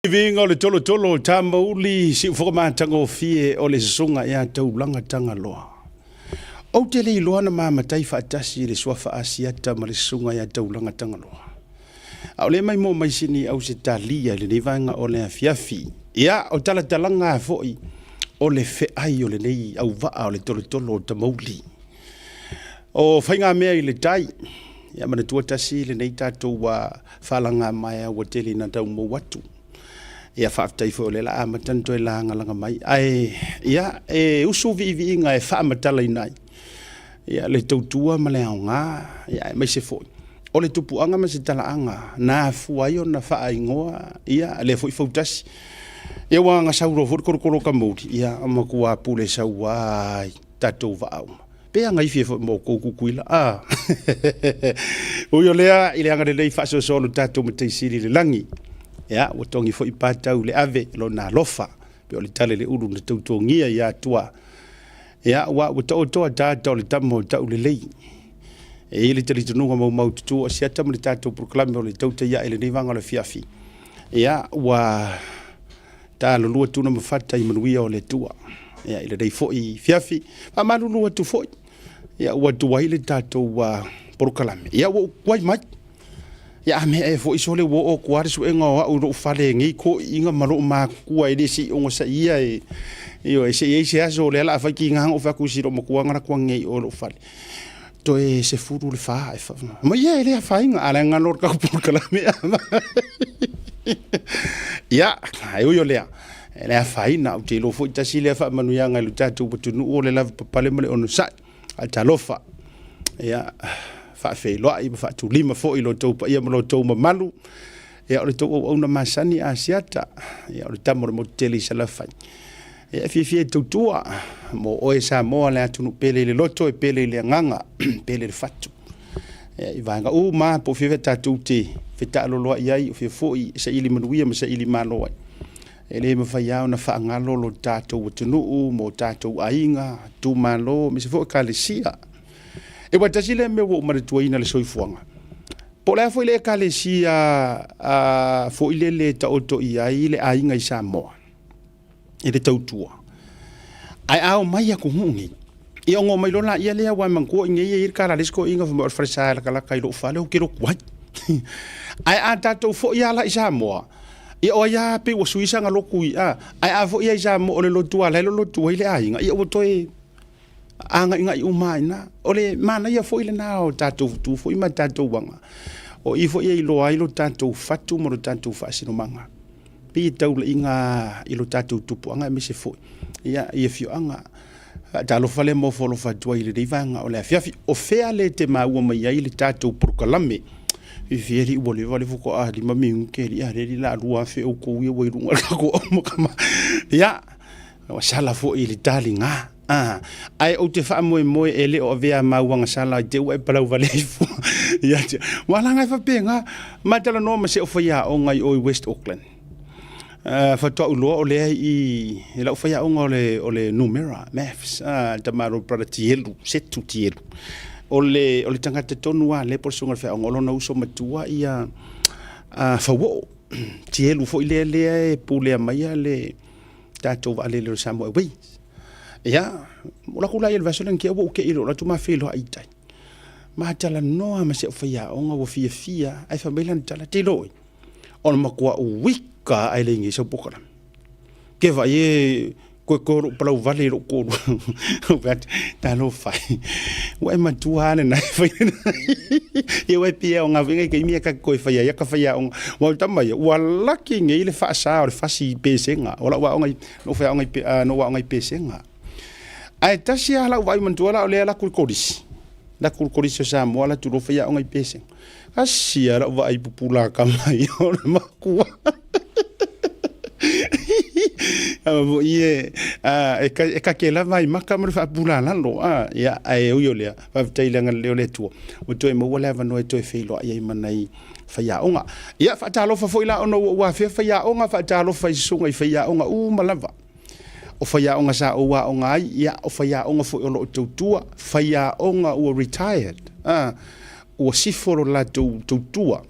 Vinga o le tolo tolo tamauli si whakamatanga fie o le sunga ia taulanga tanga loa. O te le iloana mamatai whaatasi le swafa asiata ma le sunga ia taulanga tanga loa. Au le mai mo mai sini au se talia le nevanga o le afiafi. Ia o talatalanga foi o le feai o le nei au vaa o le tolo tolo o tamauli. O whainga mea i le tai. Ia mana tuatasi le nei tātou wa whalanga mai a watele na tau mo watu. Ia whaafitai fo le la amatanto e la ngalanga mai. Ai, ia, usu vi nga e whaamatala inai. Ia, le tautua ma le aunga. Ia, mai se fo. O le tupu anga ma se tala anga. Na fuaio na wha ingoa. Ia, le fo i fautasi. Ia wanga sauro fo korokoro ka moudi. Ia, amakua pule sau ai tatou vaauma. Pea ngai fie fo mo kukuila. Ah. Uyo lea ile anga le faso solo tatou mataisiri le langi. Ya, watongi fo ipatau le ave lo na lofa pe o le tale le uru le tautongia ya tua. Ya, wa wato tata le tamo tau le lei. E ile tali tununga mau tutu o siata mo le tatou proklame o le tauta ya ele nevanga le fiafi. Ya, wa ta lulua tuna mafata i manuia o le tua. Ya, ile dei fo i fiafi. Pa malulua tu fo. Ya, wa tua ile tatou wa proklame. Ya, wa kwai mai. Ya me e fo isole wo o kware su enga o ro fale ngi ko inga malo ma kua ide si o sa ia e yo se aso le la fa ki nga o fa ku si ro mo kwa ngara kwa ngi o ro fale to e se furu le fa e fa ma ye le fa inga ala nga lor ka por kala me ya ayo yo le fa ina o te lo fo ta si le fa manu ya nga lu tatu butunu o le la pale mole on sa ata lofa ya fa fe lo ai fa tu lima fo i lo to pa ia mo to malu e o to o na masani asiata e o tamo mo tele sala fa e fi to tua mo o esa mo la tu pele le loto e pele le nganga pele le fatu e vanga o ma po fi veta tu te feta lo lo ia i fi fo i sa ili manuia ma sa ili malo e le mo fa ia na fa ngalo lo tato tunu mo tato ainga tu malo mi se fo kalesia e wa tasile me wo ma tu ina le soifuanga po la fo ile kalesia a fo ile le ta oto ia ile ainga i Samoa ile tautua ai au mai ku hungi i ongo mai lona ia le wa man ko nge i kala lesko inga fo fresa la kala kai lo fale o kiro kwai ai a tato fo ia la i Samoa i o ia pe wo suisa nga loku ia ai a fo ia i Samoa o le lotua le lotua ile ainga i o toi anga inga umai na ole mana ia foi le na o tatou tu foi ma tatou wanga o i foi i lo ai lo tatou fatu mo lo tatou fasino manga pi tau inga i lo tatou tupu anga me se foi ia fio anga ta lo fale mo fo lo fatu i le divanga ole fiafi o fea le te ma o mai ai le tatou proklame i fieri o le vale fuko a di mami unke ri a re la rua fe o ko i o runga ko mo kama ia o sala fo i le talinga ai o te wha moe ele o vea mauanga sala te ua e palau vale fu ia te wala ngai fa penga matala no ma se o faya o ngai o West Auckland fa to ulo o le i la o faya o le numera maths tamaro para tielu setu tielu o le tangata tonu a le porsunga fa o lona uso matua ia fa wo tielu fo ile le pule mai le tato vale le samo we ya ula kula il vaso lan ke o ke ilo la tu ma felo ai tai ma tala no ma se fia o ngo fia ai fa belan tala te loi on ma kwa wika ai le ngi so pokora ke va ye ko para o vale ro ko vat ta no fai wa ma tu hane na fa ye wa pia o nga vinga ke mi ka ko fa ya ka fa ya o wa tama ya wa laki ngi le fa sa o fa si pesenga ola wa ngai no fa ngai no wa ngai pesenga ai tasia la vai mantuala o le la kulkoris la kulkoris sa mo la tu lo fa ya ngai pesen asia la vai pupula ka mai o ma ku amo ie e ka ke la vai maka mo fa pula la lo ya ai o yo le fa tailanga le tu o to mo wala va no to fe lo ai manai fa ya onga ia fa ta lo fa foi la ono wa fa ya onga fa ta lo fa sunga fa ya onga u malava o faya onga sa o wa onga ia o faya onga fo o lo tutua faya onga o retired o siforo la tutua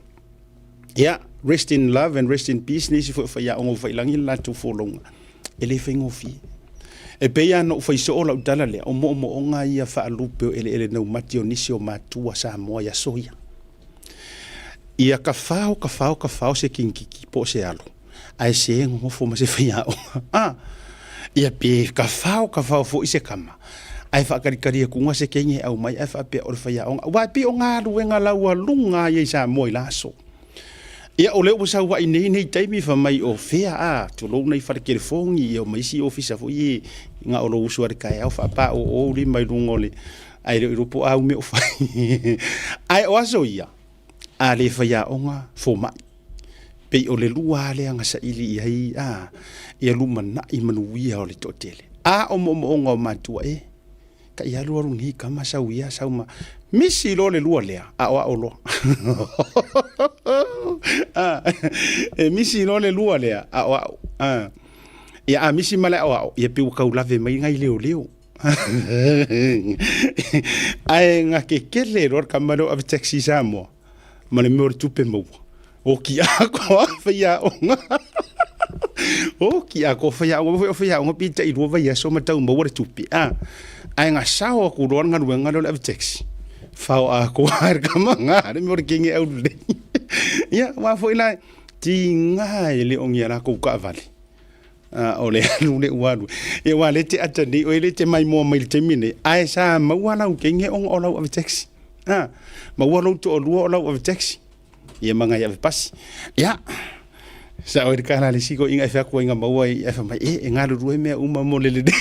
ia rest in love and rest in peace nisi fo fa ya o fa ilangi la tu fo longa ele fengo fi e pe ya no fa iso la utala le o mo nga ia fa lupe ele no matio nisi o matua sa mo ya soia ia ka fao se kinki po se alo ai se ngo fo ma se fa ya ia pe ka fao fo ise kama ai fa kari ku nga se kenye au mai ai fa pe o fa ya wa pe o nga ruenga la wa lunga ye sa mo la so ia o leo sa wa nei taimi fa mai o fea to lo nei fa ke fongi o mai si ofisa fo i nga o lo usuari kai au fa pa o ri mai lungole ai ro po au me o fa ai o aso ia a le fa ya onga fo mai pe o le lua le anga sa ili ai ia lumana i manuia o le totele o mo nga o matua ka ia lua rungi kama sa uia sa uma misi lo le lua lea o lo misi lo le lua lea ia misi mala ia pe ka ulave mai ngai leo ai nga ke le ro kamaro of taxi samo mane mo tupe mo o ki ako fa ya onga o ki ako fa ya o pita i ro va ya so mata mo wa tupe ai nga sao ku ro nga lo of taxi fau aku har kamanga de mo kingi au le ya wa foi la tinga ele ongi ala ku ka vale ole lu le wadu e wa le te atani o le te mai mo mai te mine ai sa ma wa la kingi on ola of taxi ma wa lo to ola of taxi ye manga ya pas ya sa o ka na le siko inga fa ko inga ma wa e fa mai nga lu me uma mo le de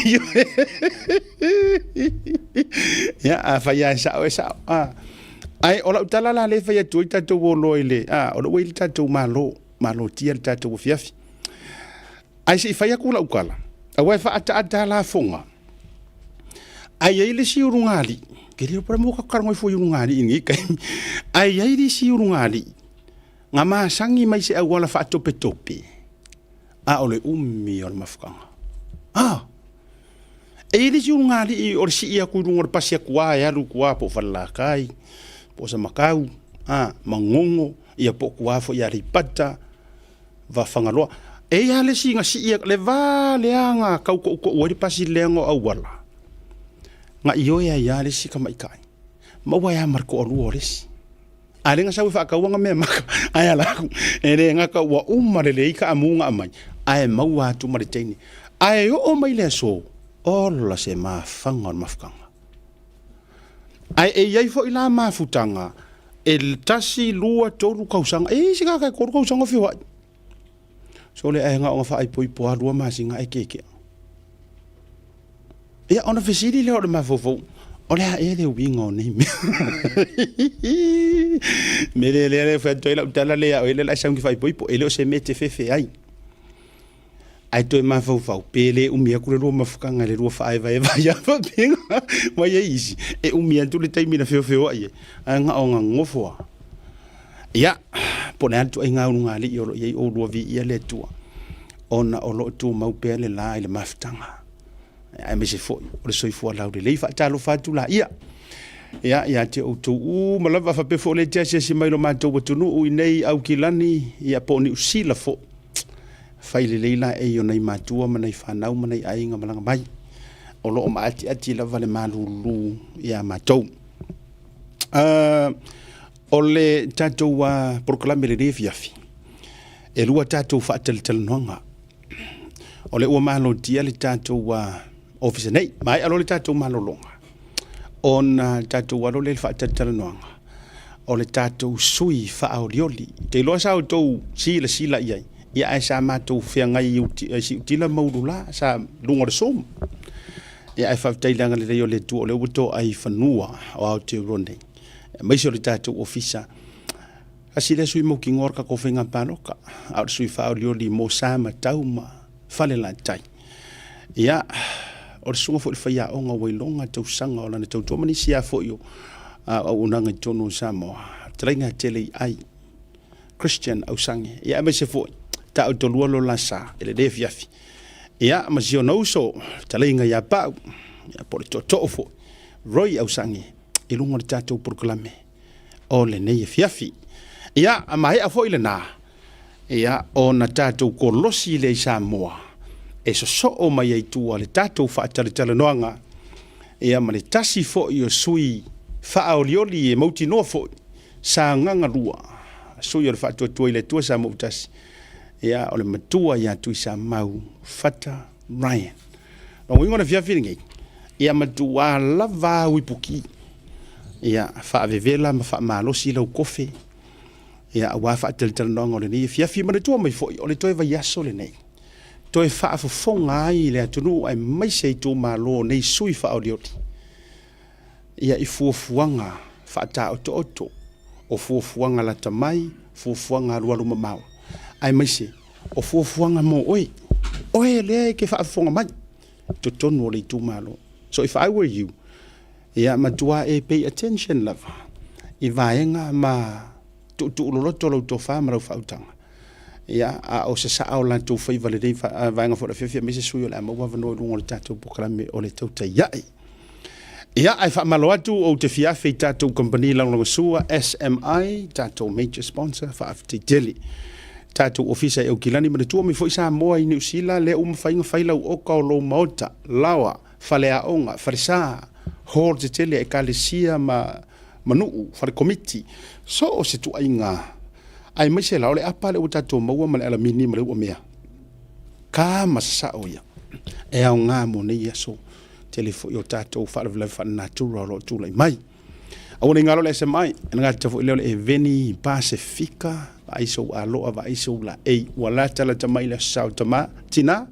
ya fa ya sa ai ola utala la le fa ya tu ta to lo ile o lo ile ta to malo tia ta to fiafi ai si fa ya kula ukala a wa fa ata la fonga ai ile si urungali ke ri para mo ka kar mo fo urungali ingi kai ai ile si urungali nga ma sangi mai se wala fa tope ole ummi or mafkanga ele si ngali or si ia ku ngor pasia kwa ya lu kwa po fala kai po sa makau mangongo ia po kwa fo ya ripata va fangalo ya le si nga si ia le va le anga kau ko o ri pasi lengo awala nga iyo ya le si kama ikai ma wa ya marko o luores ale nga sa fa ka wanga me maka ai ala ele nga ka wa umare le ka amunga mai ai maua tu mariteni ai o mai le so ola se mafanga mafkanga ai ai fo ila mafutanga el tasi lua toru kausanga sika ka ko kausanga fi wa so le ai nga o fa ai poi po lua masinga ai keke ia ona fesili le o mafofo ola ele wingo ni me le fa to ila tala le o ele la sangi fa poi po ele o se mete fefe ai to ma fau pele umia ku lo mafukanga le lo fa vai ya fa pinga wa ye isi umia tu le taimi na feo ai nga onga ngofo ya pona tu nga unga li yo ye o lo vi ya le tu ona o lo tu mau pele la ile maftanga ai me se fo o le soifo la le fa talo fa tu la ya te o tu malava fa pe fo le te se mai lo ma to tu no nei au kilani ya poni usila fo faile leila yo nei matua manai fanau manai ainga malanga mai o lo ma ati la vale malulu ya matou o le tatou wa proclame le fiafi e lua tatou fa tel nonga o le o malo dia le tatou wa office nei mai alo le tatou malo longa on tatou wa le fa tel nonga o le tatou sui fa aulioli te lo sa to sila ia ia ai sa matou fea ngai utila maulula sa lunga som ia ai fa tailanga le yo le tu o le uto ai fanua o au te ronde mai so le tatou ofisa asile sui mo kingor ka ko fenga panoka au sui fa o li mo sa matauma fale la tai ia o sunga fo fa ya onga we longa tau sanga o lana tau to mani sia fo yo au unanga tono samo trainga tele ai Christian au sange ia me se fo ta to luolo la sa ele de fiafi ia ma sio no so talinga ya pa ya por to fo roi au sangi e lungo tatou proclame o le nei fiafi ia mai a fo ile na ia o na tātou kolosi le Samoa e so o mai ai tua le tātou whaatale noanga ia ma le tasi fo i o sui whaaolioli e mauti noa fo sa nganga lua sui o le whaatuatua i le tua sa mautasi ia o le matua ia tui sa mau fata Ryan no ingona fiafiringi ia matua lava wipuki ia whaavevela ma whaamalosi lau kofe ia awa whaatale noanga o le ni fiafi ma le tua mai fo o le toi vai aso le nei toi whaafofonga ai le atunu ai mai sei tō malo nei sui whaaolioli ia i fuafuanga whaata oto o fuafuanga la tamai fuafuanga alualu mamau ai mai se o fuafuanga mo oe le ke whaafonga mai to tonu o le tō malo so if I were you ia matua e pay attention lava i vaenga ma tu uloloto lau tō whamarau whautanga ia a o se sa o la tu fai vale dei vaenga fo la fefia me se sui o la maua vano lungo le tatou pokalame o le tauta iai ia ai fa malo atu o te fiafe tatou company lang sua SMI tatou major sponsor fa afti deli tatou ofisa e o kilani ma tu mi foi sa moa i New Zealand le fainga faila o ka lo mota lawa fale a onga farisa hor te tele e kalesia manu fa committee so o se tu ainga ai mai se la ole apa le utato maua ma le ala mini ma le o mea ka masa o ia e au nga mo nei aso telefo yo tato fa le fa natural lo tu lai mai au nei ngalo le se mai nga tafo le e veni pacifica ai so alo ava ai so la e wala tala tamai le sao tama tina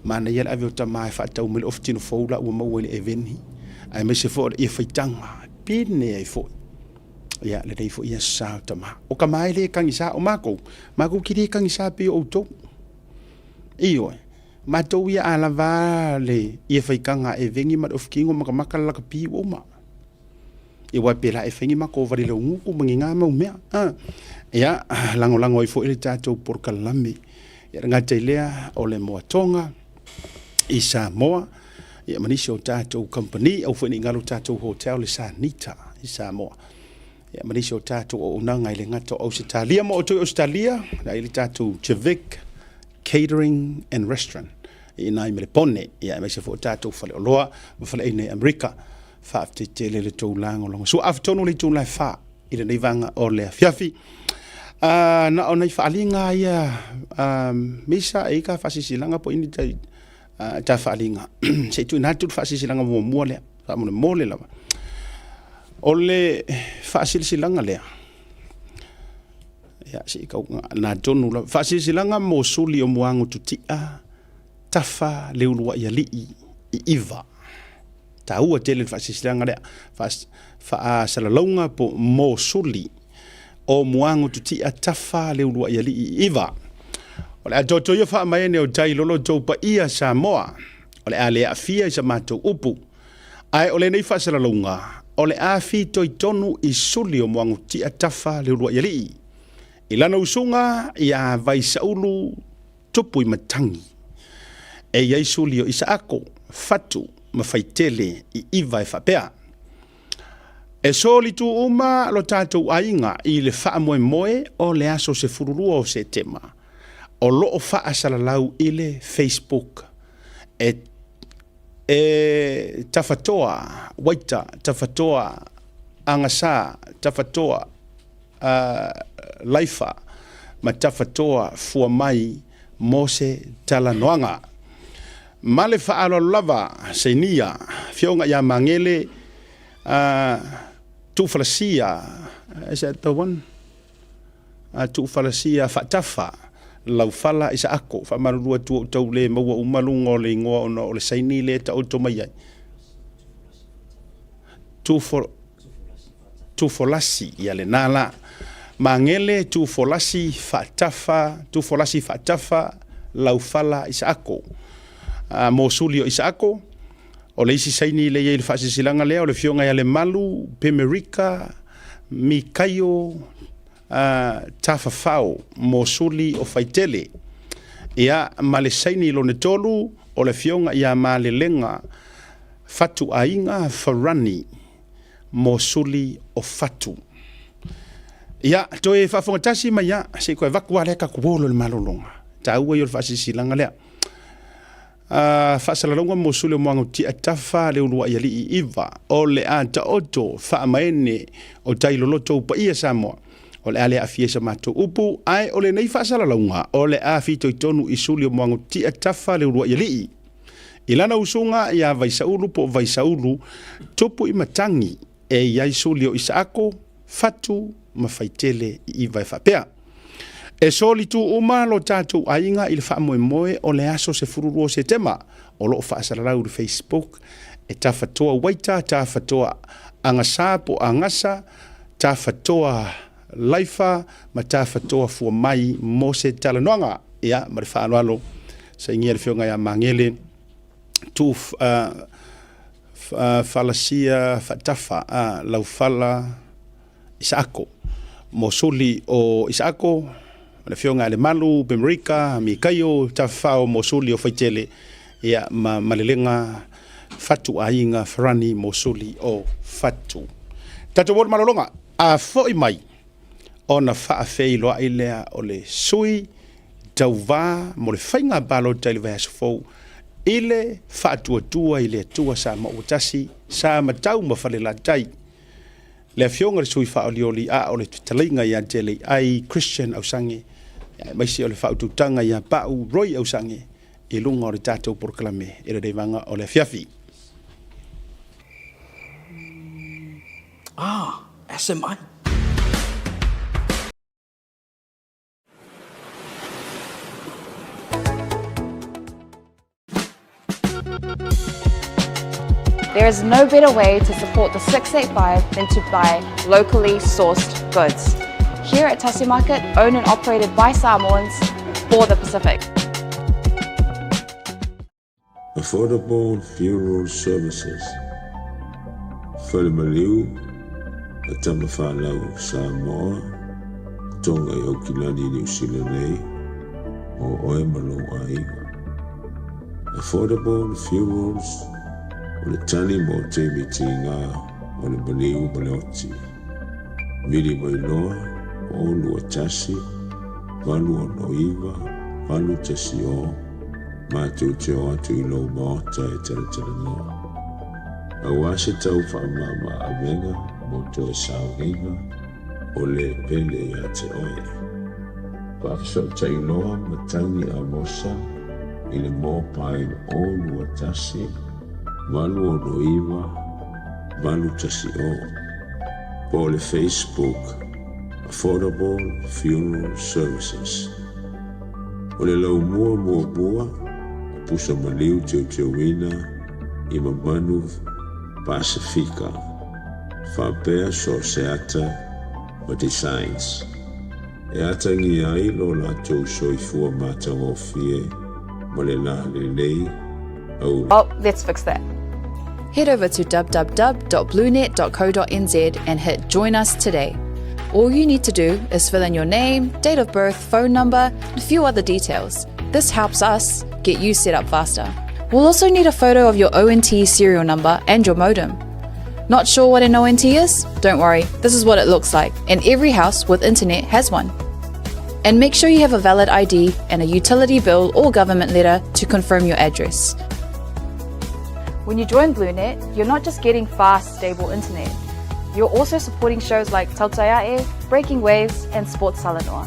mana ia avio tama fa tau mil of tino fo la o mo le e veni ai mai se fo e faitanga pine ai fo ia le dei fo ia sa tama o ka mai le kangisa o mako kiri kangisa pe o to io ma to ia ala vale ia fai kanga e vengi ma of kingo maka la ka pi o ma e wa pela e fengi mako vari le ngu manginga ma me ia lango i fo ile tato por kalame ia nga telea o le moatonga i Samoa ia manisho tato company au fo ni ngalo tato hotel le Sanita i Samoa ia manisho tato o unanga ile ngato Australia mo to Australia na ile tato Chevik Catering and Restaurant ina i Melpone ia mai se fo tato fale loa fale ina America fa afte tele le to lango longo so aftono le to la fa ile nei vanga o le fiafi na ona fa alinga ia misa e ka fasisilanga po ini ta fa alinga se tu na tu fasisilanga mo le fa mo mole la ole fasisilanga le ya si ka na tonu la fasisilanga mo suli o moango tutia tafa le ulua ia li iva ta ua tele fasisilanga le fa salalonga po mo suli o moango tutia tafa le ulua ia li iva ole atoto ia fa mai ne o tai lolo to pa ia Samoa ole ale afia sa mato upu ai ole nei fa salalonga ole afi toi tonu i suli o moango tia tafa le ulua ia li ilana usunga ia vai saulu tupu i matangi e iai suli o Isaako fatu mafaitele i iva e fapea e soli tu uma lo tatou ainga i le faa moe o le aso se fururua o se tema o loo faa salalau i le Facebook e tafatoa waita tafatoa angasa tafatoa laifa ma tafatoa fua mai mose talanoanga male faalo lava senia fionga ya mangele tu falasia is that the one tu falasia fatafa lau fala isa ako fa marua tu taule maua umalungo le ngoa ono o le saini le ta automai tu folasi ya le nala mangele tu folasi fatafa lau fala isa ako mosulio Isaako o le isi saini le ye le fasisilanga le o le fionga ya le malu Pemerika Mikayo tafafao mosuli o faitele ia male saini lo ne tolu o le fionga ya male lenga fatu ainga farani mosuli o fatu ia toe whaafongatasi mai ia se koe vakua lea ka kuolo le malolonga taua yo le whaasisilanga lea whaasalalonga mo sule moanga tia tafa le ulua ia li iwa o le a ta oto whaamaene o tailoloto upa ia Samoa o le ale a fiesa mato upu ai o le nei whaasalalonga o le a fito i tonu i sule moanga tia tafa le ulua ia li ilana usunga ia vaisaulu po vaisaulu tupu i matangi e iai sule o Isaako fatu mafaitele i vai whapea. E soli tu uma lo tātou ainga i le wha moe o le aso se fururu o se tema o lo whaasaralau le Facebook e ta whatoa waita, ta whatoa angasa po angasa, ta whatoa laifa, ma ta whatoa fua mai mo se talanoanga ia ma le whaanoalo sa ingia le whionga ia mangele tu whalasia whatafa lau whala Isaako mo suli o Isaako le fionga le malu Bemerika mi kayo tafao mo suli o faitele ia malelenga fatu ainga frani mo suli o fatu tato wor malolonga a foi mai ona fa fei lo ilea o le sui tauva mo le fainga balo tele vasfo ile fatu tua ile tua sa mo utasi sa matau mo falela tai le fionga le sui fa olioli a o le talinga ya tele ai Christian au sangi mai si o le fa ututanga ya pau roi au sangi e lunga o le tatou proklame e le vanga o le fiafi SMI. There is no better way to support the 685 than to buy locally sourced goods. Here at Tasi Market, owned and operated by Samoans for the Pacific. Affordable funeral services. Whalemaliu, a tamawhanau Samoa, tonga i Okilani New Zealand o oe malo aiga. Affordable funerals o le tani mo te mitinga o le maliu maleoti. Miri mai loa o lua tasi, valu o noiva, valu tasi o, mātou te o atu i lau maota e tala noa. Awa se tau whaamama a venga mo to e saunga o le pele a te oe. Whakasau tai loa matangi a mosa i le mōpai o lua tasi, valu o noiva, valu tasi o. Po le Facebook, Affordable Funeral Services. O le lau mua, pusa maliu teu wina i mamanu Pacifica. Whapea so seata o designs. E atangi ai lo la tau soifua mātanga o fie, ma le la lei au. Oh, let's fix that. Head over to www.bluenet.co.nz and hit Join Us today. All you need to do is fill in your name, date of birth, phone number, and a few other details. This helps us get you set up faster. We'll also need a photo of your ONT serial number and your modem. Not sure what an ONT is? Don't worry, this is what it looks like, and every house with internet has one. And make sure you have a valid ID and a utility bill or government letter to confirm your address. When you join BlueNet, you're not just getting fast, stable internet. You're also supporting shows like Tautaiae, Breaking Waves, and Sports Salanoa.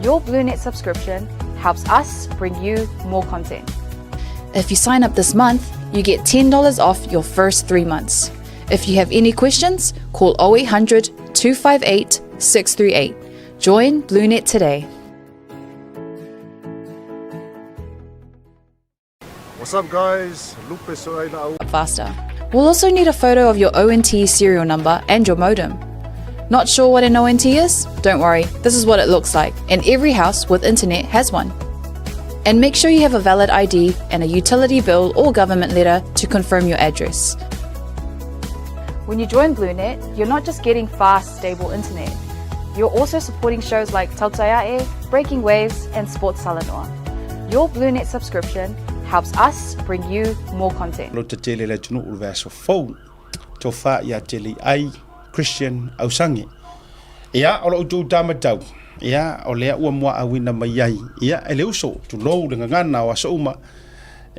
Your BlueNet subscription helps us bring you more content. If you sign up this month, you get $10 off your first 3 months. If you have any questions, call 0800 258 638. Join BlueNet today. What's up guys, Lupe Soraila. Faster. We'll also need a photo of your ONT serial number and your modem. Not sure what an ONT is? Don't worry, this is what it looks like, and every house with internet has one. And make sure you have a valid ID and a utility bill or government letter to confirm your address. When you join BlueNet, you're not just getting fast, stable internet. You're also supporting shows like Tautaiae, Breaking Waves, and Sports Salanoa. Your BlueNet subscription helps us bring you more content. Lo te tele le tunu ulvaso phone to fa ya tele ai Christian au sangi ia o lo tu tamatau ia o le ua moa awina mai ai ia ele uso tu lo le ngana o so uma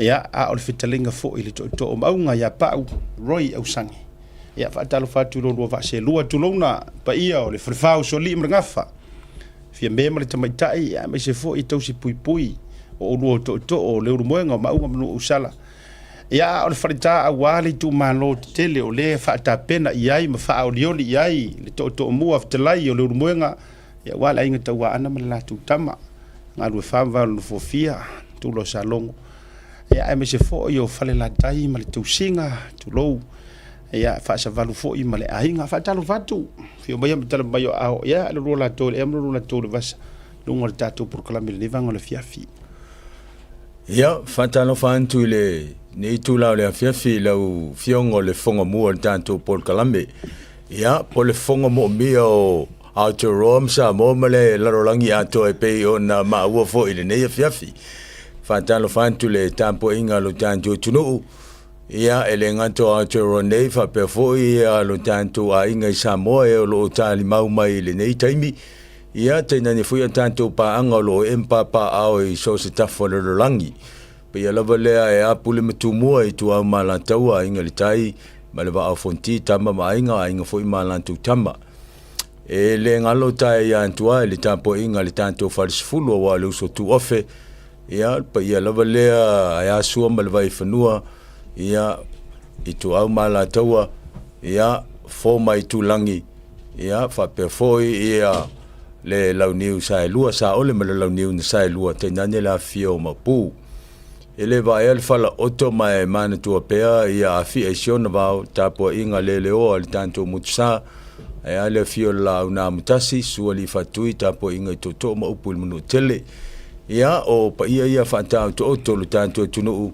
ia a o le fitalinga fo ile to o maunga ia pau roi au sangi ia fa talo fa tu lo va se lua tu lona pa ia o le frefau so li mrngafa fia me male tamaitai ia me se fo i tau si pui o lo to o le rumoenga maunga manu usala ia o le farita awali tu malo tele o le fa ta pena iai ma fa o lioli iai le to mua ftelai o le rumoenga ia wala inga tawa ana mala tu tama ngalu fa va no fofia tu lo salongo ia me se fo yo fale la tai ma le tu singa tu lo ia fa sa valu fo i ma le ainga fa talo fatu fio mai talo mai o ia le rola to le emro rola to le vas lungo tato por kala le vanga le fiafi ia fa talo fantu le nei tu la le fiafi lau fiongo le fonga mua tanto por kalambe ia po le fonga mo mio auto rom sa mo male la rolangi ato e pe ona ma wo fo ile nei fiafi fa talo fantu le tampo inga lo tanto tunu ia ele ngato auto ronei fa pe fo ia lo tanto a inga sa mo e lo tali mau mai le nei taimi ia tena ni fu tanto pa anga lo empa pa ao i so se tafo le rolangi ia lava lea e apule matumua i tu au malantaua inga le tai ma le va fonti tama ma inga foi malantu tama e le ngalo tai ia antua le tampo inga le tanto falsfulu wa le uso tu ofe ia pa ia lava lea ia sua ma le vai fanua ia i tu au malantaua ia fo mai tu langi ia fa pe foi ia le launiu sai lua sa ole ma le launiu sai lua te nane la fio ma pu ele va el fala oto mai mana tua pea ia afi e siona va tapo inga lele o al tanto mutsa e ale fio la una mutasi suali fatui tapo inga toto ma upul munu tele ia o pa ia fata to to lu tanto tunu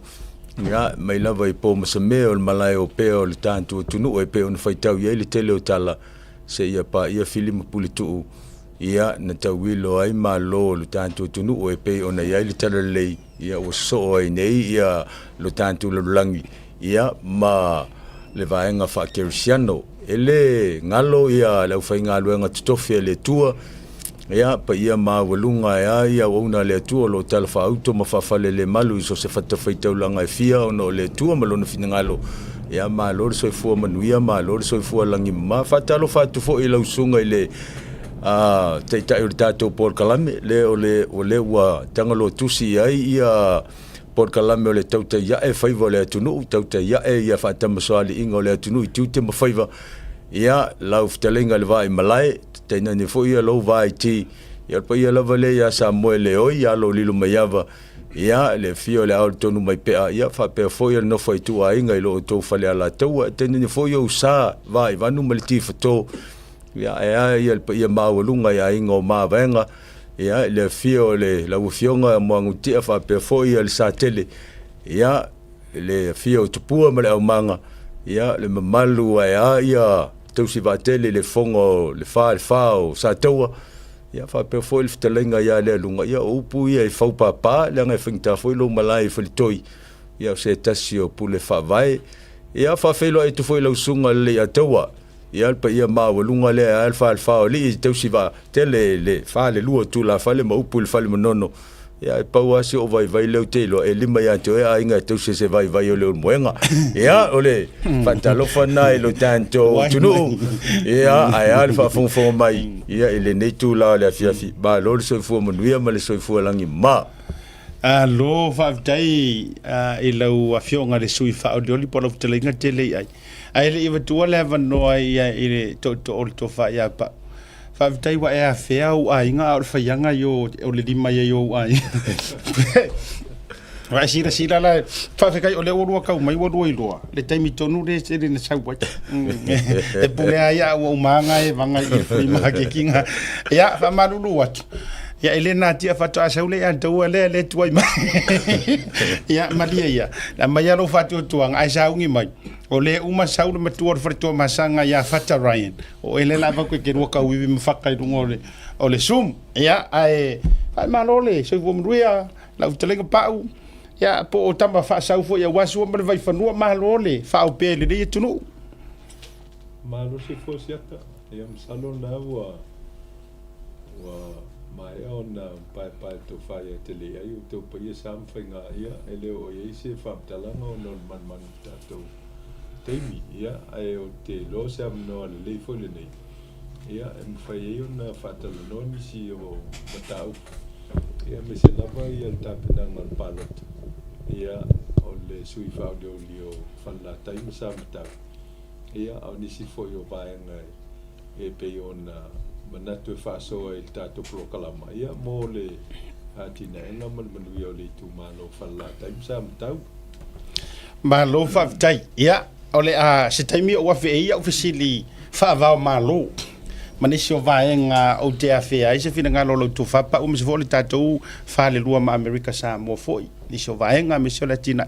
ia mai lava i po masame o malai o pea o tanto tunu e pe on faitau ia le tele o tala se ia pa ia film pulitu ia na tawilo ai malo lu tanto tunu o pe ona ia le tala lei ia o so ai nei ia lo tanto lo langi ia ma le vaenga fa kersiano ele ngalo ia le fainga luenga tofe le tua ia pa ia ma walunga ia ona le tua lo talfa auto ma fa fale le malu so se fata faita langa fia ono le tua ma lo no finangalo ia ma lo so fu manuia ma lo so fu langi ma fatalo fatu fo ila usunga ile te tato por kalame le ole wa tangalo tusi ai ia por kalame ole tauta ia e faiva le tunu tauta ia e ia fata masali ingo le tunu tute ma faiva ia lau ftelinga le vai malai te nani fo ia lo vai ti ia pa ia la vale ia sa moele o ia lo lilo maiava ia le fio le au tonu mai pe ia fa pe fo ia no foi tu ainga lo to fale ala tu te nani fo ia sa vai vanu malti foto ia ia maulunga ia ingo ma venga ia le fio le la ufionga mo ngutia fa pe fo ia le satele ia le fio tupua ma le manga ia le malu ia tu si vatele le fongo le fa o sa toa ia fa pe fo il ftelenga ia le lunga ia upu ia fa papa le nga finta fo lo malai fo toi ia se tasio pu le fa vai ia fa felo ai tu fo lo sunga le atoa ia pa ia ma walunga le alfa li te usiva tele le fa le lua tu la fa le ma upu le fa le monono ia pa wasi o vai le telo e lima ia te ia inga te se vai le moenga ia ole pantalo fana lo tanto tunu ia ai alfa fon mai ia ele nei tu la le fiafi ba lo so fu manuia ma le so fu langi ma lo fa dai e lo afionga le sui fa o li po lo telinga tele ai le iwa tua le no ai ile to fa ia pa fa vitai wa e fea o ai nga o fa yanga yo o le lima yo ai wa sira la fa fe kai o le o ka mai wo lo le taimi tonu le se le sa wa e pule ai o manga e vanga i fri ma ke kinga ya fa malulu wat ya elena tia fa ta sa le anta o le tuai mai ya malia ya la mai lo fa tu tuang ai sa ungi mai o le uma saulu matua forto masanga ya fata Ryan o ele lava ko ke roka wivi mfaka ngole o le sum ya ai malole so vo mruia la utelenga pau ya po o tamba fa sau fo ya wasu mo vai fanua malole fa o pele de tunu malo se fosse ata ya salon la wa pai to fai te le ai te pa ia sam whainga ia ele o ia se whamtalanga o non man tātou teimi ia ai o te lo sam no le le fo le nei ia e mwhai e o na whatala no nisi o matau ia me se lava ia le tāpenanga le palota ia o le sui whao leo lio whanla taima sa matau ia au nisi fo i o vaenga e pe o na manatu e whaasoa i tātou prokalama ia mō le hatina enga manuia o le tu malo whanla taima sa matau malo whaafitai ia o le a se taimi o wafi e ia o fisili whaavao malo manisi o vaenga o te awhea ai se whina ngā lolo tu whapa o misi fōle tātou whale lua ma Amerika sa mua fōi nisi o vaenga misi o latina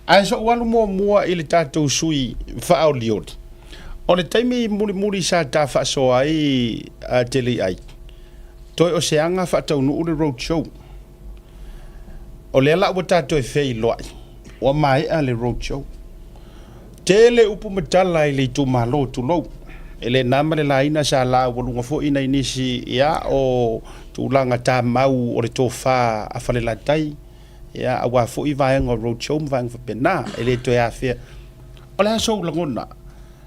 ai so walu mua i le tātou sui whaao lioli o le taimi muri sa tā whaasoa ai tele ai toi o se anga whaatau nuu le road show o le ala ua tātou e whei loai o mai a le road show tele upu matala i le tu malo tu lou ele nama le laina sa la walunga fo ina inisi ia o tulanga ta mau o le tofa a fale la tai ia awa fo i vaenga road show mvang fa pena ele to ia fe ola so langona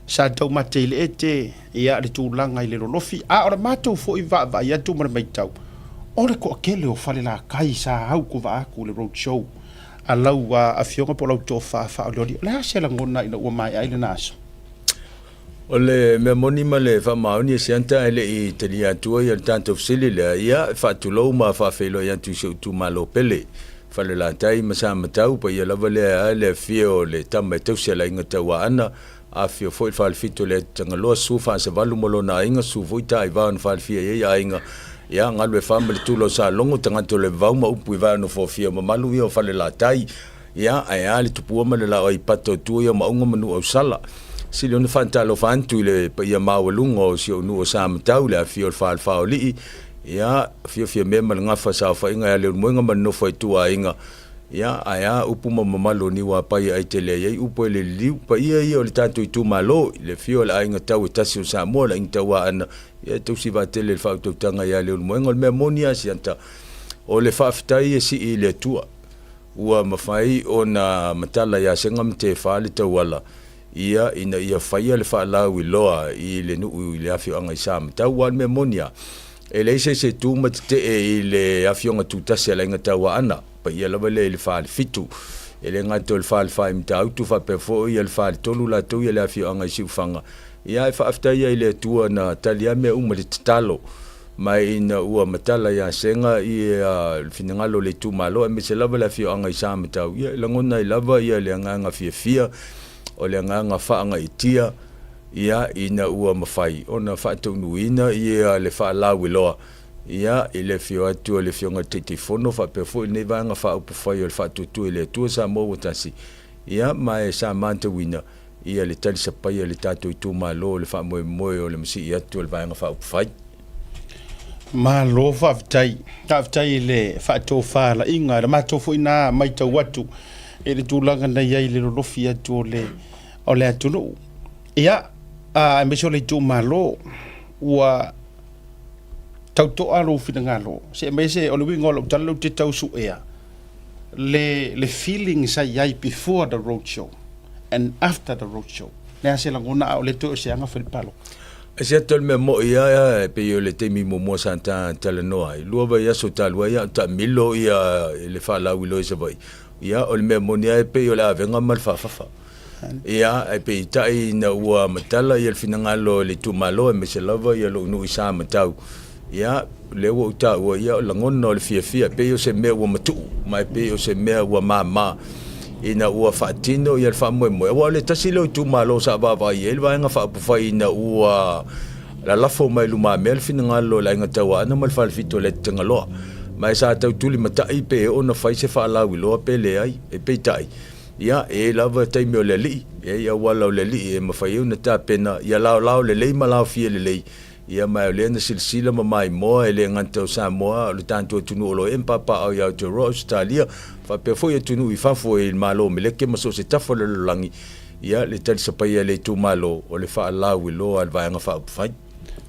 sa tau mate le ete ia le tulanga i le rolofi a ora mato fo i va ia tu mar mai tau ora ko akele o fale la kai sa au ku va ku le road show alau a fionga po lau tofa fa o le la se langona ina o mai ai le naso o le mea moni ma le whamaoni e seanta ele i te lia atua i al tanto fsili le ia whaatulou ma whawhelo i antu se utu malo pele whale la tai ma sa matau pa ia lava le le fio le tama e tausia la inga taua ana a fio foi whale fito le tangaloa su wha se walu molo na inga su voi ta i vaan whale fia ia inga ia ngalu e whama le tulo sa longo tangato le vauma upu i vano fo fia ma malu ia o whale la tai ia ai ale tupua ma le la o i pato tu ia maunga manu au sala sili ona whantalo whantu le pa ia mawalunga o si o nu o samatau le a fio le whaalwhao lii ia fio mea ma le ngafa sa whainga ia leo moenga ma nofo i tua inga ia aia upu ma mamalo ni wa pai ai te lea iei upu e le liu pa ia o le tātou i tu malo le fio le ainga tau e tasi o Samoa la inga taua ana ia tausi va tele le whautautanga ia leo moenga le mea monia si anta o le whaafitai e si i le tua ua mawhai o na matala ia senga mte whaale tauala ia ina ia faia le whaalau i loa i le nuu i le awhioanga i Sam tau wan me monia e le se tūma te i le awhionga tūtasi ala inga taua ana pa ia lawa le whaale fitu e le ngato le whaale whae mta autu whapefo i le whaale tolu la tau i le awhioanga i siuwhanga ia e whaaftai i le tua na talia mea uma le tatalo mai ina ua matala ia senga i finangalo le tūmalo e me se lawa le awhioanga i Sam tau ia langona i lawa ia le anganga fia o le nganga whaanga i tia ia ina ua mawhai ona whaataunuina ia le whaalau i loa ia i le fio atu le fionga titi fono whapefo i nei vanga whaupu whai o le whaatutu i le tua sa mō tasi ia mai sa manta wina ia le tali sapai le tātou i tū malo le whaamoe o le masi i atu le vanga whaupu whai malo whaafitai le whaatou whaala inga le mātofo ina mai tau atu e le tūlanga na iai le rolofi atu o le atunu ia e meso le tū malo ua tautoa lo finangalo se mese o le winga o le talo te tausu ea le feeling sa iai before the road show and after the road show nea se langona o le tō se anga whelipalo e se tol me mo ia pe yo le temi mo santa talanoa lua vai aso talua ia ta milo ia le fala wilo se vai ia o le me monia e pe yo la venga mal fafafa ia e pe tai na ua matala ia le finangalo le tu malo e me se lava ia lo nu isa matau ia le wo ta wo ia langono le fia pe yo se me wo matu mai pe yo se me wo mama ina ua fatino ia fa mo wa le tasilo tu malo sa ba ia va nga fa pu fa ina ua la lafo mai luma mel finangalo la nga tawa na mal fa fito le tengalo mai sa tau tuli mata i pe ona fa se fa la wi lo pe le ai e pe tai ia e lava tai me le li e ia wala le li e ma fa una ta pena ia la le ma la fi le ia mai le na silsila ma mai mo ele nganta sa mo le tanto tunu lo en papa au ya to Australia fa pe foi tunu i fa foi malo me le ke ma so se tafo le langi ia le tal sa pa ia le tu malo o le fa la wi lo al va nga fa fa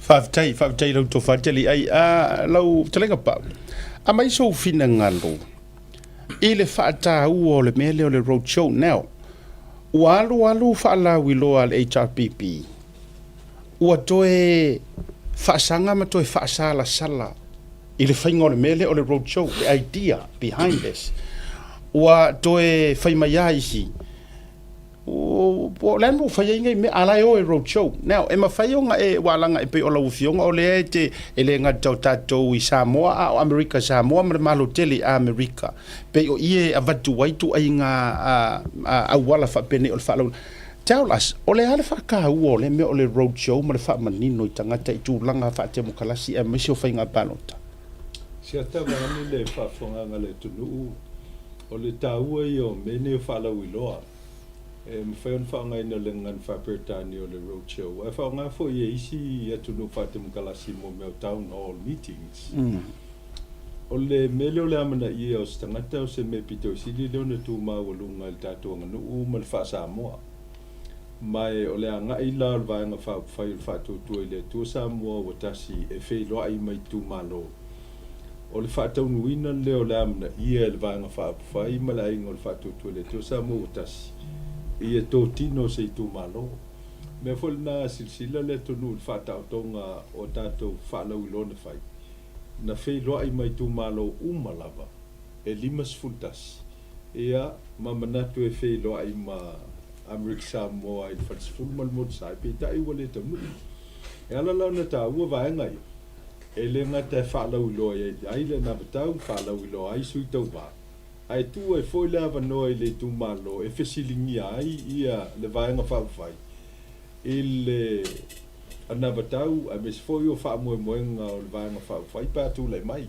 Whaafitai lau tō whaateli ai lau talenga pau. A mai so fina ngalo. I le whaata ua o le mele o le roadshow now. Ua alu whaalawi loa le HRPP. Ua toe whaasanga ma toe whaasala sala. I le whainga o le mele o le roadshow. The idea behind this. Ua toe whaimaya isi. O lemo fai ngai me ala o roadshow now e mafaiunga e walanga e pe o lau fionga o le te ele nga tato I Samoa o America Samoa ma malo tele America pe o ie avatu waitu ai nga a wala fa pene o fa tell us o le ala fa ka o le me o le roadshow ma le fa manino I tangata I tūlanga fa te mukalasi e misio fai nga palota sia tava ni le fa fonga nga le tunu o le taua I o mene fa la wiloa mawhaion whaonga ina le ngan whapertani o le roadshow. E whaonga fo I isi atunu whatem kalasi mo meo town hall meetings. O le mele o le amana I o stangata o se me pito sili leo na tu maa walunga il tatua nganu ma le wha Samoa. Mai o le anga I la o vaenga whai o whatu tua I le tua Samoa watasi e whei loa I mai tu malo. O le whatau nuina leo le amana I le vaenga whai ma le ingo le whatu tua le tua Samoa watasi. Ia tō tino se tu malo. Me fol na silsila le tonu whatau tonga o tātou whalau I lona whai. Na whei loa I mai tu malo umalava. E limas fultas. Ia mamanatu e whei loa I ma Amerika Samoa I whatisful malmod sai. Pe tai wale tonu. E ala lau na tā ua vaengai. E le ngata whalau I loa I aile na batau whalau I loa I sui tau vā. Ai tu e foi lava no I le tu malo e fesilingi ai ia le vaenga whawhai. Ile anabatau a mes foi o wha moenga o le vaenga whawhai pa tu le mai.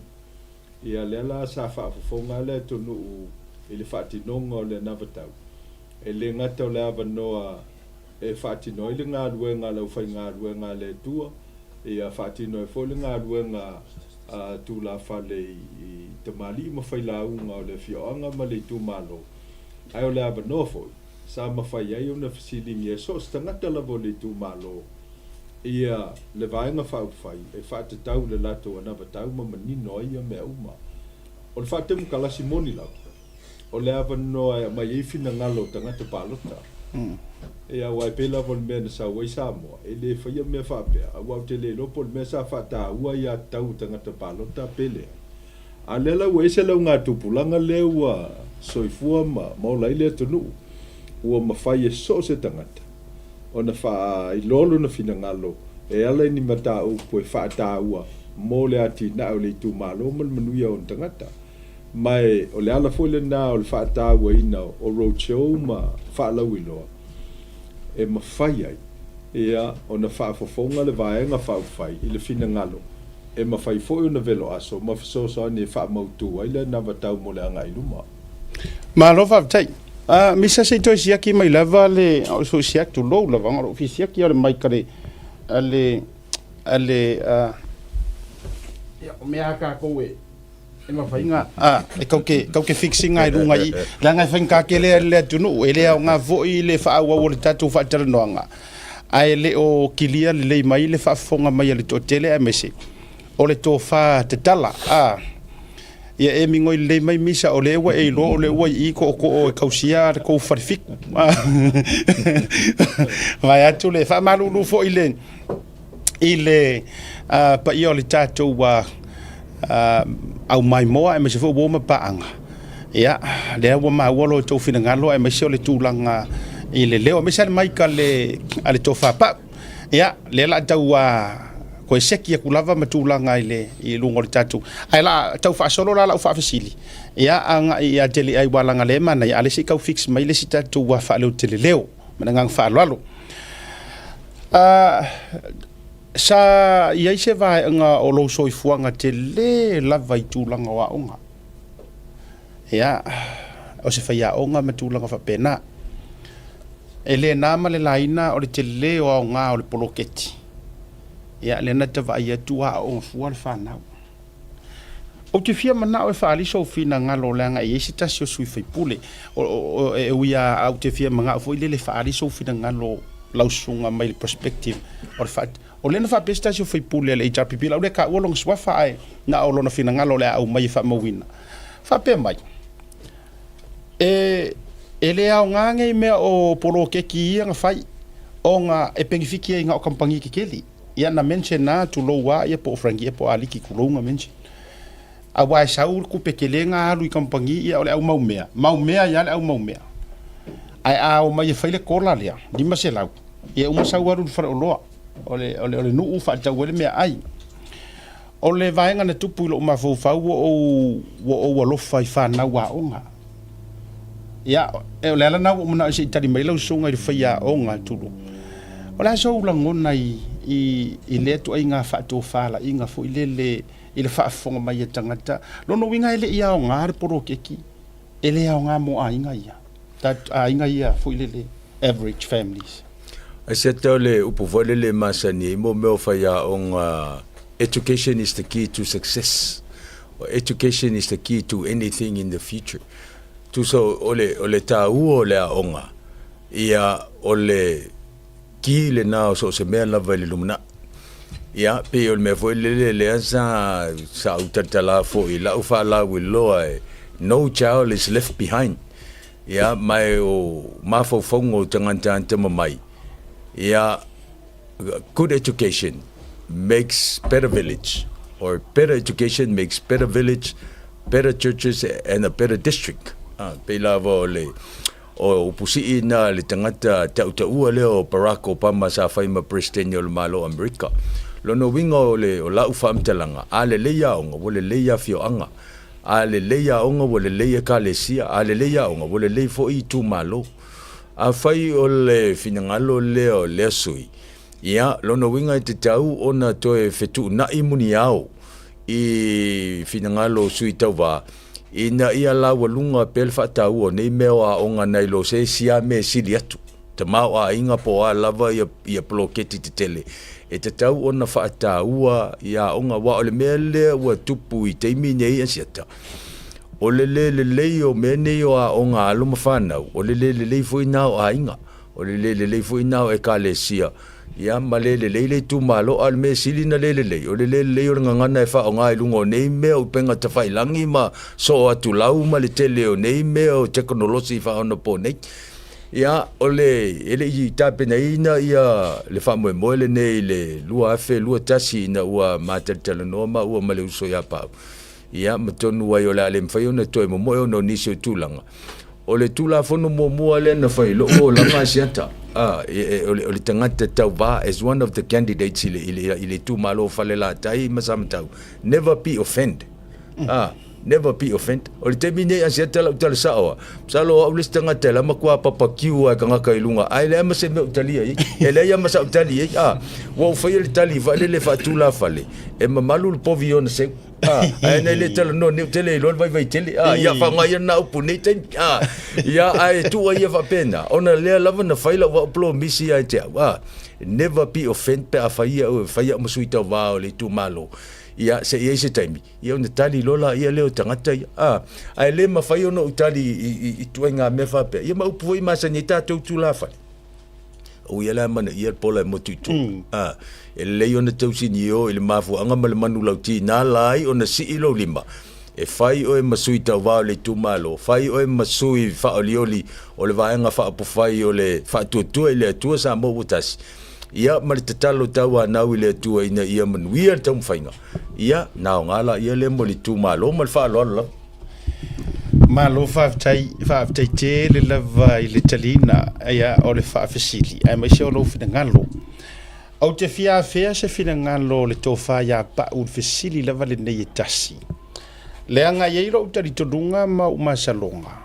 Ia le ala sa whawhonga le tonu I le whatinonga o le anabatau. E le ngata o le ava noa e whatino I le ngā ruenga lau whai ngā ruenga le tua. Ia whatino e foi le ngā ruenga tu la fale I te mali ma fai la unga o le fioanga ma le tu malo. Ai o le ava nofo. Sa ma fai ai o na fasilingi e so stangata la vo le tu malo. Ia le vaenga whauwhai e whaate tau le lato anava tau ma manino ia me uma. O le whaate mukalasi moni lau. O le ava noa mai eifina ngalo tangata palota. Ia wai pela vo le mea na sa wai Samoa. E le whaia mea whapea. A wau te le lopo le mea sa whata ua ia tau tangata palota pelea. A lela ua ese lau ngā tupulanga leo ua soifua ma maula ile tonu. Ua mawhai e so se tangata. O na wha I lolo na fina ngalo. E ala ni mata au po e whaata ua. Mo le ati na o le tu malo man manuia o tangata. Mai o le ala fole na o le whaata ua ina o roadshow ma whaalau iloa. E mawhai ai. Ia o na whaafofonga le vaenga whaufai I le fina ngalo. E mawhai foi o na velo aso, mawhisoso ane e wha mautu ai le na watau mo le anga I luma. Ma lo whaafitai. Misa se toi siaki mai lava le so siak tu lo lava ngaro fi siaki o le mai kare ale ya o mea ka koe e mawhainga e kauke fixing ai runga I la ngai whainga ke le tunu e le au ngā voi le wha awa o le tatu wha tara noanga ai le o kilia le lei mai le wha fonga mai le to tele a mese o le to wha te tala ia e mingo I le mai misa o le ua e lo o le ua I ko o kausia ko farfik vai atu le wha maruru fo I le pa I o le tatu wa au mai moa e mese fo woma paanga ia le ua ma wolo tau fina ngalo e mese o le tūlanga I le leo mese mai ka le ale to wha pa ia le la tau ko seki ya kulava matulanga I lungo le tatu ai la tau fa solo la fa fasili ia anga ia tele ai walanga le mana ia le se kau fix mai le si tatu wa fa le tele leo mananga fa lalo sa ia se vai nga o lo soifuanga tele lava I tulanga wa onga ia o se fa ia onga matulanga fa pena ele na ma le laina o le tele o nga o le poloketi ia le na tava ia tua o fual fanau o te fia mana o fa ali so fina ngalo langa e sita so sui fai pule o e uia au te fia manga fo ile le fa ali so fina ngalo lausunga mai perspective o o le na fa pesta so foi pule le HRPP la le ka o long swa fa ai na o lona fina ngalo le au mai fa mawina fa pe mai ele au ngange me o polo ke ki nga fai o nga e pengifiki nga o kampangi ki keli ia na mention na tu lo wa ia po frangi po ali ki kulunga mention a wa saul ku pekelenga alu i kampangi ia ole au maumea ia le au maumea ai au mai fa le kola le di maselau ia uma sau aru fa lo ole nu fa ta wele me ai ole vaenga na tupu lo ma fo fa o lo fa na wa onga ia e le na o na se tari mai lo songa i fa ia onga tulu ola so la ngona i le to inga fa to fa la inga fo ile fa fonga mai tangata lo no winga ile ia onga poro keki ele onga mo ainga ia that ainga ia fo ile average families Asetole upovole masani mo me fa ya onga education is the key to success. Education is the key to anything in the future. Tu so ole ta ole onga ia ole ki le na so se me la vele lumna ia pe ole me foi le sa utatala fo ila ufa la willoa no child is left behind ia mai o mafo fongo tanganta mai ia good education makes better village, or better education makes better village, better churches, and a better district. Pela vole o pusi ina le tangata tau le o Barack Obama sa fai ma presidente o malo America. Lono winga o la ufam telanga ale leia onga wole leia fio anga ale leia onga wole leia kalesia ale leia onga wole leia fo I tu malo a fai o le finangalo leo le sui. Ia, lono winga te tau ona toe fetu na imuni au I finangalo sui tau wa ina ia la walunga pel fa tau o nei meo a onga nei lo se sia me sili atu te mau a inga po a lava ia ploketi te tele e te tau ona fa tau ia onga wa ole mele wa tupu I teimi nei asiata o le o mene o a onga alo mawhanau o le fui nao a inga o le fui nao e ka le sia ia ma le tu malo al me silina le o le o ngana e fa o ngai lungo nei me o penga te fai langi ma so atu lau ma le tele o nei me o teknolosi fa ona po nei ia o le I tape na ina ia le fa mo le nei le lua afe lua tasi na ua mater telenoma ua ma le uso ia pa ia matonu wai o le ale mfai ona toi mo no nisi o tūlanga o le tūla fono mo le na fai lo o langa siata o le tangata tau ba as one of the candidates ile tu malo fale la tai masam tau never be offend never be offend o le temine asiata la utala sawa salo o le tangata la makua papa kiu a kanga kailunga ai le mase me utalia ele ya masa utalia wo fai le tali va le fa tula fale e mamalu le povion se ai le tele no ne tele lo vai tele ia fa ngai na upune te ia ai tu ia fa pena ona le lava na faila wa plo misi ai te never be offend pe afaia o faia masuita va o le tu malo ia se ia se taimi ia ona tali lola ia leo tangata ai le mafai ona utali I tuenga me fa pe ia ma upu I masa ni tatou tu la fa o ia la mana ia pola mo tutu ele ona tausi ni o ile mafu anga mal manu lauti na lai ona si ilo lima e fai o masui ta va le tu malo fai o masui fa olioli o le vaenga fa po fai o le fa tu ile tu sa mo butas ia mal tatalo tawa na ile tu ina ia manuia tam fainga ia na ngala ia le mo le tu malo mal fa lo malo fa tai te le lava I le talina ia o le fa fasili ai mai se o lo fina ngalo au te fia se fina ngalo le tofa ia pa u fasili lava le nei tasi le anga ia ro tari todunga ma uma salonga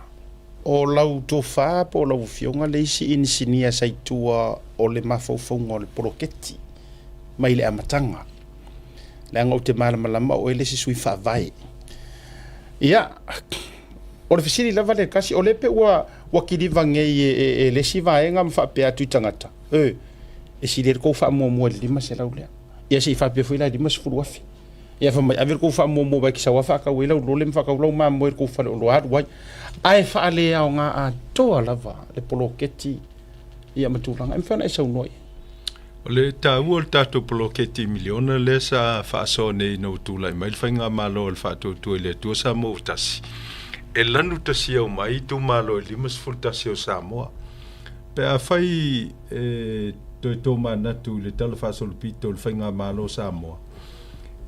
o lau tofa po lau fionga le isi insinia saitua o le mafaufonga o le poroketi mai le amatanga le anga o te malamalama o ele se sui fa vai ia o le fisili lava le kasi o le pe ua kiriva ngei le si vaenga ma whape atu tangata e si le kou wha mua le lima se lau lea ia se I whape fwila lima se furu wafi ia wha mai aver kou wha mua bai ki sa wafa ka wela ulo le mwhaka ulau maa moer kou wha le olo haru wai ai wha le au ngā a toa lava le poloketi ia matulanga e mwhana e sau noi O le tāua o le tātou poloketi miliona le sa whaaso nei no tūlai mai whainga malo o le whātou tue le tua sa mo utasi. E lanu tasi au mai tu malo e limas fultasi o Samoa. Pe a whai toi tō manatu le tala whaaso le pito le whainga malo Samoa.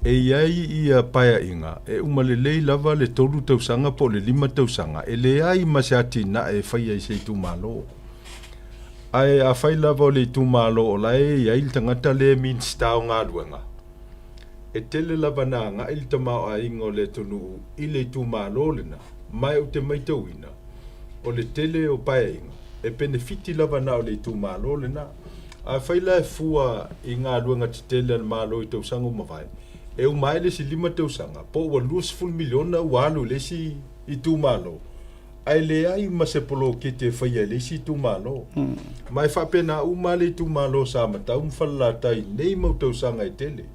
E iai ia paia inga, e umalelei lava le tolu tausanga po le 5 tausanga, e le ai masiati na e whai ai se tu malo. Ai a whai lava o le tu malo o lai iai le tangata le min stau ngā ruenga. E tele lava nā ngā ili tamau a ingo le tonu i le tu malo le na, mai o te maitauina, o le tele o paia inga, e benefiti lava na o le tu malo le na. A whai la e fua i ngā ruenga te tele al malo i tausango mawai. E o mai le si 5 tausanga, po ua 2 miliona walu le si i tu malo. Ai le ai ma se polo ki te whaia le si tu malo. Mai whapena uma le tu malo sa mata umwhalatai nei mau tausanga i tele.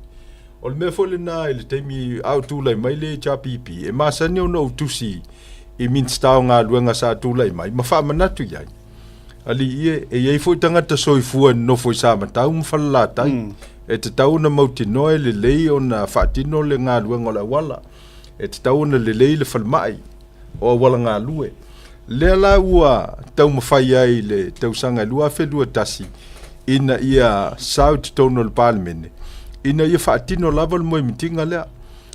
O le mea fole nā e le teimi au tūlai mai le chapipi, e masani o no tusi i minstau ngā luenga sa tūlai mai, ma whamanatu iai. Ali e iei fwoi tangata soifua no fwoi sa mata umwhalatai. E te tauna mautinoe le lei o na whaatino le ngā luenga la wala. E te tauna le lei le whalmai o wala ngā lue. Lea la ua tau mawhai ai le tausanga lua whelua tasi ina ia sau te tono le palimene. Ina ia whaatino lava le moe mitinga lea.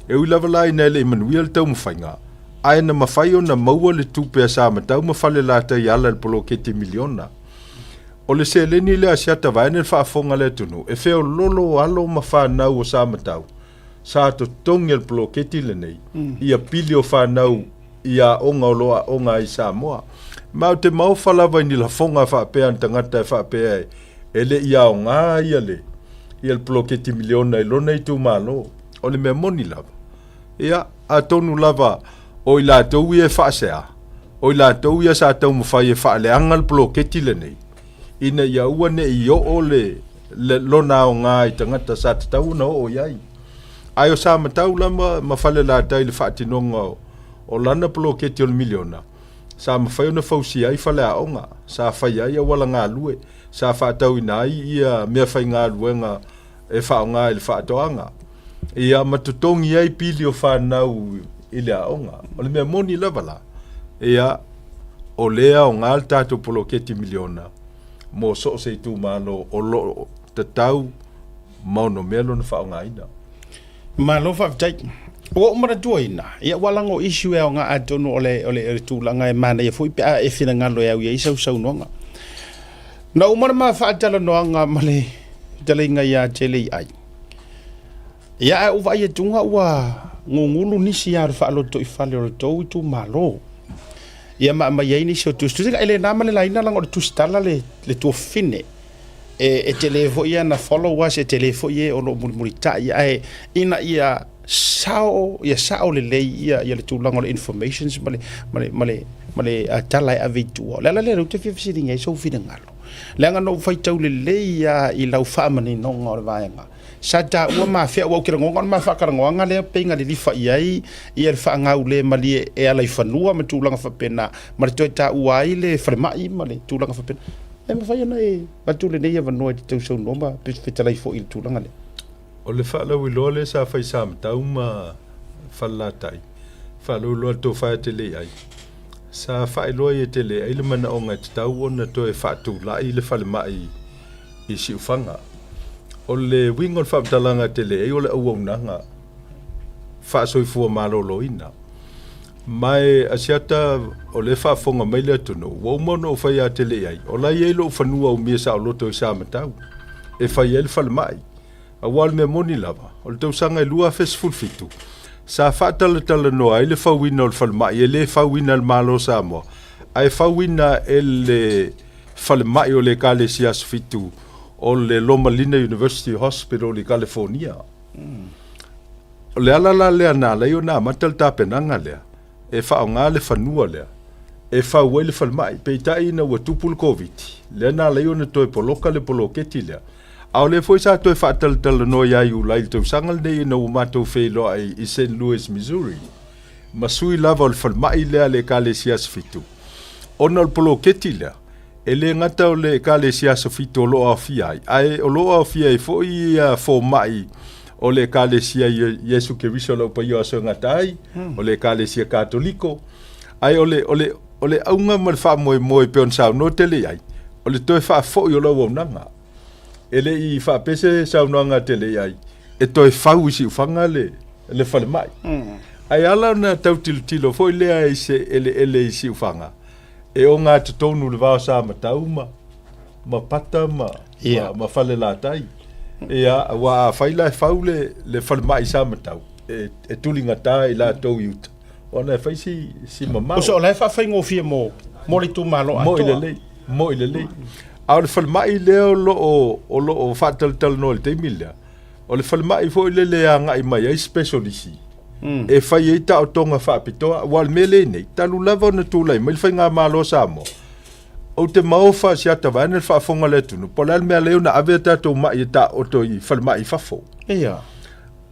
E ui lava la ina ele Emmanuel tau mawhai ngā. Ae na mawhai o na maua le tūpea sa matau mawhale la tai ala le polokete miliona. O le se leni le asiata vaene le whaafonga le tunu, e feo lolo alo ma whanau o sa matau. Sa to tongi al poloketi le nei, ia pili o whanau, ia onga o loa onga i Samoa. Mau te mau whalawa ni la fonga whaapea an tangata e whaapea e le ia o ngā ia le poloketi miliona i lona i tu malo, o le mea moni lava. Ia, a tonu lava, o i la tau ia whaasea, o i la tau ia sa tau mawhai e whaaleanga le poloketi le nei. Ina ia ua ne i o le lona o ngā i tangata sa te tau na o iai. Ai o sa matau lama mawhale la tai le whaatinonga o lana poloketi o le miliona. Sa mawhai o na fausi ai whale a onga, sa whai ai a wala ngā lue, sa whaatau ina ai ia mea whai ngā luenga e whao ngā i le whaatoanga. Ia matutongi ai pili o whanau i le a onga, o le mea moni lavala. Ia o lea o ngā tātou poloketi miliona. Mo so se tu malo o lo te tau mauno melo na whao ngā ina. Malo whaftai. O mara tuaina. Ia walango issue e o ngā atono ole tūlanga e mana ia fui pia e whina ngalo e au ia isau sau noanga. Na umara maa whaatala noanga male tala inga ia tele ai. Ia e uwa ia tunga ua ngungulu nisi ia whaaloto i whale o tau i tu malo. Ia ma ia ini so tu stu ele na male la ina lang o tu stala le tu fine e telefo ia na followers e telefo ia o lo mulita ia e ina ia sao le ia le tu lang o informations male tala a vitu la le tu fi sitting e so fine ngalo le ngano fai tau le ia i lau fa mani no ngor vaenga sata ua mafia ua ukira ngonga mafakarangoanga le penga le lifa iai ia le whaangau le mali e alai whanua ma tūlanga whapena ma le toi tā uai le whalemai ma le tūlanga whapena e mawhai ana e matule nei a wanoa di tausau noma petalai fo i le tūlanga le O le whaalau i loa le sa whai sa matau ma whalatai whaalau loa tō whaia te le ai sa whai loa i te le ai le mana o ngai te tau ona to e whaatu la i le whalemai i si ufanga o le wingon whaaptalanga te le e o le auaunanga whaasoifua malolo ina. Mai asiata o le whaafonga mai le atunu, waumono o whai a te le ai, o lai eilo o whanua o mia sa o loto i sa matau, e whai ele whalemai, a wal mea moni lava, o le tausanga i lua festival fitu, sa whaatalatala noa e le whauina o le whalemai, e le whauina le malo sa moa, ai whauina e le whalemai o le kale sias fitu, o le Loma Linda University Hospital i California. O le alala lea nā leo nā matal tāpenanga lea, e whao ngā le whanua lea, e whao e le whalmai, pei tai ina ua tupul COVID, lea nā leo na toi poloka le poloketi lea. Ao le foi sa toi whaataltala no iai ulai tau sangal nei ina umatou whelo ai i St. Louis, Missouri. Masui lava o le whalmai lea le ka le sias fitu. Ona le poloketi lea, e le ngata o le kalesia sofito lo afia ai o lo afia fo ia fo mai o le kalesia Yesu Keriso lo pa yo so ngatai o le kalesia katoliko ai o le aunga mal fa mo pe on sa no tele ai o le toi fa fo yo lo nanga ele I fa pese sa no nga tele ai e toi fa usi fanga le fa mai ai ala na tau tilo fo le ai se ele isi fanga e o ngā te tonu le vāo sā matauma, ma pata, ma fale la tai. Ia, wa whaila e whau le whale mai sā matau. E tulinga tā I la tau iuta. Ona e whai si mamau. O so lai whawhai ngofia mo le tū malo atoa. Mo I le lei. A o le whale mai leo o whātaltal no le teimilea. O le whale mai fo I le a ngai mai ai specialisi. E fai e ta o tonga whaapitoa, wal mele nei, talu lava na tūlai, mai whai ngā mālo sa mo. O te mauwha si ata vane le whaafonga le tunu, po lal mea leo na ave tatou mai e ta o to I whale mai whafo. Ia.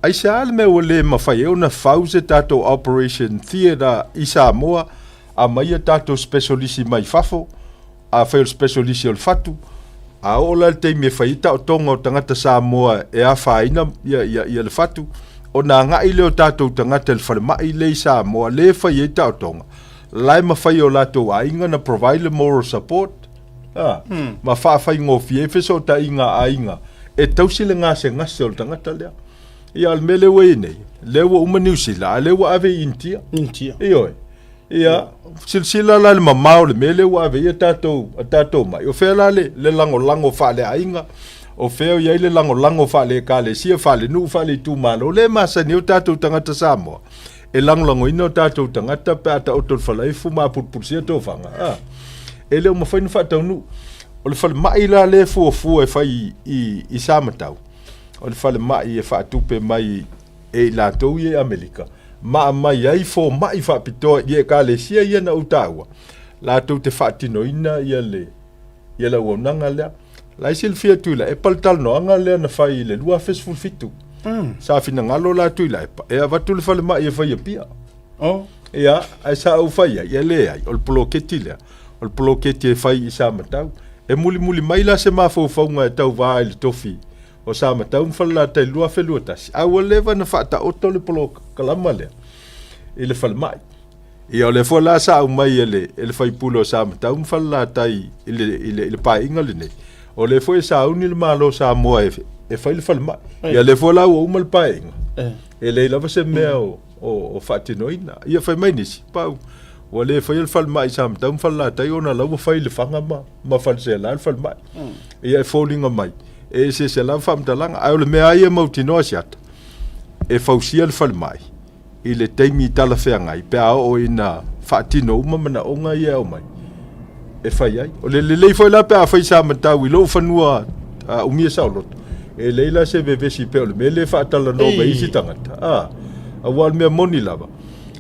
Ai se ale mea o le mawhai eo na whause tatou Operation Theatre I Samoa, a mai e tatou specialisi mai whafo, a whai o specialisi o le whatu, a o lal te me whai ta o tonga o tangata Samoa e a whaina ia le whatu, o nā ngai leo tātou tangata le whare mai le sa moa le whai e tau tonga. Lai ma whai o lātou ainga na provide le moral support. Ma whawhai ngō fiefeso ta inga ainga. E tausile ngā se ngase o le tangata lea. Ia al me lewa I nei. Lewa umaniusila, a lewa ave intia. Intia. Ioi. Ia, silsila la le mamao le me lewa ave ia tātou mai. O whea la le lango whale ainga. O feo ia ile lango fale kale sia fale nu fale tu malo le masa ni o tatou tangata Samoa e lango ino tatou tangata pe ata o tol fale fu ma put sia to fanga ele o mafai no fatau nu o le fale mai la le fu e fai I samatau o le fale mai e fa tupe mai e la to ye Amerika mai ai fo mai fa pito ye kale sia ye na utawa la to te fatino ina ye le wonanga le lai silfia tuila e paltal no anga le na fai le lua fesful fitu sa fina ngalo la tuila e avatu le fale mai e fai pia ia ai sa u fai ia le ai ol ploketi e fai I sa matau e muli mai la se mafo faunga e tau vai le tofi o sa matau mfala tai lua felua tasi a leva na fata oto le polo kalama le e le fale mai ia le fo la sa u mai ele fai pulo sa matau mfala tai ile pa inga le nei o le foi sa uni le malo sa moa e fai le falma ia le foi la o mal painga e le lava se mea o fatinoina ia fai mai nisi pau o le foi le falma I sam tam falla tai ona la fai le fanga ma fal se la falma ia falling mai e se la fam talanga ai le mea ia mautino asiat e fausia le falma I le taimi tala feanga I pe o ina fatino uma mana onga ia o mai e fai ai o le foi la pe a fai sa matau I lo fanua umia saulot e leila se vevesi pe o le mele fa tala no ba isi tangata a wal me moni lava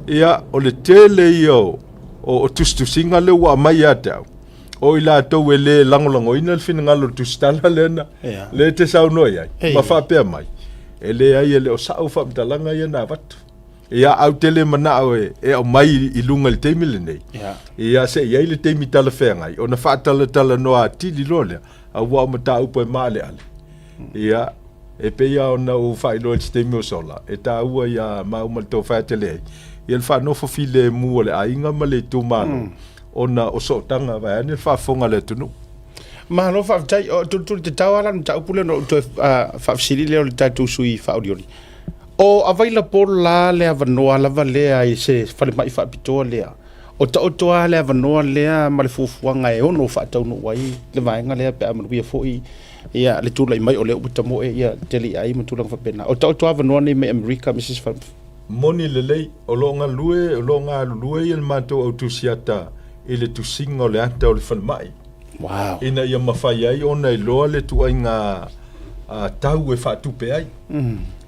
ia o le tele io o tustusinga le wa mai ata o ila to le langolango ina le fina ngalo tustala lena le te sau no ai ma fa pe mai e le ai le o sa o fa mtalanga ia na vat ia au tele mana e o mai I lunga le teimile nei ia se ia le teimi tala whengai o na whaatala no a tili lole a wau mata upo e maale ale ia e pe ia o na o whailo le teimi o sola e ta ua ia mauma le tau whaatele ai ia le whanofo file mua le ainga ma le tumano o na o sotanga vai ane le whaafonga le tunu Mahalo whaafitai o tuli te tawala na taupule no to whaafisiri leo le tatu sui whauriori o availa por la le avanoa lava lea I se fale mai whaapitoa lea o ta otoa le avanoa lea ma le fufuanga e ono whaatau no wai le vaenga lea pe amanuia foi ia le tula I mai o le uputamo e ia teli ai matulang whapena o ta otoa avanoa ni me Amerika Mrs. Moni lelei o longa lue I le matou au tusiata I le tusinga o le ata o le whalemai wow ina ia mawhai ai ona I loa le tuainga tau e whaatupe ai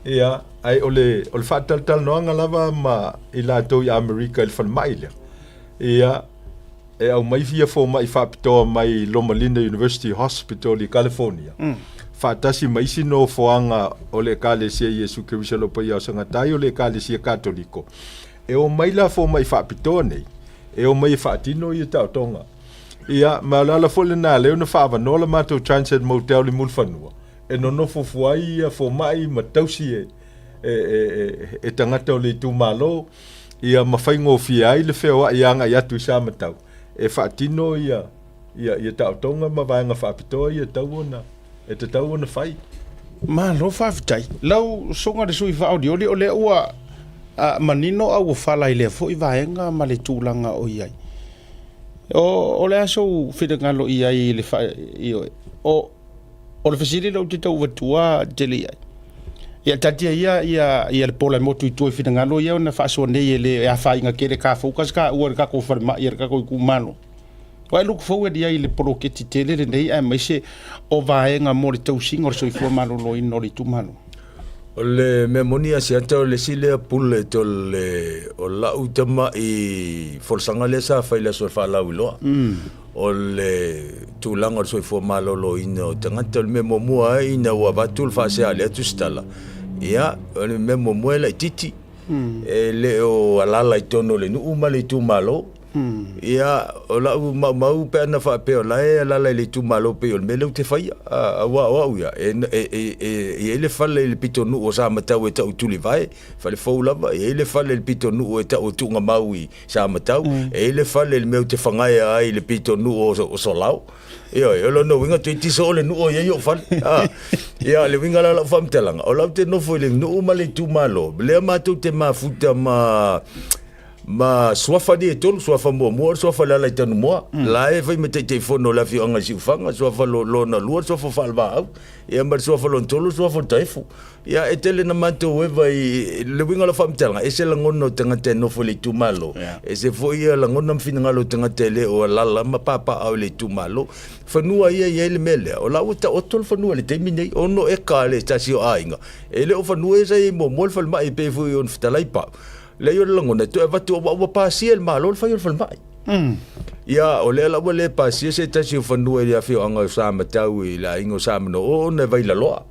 ia ai ole whaataltal noanga lava ma I lātou I Amerika I le whalemai lea ia e au mai fia fo mai whaapitoa mai Loma Linda University Hospital I California whaatasi maisi no foanga o le kalesia Yesu Keriso lo pai au sangatai o le kalesia katoliko e o mai la fo mai whaapitoa nei e o mai whaatino I tau tonga ia ma la fo le na le na fa va no la mato transit motel le mulfanua e no fofuai ia fo mai ma tausi e tangata o le tu malo ia mawhai ngōwhi ai le whea ia nga iatu sa matau e whaatino ia tau tonga ma vaenga whaapitoa ia tau ona e te tau ona whai ma lo whaafitai lau songa de sui whaau dioli o le ua manino au whala i le fo i vaenga ma le tūlanga o iai o le aso whingalo iai le wha o le whasiri lau te tau watua tele iai ia tatia ia le pola motu i tue whingalo ia na whaasua nei le a whainga kere ka faukas ka ua ka ko wharma ia ka ko i kumano wai luku fau e ia i le poroketi tele le nei ai maise o vaenga mo le tausinga o le soifua malo lo ino le tumano o le memonia si ata o le sile pule to le o la utama i forsanga le sa faila so fa la ulo o le tulanga o soifua malo lo ino tangata le memomua ina wa batul fa se ale tu stala ia o le memomua la titi e le o alala i tono le nu uma le tu malo ia o la mau pe na fa pe o la e la le tu malo pe o mele te fai wa ia e le fale le pitonu o sa matau e ta tu le vai fale fo la e le fale le pitonu e ta o tu nga mau i sa matau e le fale le meu te fangai ai le pitonu o so lau ia e lo no winga te so le nu o ye yo fal ia le winga la fam telanga o la te no fo le nu ma le tu malo le ma tu te ma futa ma swafa di tolu swafa mo swafa la tanu mo la e vai mete te fono la fi anga si fanga swafa lo na lua swafa falva e mar swafa lo tolu swafa taifu ya etele na mato we vai le winga la famtela e se la ngono tanga te no fo le tu malo e se fo ia la ngono mfina lo tanga tele o la ma papa au le tu malo fanua ia le mele o la uta o tol fanua le temine o no e ka le tasio ainga e le o fanua sai mo fal mai pe fo on ftalai pa le yo langona tu va tu wa pasiel malo fa yo fal mai ia o le la le pasie se ta si fanua ia fi anga sa matau i la ingo sa no o ne vai la loa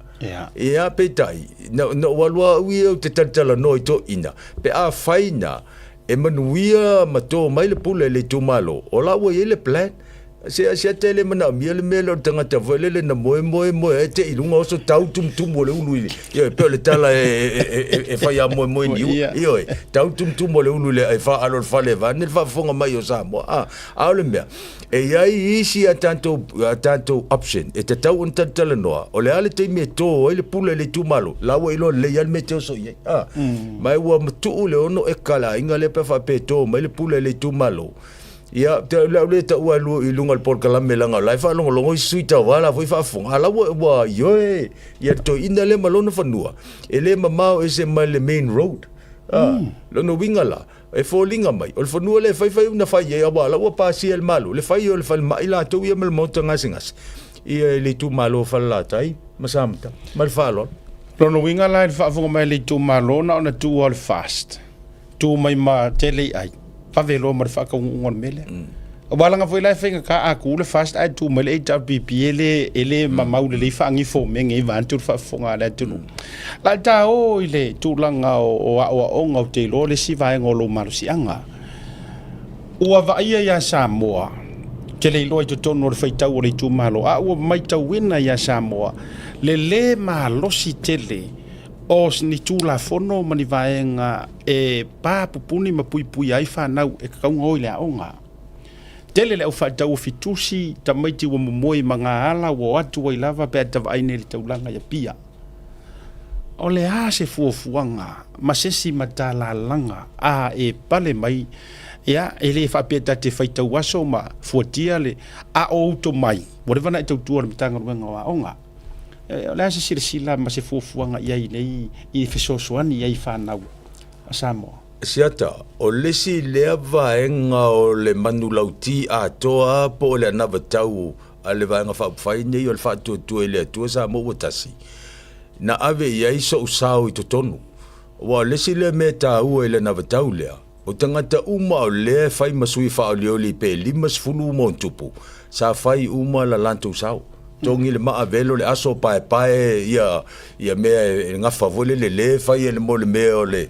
ia pe tai no walua wi o te tantala no to ina pe a faina e manuia mato mai le pule le tu malo o la wo ile plan se tele mana miele melo tanga te volele na moe e te ilunga o so tau tum mo le ulu ia pe le tala e fa ya moe ni io tau tum mo le ulu le e fa alor fa le va ne fa fonga mai o sa mo le mea e ai isi a tanto option e te tau un tantala noa o le ale te me to e le pule le tu malo la wo ilo le yal me te so ia mai wa mtu le ono e kala inga le pe fa pe to mai le pule le tu malo ia te le ta ua lu i lunga por kala melanga lai fa longo suita wala foi fa fonga ala wa yo ia to ina le malona fanua ele mamao ese mal main road lo no wingala e folinga mai o fanua le fai una fai ia wala wa pasi el malo le fai o le fal mai la to ia mal monta ngasingas ia le tu malo fala tai masamta mal falo lo no wingala fa fonga mai le tu malo na ona tu all fast tu mai ma tele ai pavelo mar fa ka ngon mele wala nga foi la fenga ka a kule fast ai tu mele ta ppl ele mamau le fa ngi fo me ngi van tu fa fonga la tu la ta o ile tu langa o nga te lo le si va ngolo mar si anga o va ia Samoa ke le lo to tono le fai tau le tu malo o mai tau wina ia Samoa le malo si tele os ni tula fono mani vaenga e pa pupuni ma pui ai fa nau e ka ngoi le onga tele le fa tau fitusi tamaiti wo moi manga ala wo atu i lava pe ta vai ne le taulanga ya pia o le a se fuanga ma se si matala langa e pale mai ia ele fa pe ta te faita waso ma fuatia le o to mai whatever na tau tuar mitanga nga onga la se sila ma se fuanga ia nei I fesosoani ia fa nau Samoa siata o lesi le vaenga o le manulauti a toa po le na vatau a le vaenga fa fai nei o le fa tu le tu sa mo tasi na ave ia so usau I tonu wa lesi le meta u le na vatau le o tangata uma o le fai masui fa o le pe limas fulu mo tupu sa fai uma la lanto sau tongi le maa velo le aso pae ia mea nga favole le fai le mo le mea o le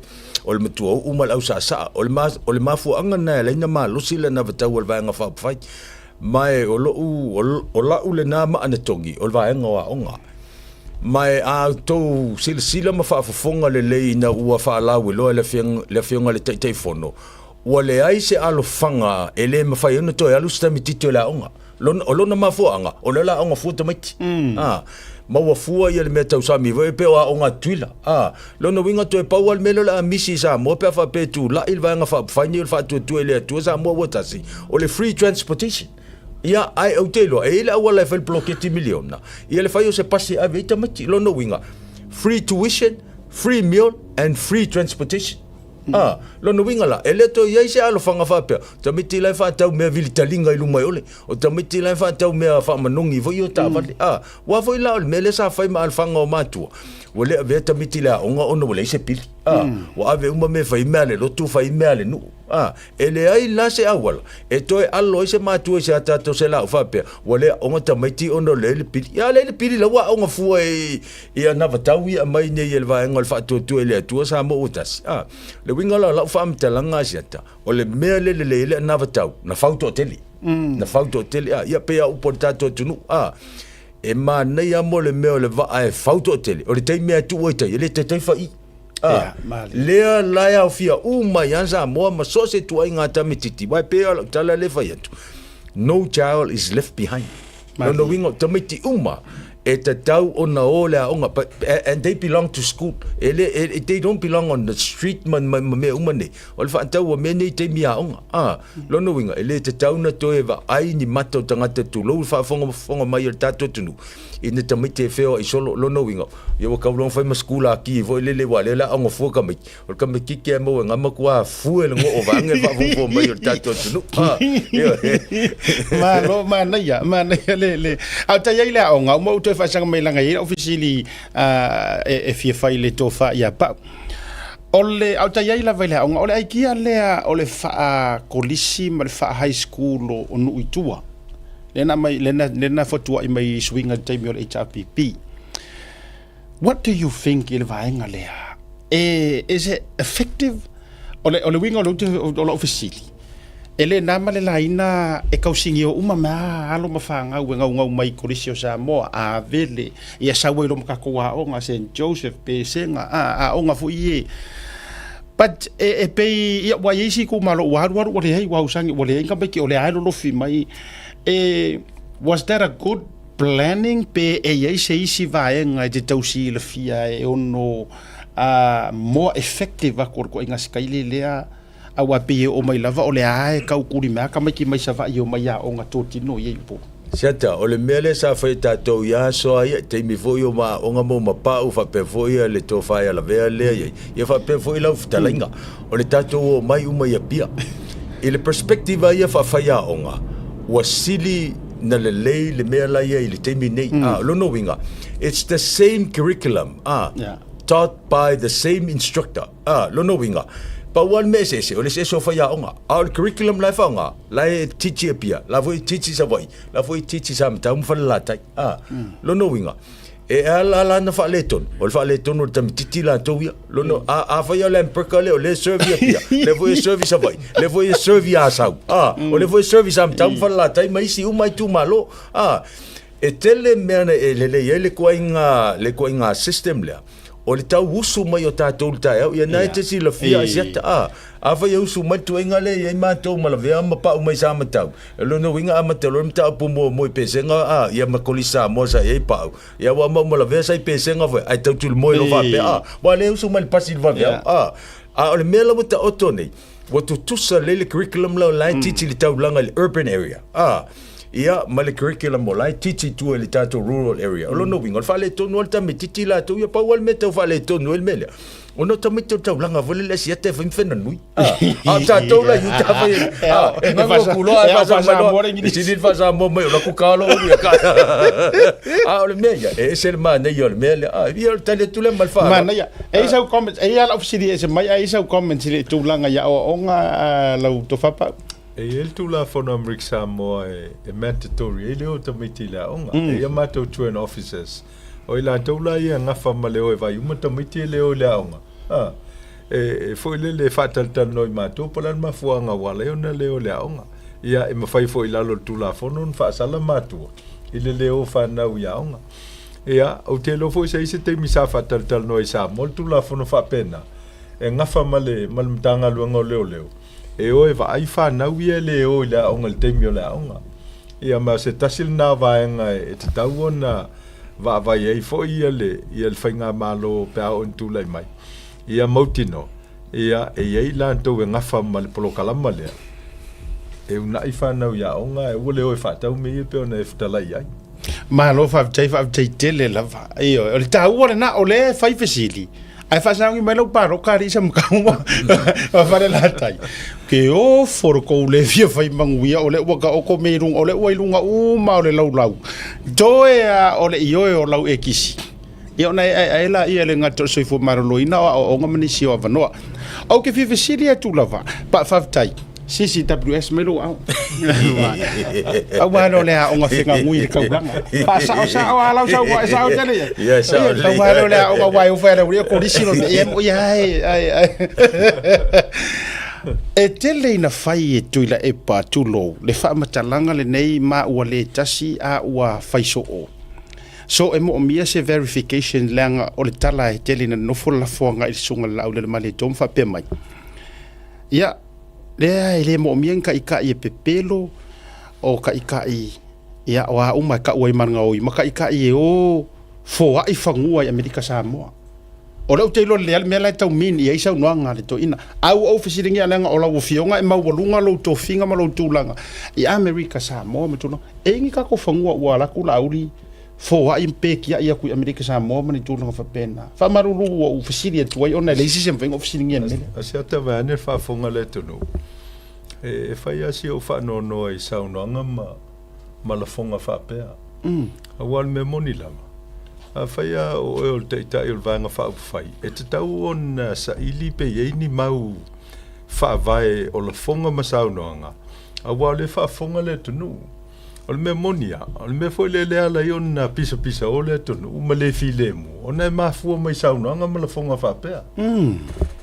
matua uma lau sa o le mafu anga na le ina ma lusi le na vatau al vaenga fa fai mai o la ule na ma ana tongi o va nga wa onga mai a to sila ma fa fonga le na ua fa la we lo le fianga le te fono o le ai se alo fanga ele ma fa no to alu sta mitito la onga lona ma fo anga o le la onga fu te miti ma wa fua ia le mea tau sami vai pe o nga tuila lona winga to e pau al melo la misi sa mo pe fa pe tu la il va nga fa fa ni fa tu ele tu sa mo wotasi o le free transportation ia ai o telo e la wala fel bloke ti miliona ia le fa yo se pasi a vita mati lona winga free tuition free meal and free transportation lona winga la ele to ia se alo fanga fa pe tamiti la fa tau me vilitalinga ilu mai ole o tamiti la fa tau me fa manongi vo yo ta vale wa vo la me le sa fa ma al fanga o matua o le ve tamiti la onga ono le se pili wa ave uma me fa imale lo tu fa imale nu ele ai la se awal e to e allo se matua se ata to se la fa pe o le onga tamiti ono le pili ya le pili la wa onga fu e na va tau ia mai ne el va ngol fa tu ele tu sa mo utas le winga la fam talanga siata o le mea le na vatau na fauto tele na fauto tele ia pe au portato tunu e ma nei amo le mea le va e fauto tele o le te mea tu oita le te fa i le la ya fia uma yanza mo ma so se tu ai ngata mititi vai pe tala le fa yatu no child is left behind no winga tamiti uma e te tau o na o lea onga and they belong to school they don't belong on the street me umane o le whaantau o mene te mia onga lono winga ele te tau na toe wa ai ni mata o tangata tu lou whaafonga mai o tato tunu i ne tamite e wheo i solo lono winga ia wa kaulong whai ma skula ki i voi lele wa lela onga fua ka mai o ka me kike mo e ngama kua fue le ngo o vange whaafofo mai o tato tunu ma na ia le au ta ia le onga mo te fa sanga mai langa ia officially e fie fai le tofa ia pa ole au ta ia la vai le onga ole ai kia le ole fa kolisi ma le fa high school o nu itua lena fotua i mai swinga time o HRPP. What do you think il vaenga lea? Is it effective? Ole winga o officially. Ele nama le laina e kausingi o uma ma alo mafanga ngau mai kolisi o Samoa a vele ia sawe lo makakoa o nga St. Joseph pe senga a o nga fu ie. But pe ia wa yesi ku malo waru ole hei wa usangi ole inga beki ole ai lo fi mai was that a good planning pe e se isi vaenga te tausi le fia e ono more effective ko inga skaile lea awa pe o mai lava o le ai ka ukuri me ka mai ki mai sava i o mai a o nga totino ye po Seta, o le mele sa fai tātou ia so ai, te mi foi o ma onga mo ma pau, fa pe foi le tō whai ala vea lea, ia fa pe foi lau fitalinga, o le tātou o mai uma ia pia. I le perspektiva ia fa whai a onga, wa sili na le lei le mea lai i le teimi nei, lono winga. It's the same curriculum, taught by the same instructor, lono winga. Pa wan me se o le se so fa ya onga al curriculum la fa onga la teach pia la voi teach sa voi la voi teach sa mta fa la tai lo no winga e ala na fa leton o fa leton o tam titi la to wi lo no a fa ya le percale o le servia pia le voi service voi le voi servia sa o le voi service sa mta fa la tai mai si u mai tu malo e tele mena e le ko inga system le o le tau usu mai o tātou tai au ia nai te si la fia siata a fa ia usu mai tu inga le ia mātou malavea ma pa umai sa matau e lono winga a matau lo mta apu mo i pesenga ia makolisa mo sa ia pau ia wa ma malavea sa i pesenga foi ai tau tul moi lo va pe wa le usu mai pasil va vea o le mela mo ta oto nei wa tu tusa le curriculum lo lai titi le tau langa le urban area ia ma le curriculum mo lai titi tu le tato rural area o lono winga fa le tonu alta me titi la tu ia pa wal me tau fa le tonu el mele o no tami tau langa vole le sia te fena nui tato la yu ta fa na mo kulo ai fa sa mo ni si fa sa mo me la ku kalo ia ka o le meia e se ma ne yo le mele ia ta le tu le mal fa ma na ia e sa comment e ia of city e mai e sa comment le tu langa ia o nga la to fa pa e el tu la fona Amerik Samoa e mandatory e leo tamiti la onga e ia matou twin officers o ila taula ia ngafa maleo e vai uma tamiti leo la onga e foi le fatal tal noi matou polan mafuanga wala e ona leo la onga ia e mawhai fo i lalo tula fono n whaasala matua i le leo whanau iaonga ia au te lofo i sa isi te misa whataltal no i sa mol tula fono whapena e ngafa male mtanga luanga o leo e o e vai whanau ia leo i la onga le teimi o le aonga ia ma se tasil na vaenga e te tau ona vai ei fo ia le whainga malo pe ao en tula i mai ia mautino ia e ei la ntou e ngafa male polo kalama lea e una i whanau ia onga e ule o e whatau me i pe ona e whatalai ai ma lo fa tai tele lava io o le tau ora na o le fai fesili ai fa sa ngi mai lo paro kari sa mka mo fa fa la tai ke o for ko le fia fai manguia o le waka o ko meirung o le wailunga u ma o le lau joe o le io o lau e kisi io na ai la ia le ngato so fo maroloina o ngamani si o vanoa o ke fi fesili tu lava pa fa tai CCWS melo au wano le o nga finga ngui ka ganga pa sa ala sa tele ya sa wano le o wa o fere o ko disino ai e tele na fai e tuila e pa tulo le fa matalanga le nei ma ua le tasi a ua faiso o so e mo mia se verification langa o le tala e tele na no fola fonga i sunga la o le male tom fa pe mai ya le mo mien ka ika e pepelo o ka ika i ia wa uma ka oi manga oi maka ika i o fo ai fangua i Amerika Samoa o le telo le al mela tau min i isa no nga le to ina au officialing ya lenga o la fionga e mawalunga lo to finga ma lo tulanga i Amerika Samoa me tuno e ngi ka ko fangua wa la kula uri fo ai peki ia ku Amerika Samoa ma ni tulanga fa pena fa marulu o officialing tu ai ona le isi sem officialing ya asia ta va ne fa fonga le tuno e fai asi o fa no i saunanga ma la fonga fa pea awal me moni lama a fai o te tai o vanga fa fai e te tau on sa ili pe ye ni mau fa vai o la fonga ma saunanga awal le fa fonga le tunu o me monia o me foi le ala yon na pisa o le tunu ma le filemu ona ma fu mai saunanga ma la fonga fa pea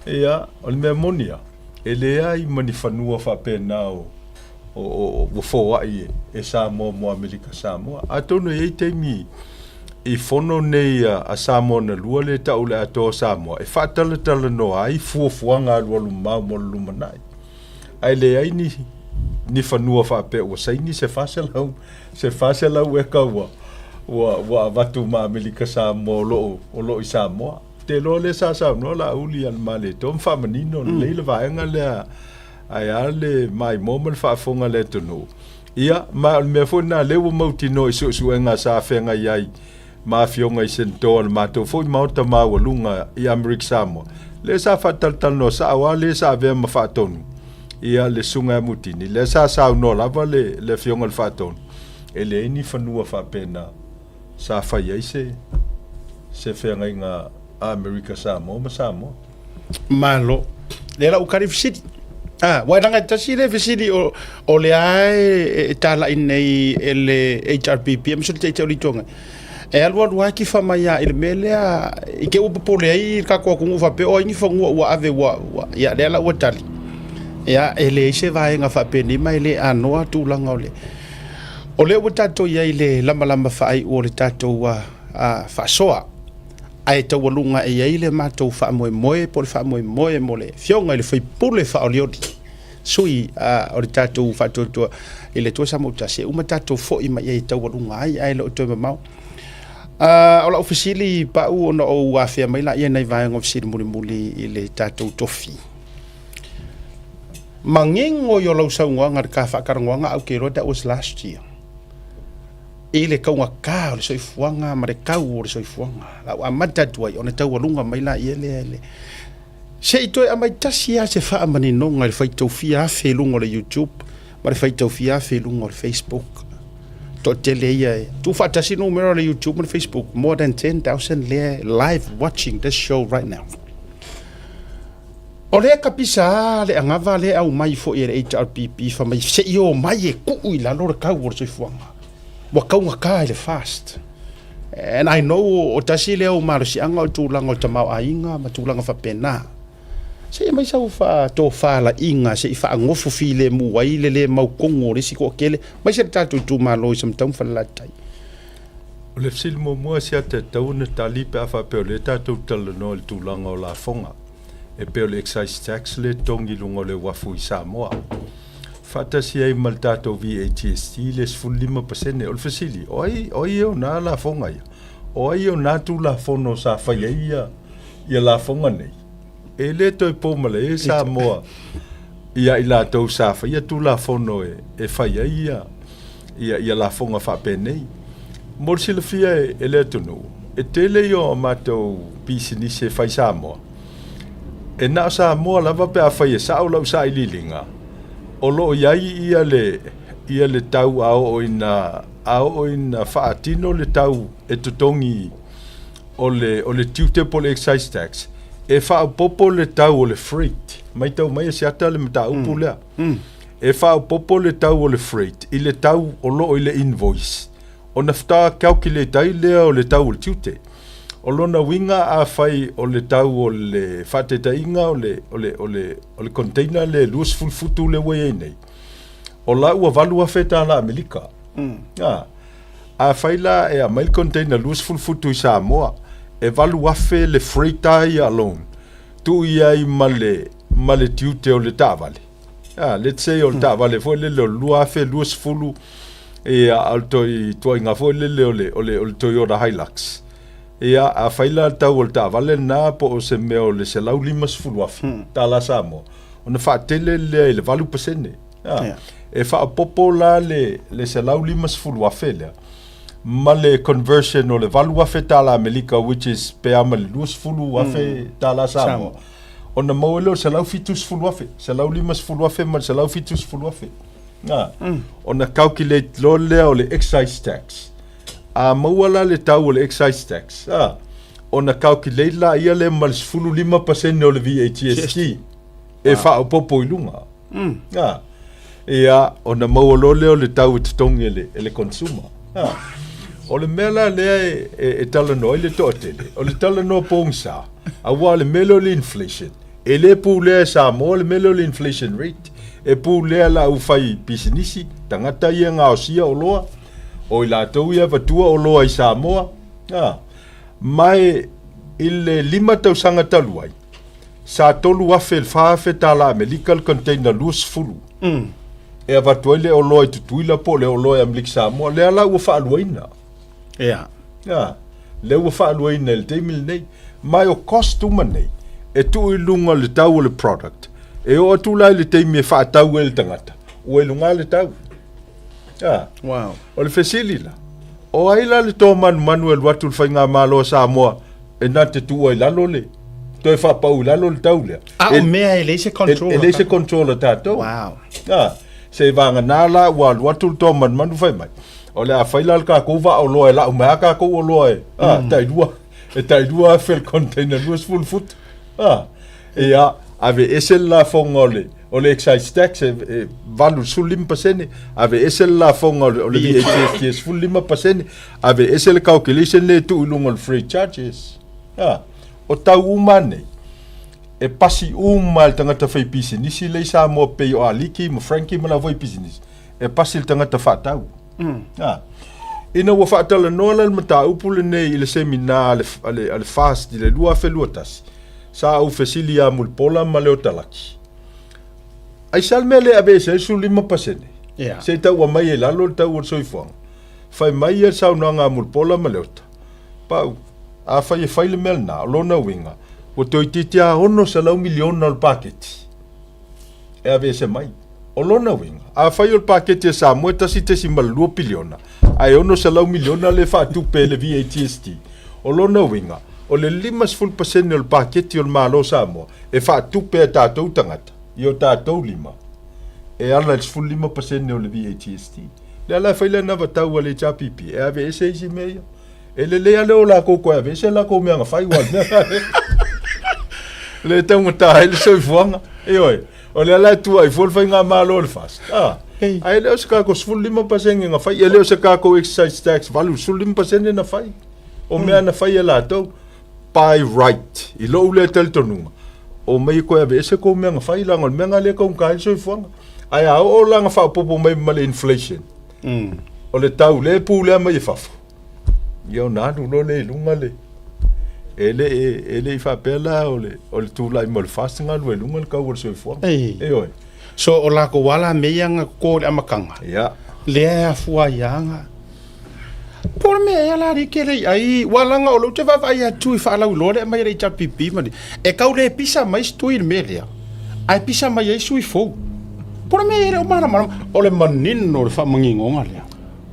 ia o me monia ele ai mani fanua fa pena o fo ai e Samoa mo Amerika Samoa atono e temi e fono nei a Samoa na lua le tau le ato Samoa e fatala no ai fuanga lu mo lu manai ai le ai ni fanua fa pe o sai ni se fasela e ka wa vatu ma Amerika Samoa lo i Samoa te lo le sa no la uli al male tom fa menino le vaenga le ai ale mai momel fa fonga le tonu ia ma me fona le wo mautino so enga sa fenga yai ma fionga i sentol ma to foi mauta ma walunga i Amerika Samoa le sa fatal no sa wa le sa ve ma fa tonu ia le sunga mutini le sa no la vale le fionga al fa tonu ele ni fanua fa pena sa fa yai se fenga nga Amerika Samoa ma Samoa malo le la ukari fisiti wa nanga tasile fisiti o le ai tala nei ele HRPP am sul te te litonga e alwa wa ki fa maya il melea ke u popole ai ka ko ku fa pe o ni fa wa ave wa ya le la watali ya ele se va nga fa pe ni mai le anoa tu langa o le watato ya ile lama fa ai o le tato wa fa soa ai tau walunga e ile matou fa moe por fa moe mole fionga ile foi pule fa oliodi sui o tatou fa to ile to sa mo tase uma tatou fo i mai tau walunga ai lo to mau o la officiali pa u no o wa fe mai la ia nei vai officiali muli ile tatou tofi mangengo yo lo sa ngwa ka fa karngwa au ke ro that was last year ele kaunga ka le soifuanga ma le kau le soifuanga la amata tuai ona tau alunga mai la ele se ito a mai tasia se fa mani no ngai fai tofia fe lungo le YouTube ma le fai tofia fe lungo le Facebook to tele ia tu fa tasi numero le YouTube and Facebook more than 10,000 live watching this show right now ole kapisa le angava le au mai fo ele HRPP fa mai se io mai e ku ila lo kau le soifuanga wa kaunga ka ile fast and I know o tasi leo marusi anga o tūlanga o tamau ainga ma tūlanga fa pena se mai sa fa to fa la inga se fa ngofu file mu wai le mau kongo le siko kele mai se tatu tu malo sem tam fa la tai o le fsil mo sia te tauna tali pe afa pe le tatu tala no le tulanga o la fonga e pe le excise tax le tongi lungo le wafu i Samoa fata si ai mal tatu VATST le 5% o le fsili oi o na la fonga ia oi o na tu la fono sa fa ia la fonga nei e le toi po male e Samoa ia ila tau sa fa ia tu la fono e fa ia la fonga fa pe nei Mor sila fia e le tunu. E tele yo matou pisini se fai Samoa. E na Samoa lava pe a fai e sa o lau sa ililinga. O lo iai ia le tau ao ina faatino le tau e tutongi o le tiute po le excise tax. E faa popo le tau o le freight. Mai tau mai se ata le mta upu lea. E faa popo le tau o le freight. I le tau o lo i le invoice. O na fta calculate ai lea o le tau o le tiute. O lona winga a fai o le tau o le fateta inga o le container le luas fulfutu le wei nei. O la ua valu a feta la Amerika. A fai la e a mail container luas fulfutu i Samoa. E valu a fe le freight ai alone. Tu iai ma le tiute o le tavale. Let's say o le tavale fo le lua fe luas fulu e alto i toinga fo le o le Toyota Hilux e a faila tau o ta vale na po o se me o le se lau limas fuluafi ta la Samoa ona fa tele le valu pesene e fa popo la le se lau limas fuluafi le ma le conversion o le valu afe ta la Amerika which is pe amal lus fuluafi ta la Samoa ona mo le se lau fitus fuluafi se lau limas fuluafi ma se lau fitus fuluafi on a calculate lo le o le excise tax a mawala le tau o le excise tax on a calculate la ia le mal 5% o le VATST e fa o popo ilunga on a mawalo le o le tau te tongi ele consumer o le mela le e tala no le totele o le tala no pongsa a wa le melo le inflation e le pu le sa mo le melo le inflation rate e pu lea la ufai pisinisi tangata ia ngā osia o loa o i la tau ia vatua o loa i Samoa mai ile 5 tausanga talu ai sa tolu afe whaafe ta la Amerika le container luas fulu e a vatua ile o loa i tutuila po le o loa i Amerika Samoa lea la ua whaaluaina le ua whaaluaina le teimil nei mai o kostuma nei e tu i lunga le tau o le product e o tu lai le teimi e whaatau e le tangata o e lunga le tau wow o le fesili la o aila le tō manu e watu le whainga malo Samoa e nā te tua i lalo le to e whapau lalo le tau lea o mea e leise control e leise control tātou wow se vanga nāla ua watu le tō manu whai mai o le a whaila le kākou wa o loa e la umea kākou o loa e taidua fel container luas full foot e a ave esel la fonga o le excise tax valu sul 5% ave esel la fonga o le VATST full 5% ave esel calculation le tu ilunga le free charges o tau umane e pasi umal tangata fai pisinisi le Samoa pe o aliki mo Frankie mo la voi pisinisi e pasi tangata fatau ina wa fatala no la mata upule nei ile seminar ale fast le lua feluatas sa u fesilia mul pola maleo talaki ai salmele ave se su 5% se ta wa mai la lo ta o soifong fai mai e sa nga mul pola maleo pa a fai le mel na lo na winga o to titia ono sa la milion no packet e ave se mai o lo na winga a fai o packet sa moeta si te si mal 2 biliona ai ono sa la miliona le fa tu pe le VATST o lo na winga o le 5% o le paketi o le malo Samoa e whaatupe a tātou tangata i o tātou 5 e ala le 5% o le VATST le ala whaile na watau a le chapipi e ave ese isi mea e le lea leo la koko ave ese la ko mea nga whai wan le tangata e le soifuanga e oi o le ala tua i full whai ngā malo le fast ai leo se kako 5% nga whai e leo se kako excise tax valu 5% na whai o mea na whai e la tau by right i lo le tel tonunga o mai ko ave se ko menga fai la ngol menga le ko ka so fuanga ai a o la nga fa popo mai male inflation o le tau le pu le mai fa yo na no le lunga le ele fa pela o le tu la mo fast nga le lunga ka o so fuanga oi so o la ko wala me yanga ko le amakanga ya le a fua yanga por me ya la rikele ai wala nga o lo te va ia tu fa la lo le mai re cha pipi mani e ka le pisa mai stui me le ai pisa mai ai sui fo por me era mara o le manino le fa mangingo nga le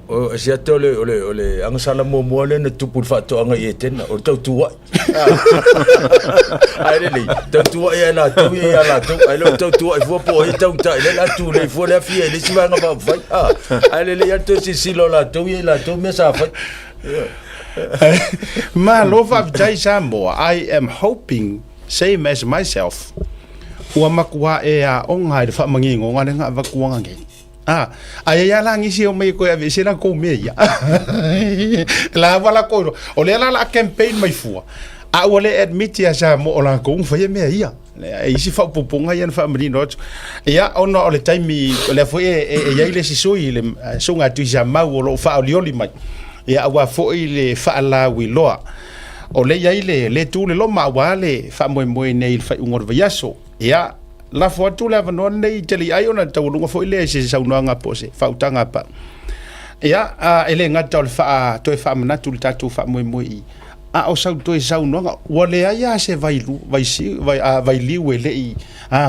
o sia tole ole anga sala mo le na tupu fa to anga yetena o tau tua ai le tau tua ya la tu ai lo tau tua fo po e tau ta le la tu le fo le fie le siva nga fa ai le ya to si lo la tu me sa fa ma lo fa jai sambo I am hoping same as myself ua makua e a onga fa mangingo nga nga va kuanga nge ai ya la ngisi o mai ko ave sina ko me ya la wala ko o le la campaign mai fu a o le admit ya sa mo la ko fa ye me ya e si fa poponga ya fa mri not ya ono o le time le fo e ya ile si so ile so nga tu jama o lo fa o li mai ya wa fo ile fa la wi loa o le ya ile le tu le lo ma wa le fa mo nei fa ngor va yaso ya la foto la no nei tele ai ona tau lunga fo ile se sa unanga pose fa utanga pa ya ele ngata o fa to fa mana tu tatu fa mo o sa to sa unanga wale ya se vai li wele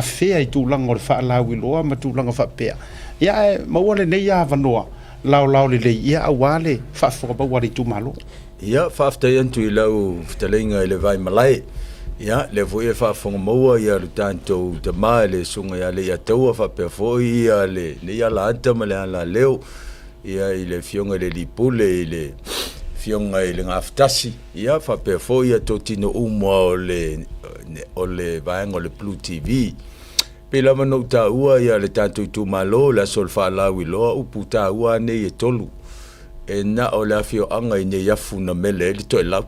fe ai tu langa o fa la wi lo ma tu langa fa pe ya ma wale nei ya vanoa lao le ya wale fa fo ba wari tu malo ya fa after yantu ilau ftalinga ile vai malai ya le foi fa fonga moa ya tanto de male sunga ya le ya toa fa pe foi ya le ya la anta male la leo ya ile fionga le lipule ile fionga ile ngaftasi ya fa pe foi ya totino umo ole vaengo le Blue TV pe la mano ta ua ya le tanto tu malo la solfa la wilo uputa ua ne ye tolu e na ola fio anga ne ya funa mele le to la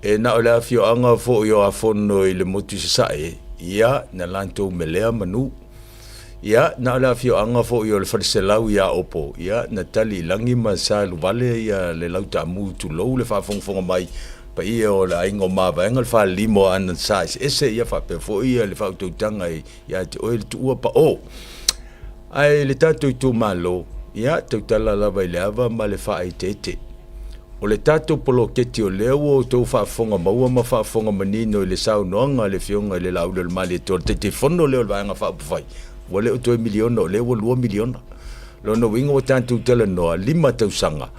e na ola fio anga fo yo afono ile motu sai ya na lanto melea manu ya na ola fio anga fo yo le farselau ya opo ya na tali langi masa lu vale ya le lauta mu tu lo le fa fong mai pa ia o la ingo ma va ngal fa limo an size ese ia fa pe fo ia le fa tu tanga ya te o tu pa o ai le tato tu malo ya tu tala la vai lava ma le fa ai tete o le tato polo ke ti o lewo to fa fonga ma fa fonga manino le sau nonga le fionga le lau le mali to te fondo le va nga fa fai wole o 2 miliona o le wo 2 miliona lo no wingo tanto tele no lima tau sanga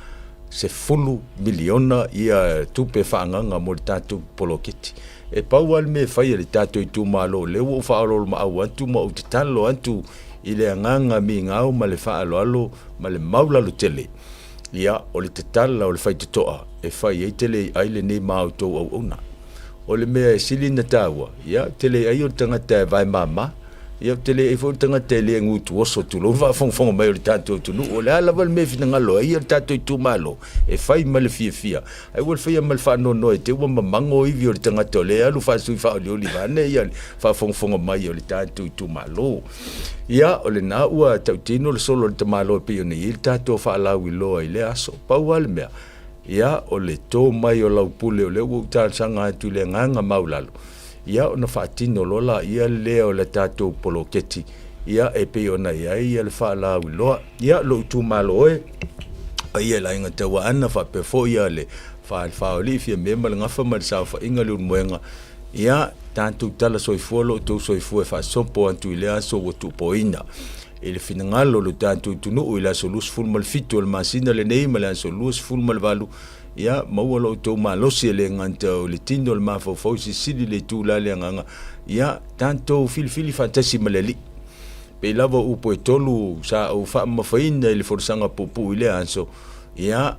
se fulu miliona ia tupe whaanganga mo le tātou poloketi. E pau al me whai le tātou i tū malo le wo whaarolo ma au antu ma o te talo antu i le anganga mi ngau ma le whaalo alo ma le maulalo tele. Ia o le te tala o le whai te toa e whai e tele aile nei mau tau au ona. O le mea e sili na tāua, ia tele ai o tangata e vai mama, ia tele e fo tangata e le ngutu oso tu lo va fonga mai o le tātou tu o le ala val me fina ngalo ai o tātou i tū malo e whai ma le fia ai wal whai ma le whaano no e te ua mamango i vi o le tangata o le alu whaasui whao le oli vane ia wha fonga mai o le tātou i tū malo ia o le na ua tautino le solo le tamalo e pio nei i le tātou whaalau i loa i le aso pau ale mea ia o le tō mai o lau pule o le ua utāsanga atu le nganga maulalo ia ona faatino lola ia leo le tatou poloketi ia e pe ona ia le faala wiloa ia lo tu malo e ia la inga te wa ana fa pe fo ia le fa oli fi me mal nga fa mal sa fa inga lu moenga ia tanto tala soifolo to soifo fa sopo antu ile aso wo tu poina ele finangalo lo tanto tu no ila solus ful mal fito el masina le nei mal solus ful mal valu ia maualo to malosi le nganta o le tindo le mafo fosi sidi le tu la le nganga ia tanto fili fantasi maleli pe lava u poetolu sa o fa mafaina le forsanga popu ile anso ia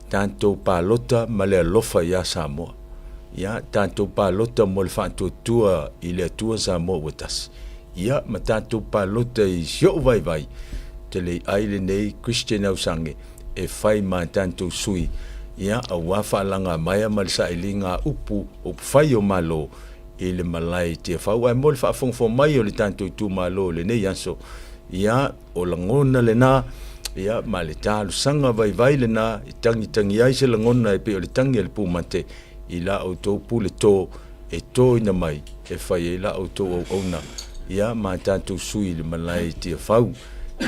tanto palota male lofa ya samo ia tanto palota mol fanto tua ile tua samo wotas ia ma tanto palota i sio vai tele aile nei Christian ausange e fai ma tanto sui ia a wafa langa mai mal sa ilinga upu o fai o malo i le malai te whau ai mo le whaafongfo mai o le tātou i tūmalo le nei aso ia o langona le nā ia ma le tālu sanga vai le nā i tangi ai se langona e pe o le tangi le pūmate i la au tō pule tō e tō ina mai e whai e la au tō au na ia ma tātou sui le malai te whau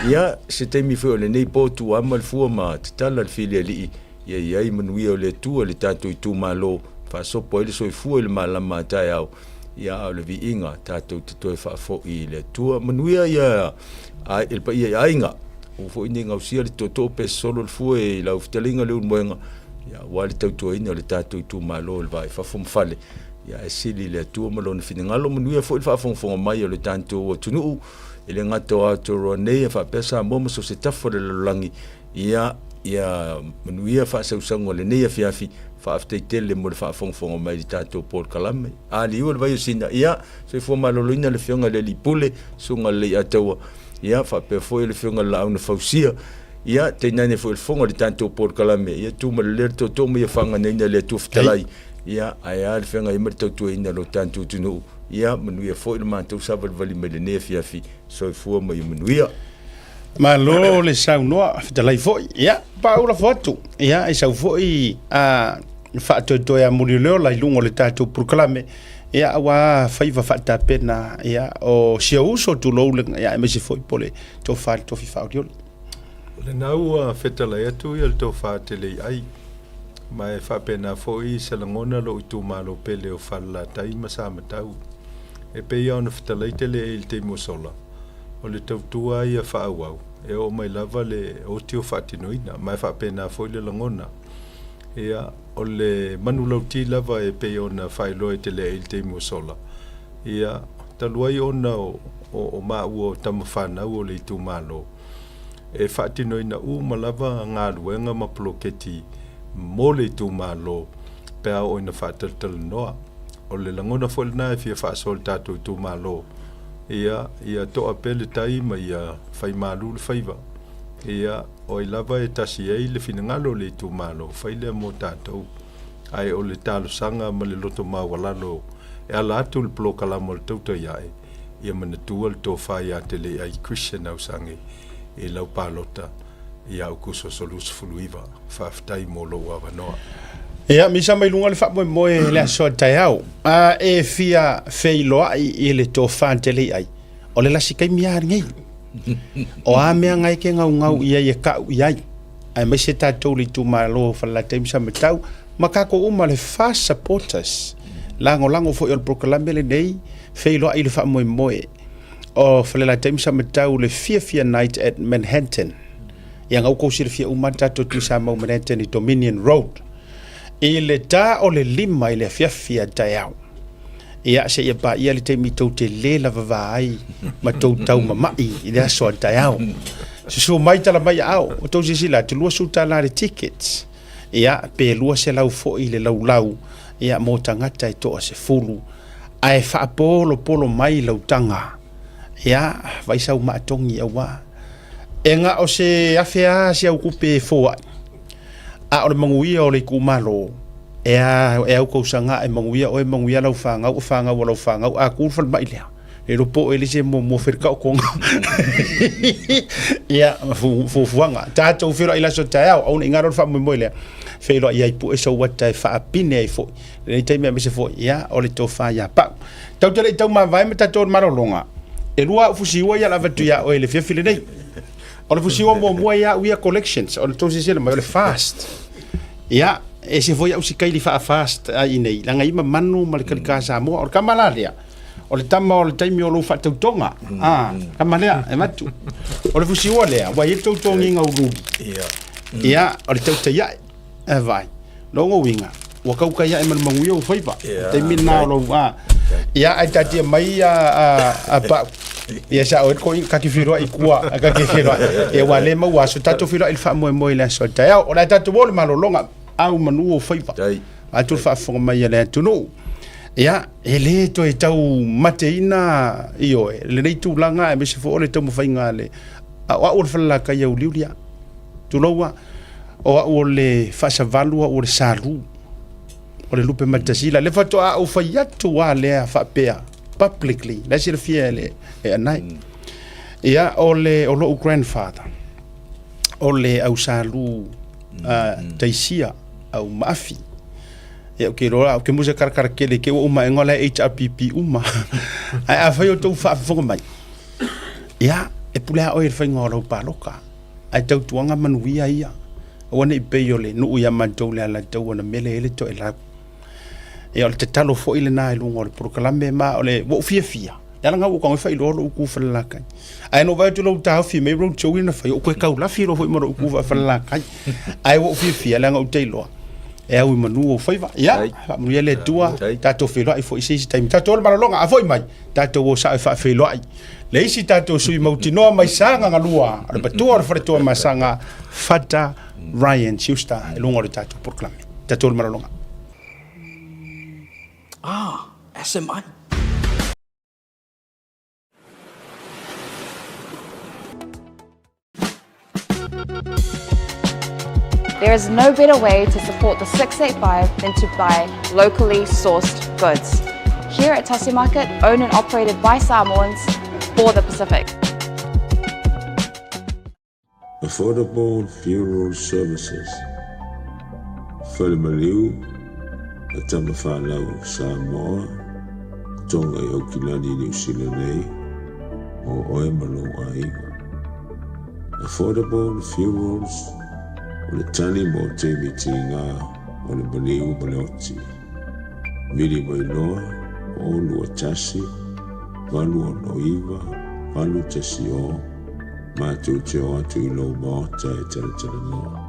ia se teimi whai o le nei pōtu ama le fua ma te tala le while li ia iai manuia o le tua le tātou i tūmalo whaasopo ele soi fua le malama tai au ia au le vi inga tātou te toi whaafo i le tua manuia ia il pa ia ainga o fo ini ngau sia le toto pe solo le fua e lau fitelinga le unmoenga ia wali tau tua ina le tātou i tūmalo le vai whafo mfale ia e sili le tua malona finangalo manuia fo il whaafonga mai o le tātou o tunuu ele ngato Aotearoa nei e whaapesa moma so se tafo le lalangi ia manuia whaasausango le nei a fiafi whaaftei mo le whaafonga mai di tātou Paul Kalame ali ua le vai o sina ia so i fua maloloina le whionga le lipule sunga le ataua ia whaapea foi le whionga la auna fausia ia te nane foi le fonga le tātou Paul Kalame ia tūma le lere tō ia whanga neina le tuaftalai ia ai a le whionga i mara tautua ina lo tātou tunu ia manuia foi le mātou sawa le vali mai le nea fiafi so i fua mai manuia ma lo le sau noa fitalai foi ia paula fotu ia e sau foi a whaatoto e amuri leo lai lungo le tātou Proclame ia awa whaiva whaatapena ia o sia uso tu loulenga ia emesi foi pole tō whaari tofi whaorioli Le nau whetalai atu ia le tō whaatele ai mai whapena foi se langona lo i tūmalo pele o whala tai masa matau e peia ona whetalai tele e il te mosola o le tautua ia whaauau e o mai lava le o tio whaatinoina mai whapena foi le langona ia o le manulauti lava e peia ona whailoa tele e il te mosola ia taluai ona o maua o tamawhanau o le tūmalo e whaatinoina malava ngā ruenga ma ploketi mo le tūmalo pea o ina whaataltala noa o le langona wholna e fia whaasol tātou tūmalo ia toa pele tai ma ia whai malu le whaiva ia o i lava e tasi ei le finangalo le tūmalo whai lea mo tātou ai o le talo sanga ma le loto mawalalo e ala atu le plokalamo le tauta iae ia mana tua le tō whai a te le ai Christian au sange e lau pālota ia au kuso solus fuluiva whaftai mo lo wanoa ia misa mai lunga le wha moe le aso tai au e fia feiloa i le tō whantele ai o le lasi kai miari ngai o a mea ngai ke ngau ia e kau iai ai mai se tātou li tūmalo whalate misa me tau ma kako uma le fast supporters lango fo i o le Proclame le nei feiloa i le wha moe o whalela taimisa me tau le fia night at Manhattan ia ngau kousi le fia umata to tisa mau Manhattan i Dominion Road i le tā o le lima i le fia tai au ia se ia pa ia le taimi tau te le lava vai ma tau tau mamai i le aso tai au se so mai tala mai au o tau sisila te lua su tala le tickets ia pe lua se lau fo i le lau ia mo tangata i toa se fulu ai wha polo mai lau tanga ia vai sau maatongi awa e nga o se afea se au kupe foa a o le manguia o le kumalo e au kousanga e manguia o e manguia lau whanga a kulfal mai lea e ropo e lise mo whirka o konga ia fuanga tātou whira ila so tai au au ni ngaro wha mo lea whira ia ipu e sau wata e wha apine ai fo le taimea me se fo ia o le tō wha ia pau tau tele tau ma vai me tātou marolonga e rua fusiwa ia lava tu ia o ele fiafile nei o le fusiwa mo ia uia collections o le tosi sele mai o le fast ia e se foi au sikai li fa fast ai nei langa ima manu ma le kalika mo o kamala lea o le tama o le taimi o lo fa tautonga kamala e matu o le fusiwa lea wa i tautongi ngau ia o le tauta ia e vai longo winga wa kauka ia e manmangu ia o faipa taimi na lo ia ai tatia mai a pa ia sa o ko ka ki firo i kua ka ki firo e wale ma wa so tato firo il fa mo la so ta o la tato bol ma lo longa au manu o faipa a tu fa fo mai le tu no ia ele to e tau mateina io le nei tu langa e me se fo le tau mo fainga le a o fa la ka ia u liulia tu lo wa o le fa sa valua o le salu o le lupe matasila le fatoa o fai atu wa lea whapea publicly la sira fia le anai ia o lo grandfather o le au salu taisia au maafi ia ke roa ke musa karkar kele ke uma ngola HRPP uma ai a fai o tau fa mai ia e pula o ir fai ngora paloka ai tau tuanga manuia ia ona i peiole nu ia mantou le ala tau ona mele ele to ela e o te talo fo ile na ilunga o le proklame ma o le wo fia yala nga ko fai lo ku fala kai ai no vai tu lo ta fi me ro chou ina fai o ko ka la fi ro fo mo ku fala kai ai wo fia la nga o te lo e au manu o fai va ya mu ele tua ta to fi lo ai fo isi time ta to ma longa a foi mai ta to wo sa fa fi lo ai le isi ta to sui mautino mai sanga nga lua le patu o fa to ma sanga fata Ryan Schuster lungo le ta to proclame ta to ma longa SMI. There is no better way to support the 685 than to buy locally sourced goods. Here at Tasi Market, owned and operated by Samoans for the Pacific. Affordable funeral services. Whalemaliu, a tamawhanau Samoa, tonga i Okilani New Zealand nei, o oe malo aiga. Affordable funerals, o le tani mo te miti ngā, o le maliu maleoti. Miri mai noa, o lua tasi, valu o noiva, valu tasi o, mātou te o atu i lau maota e tala noa.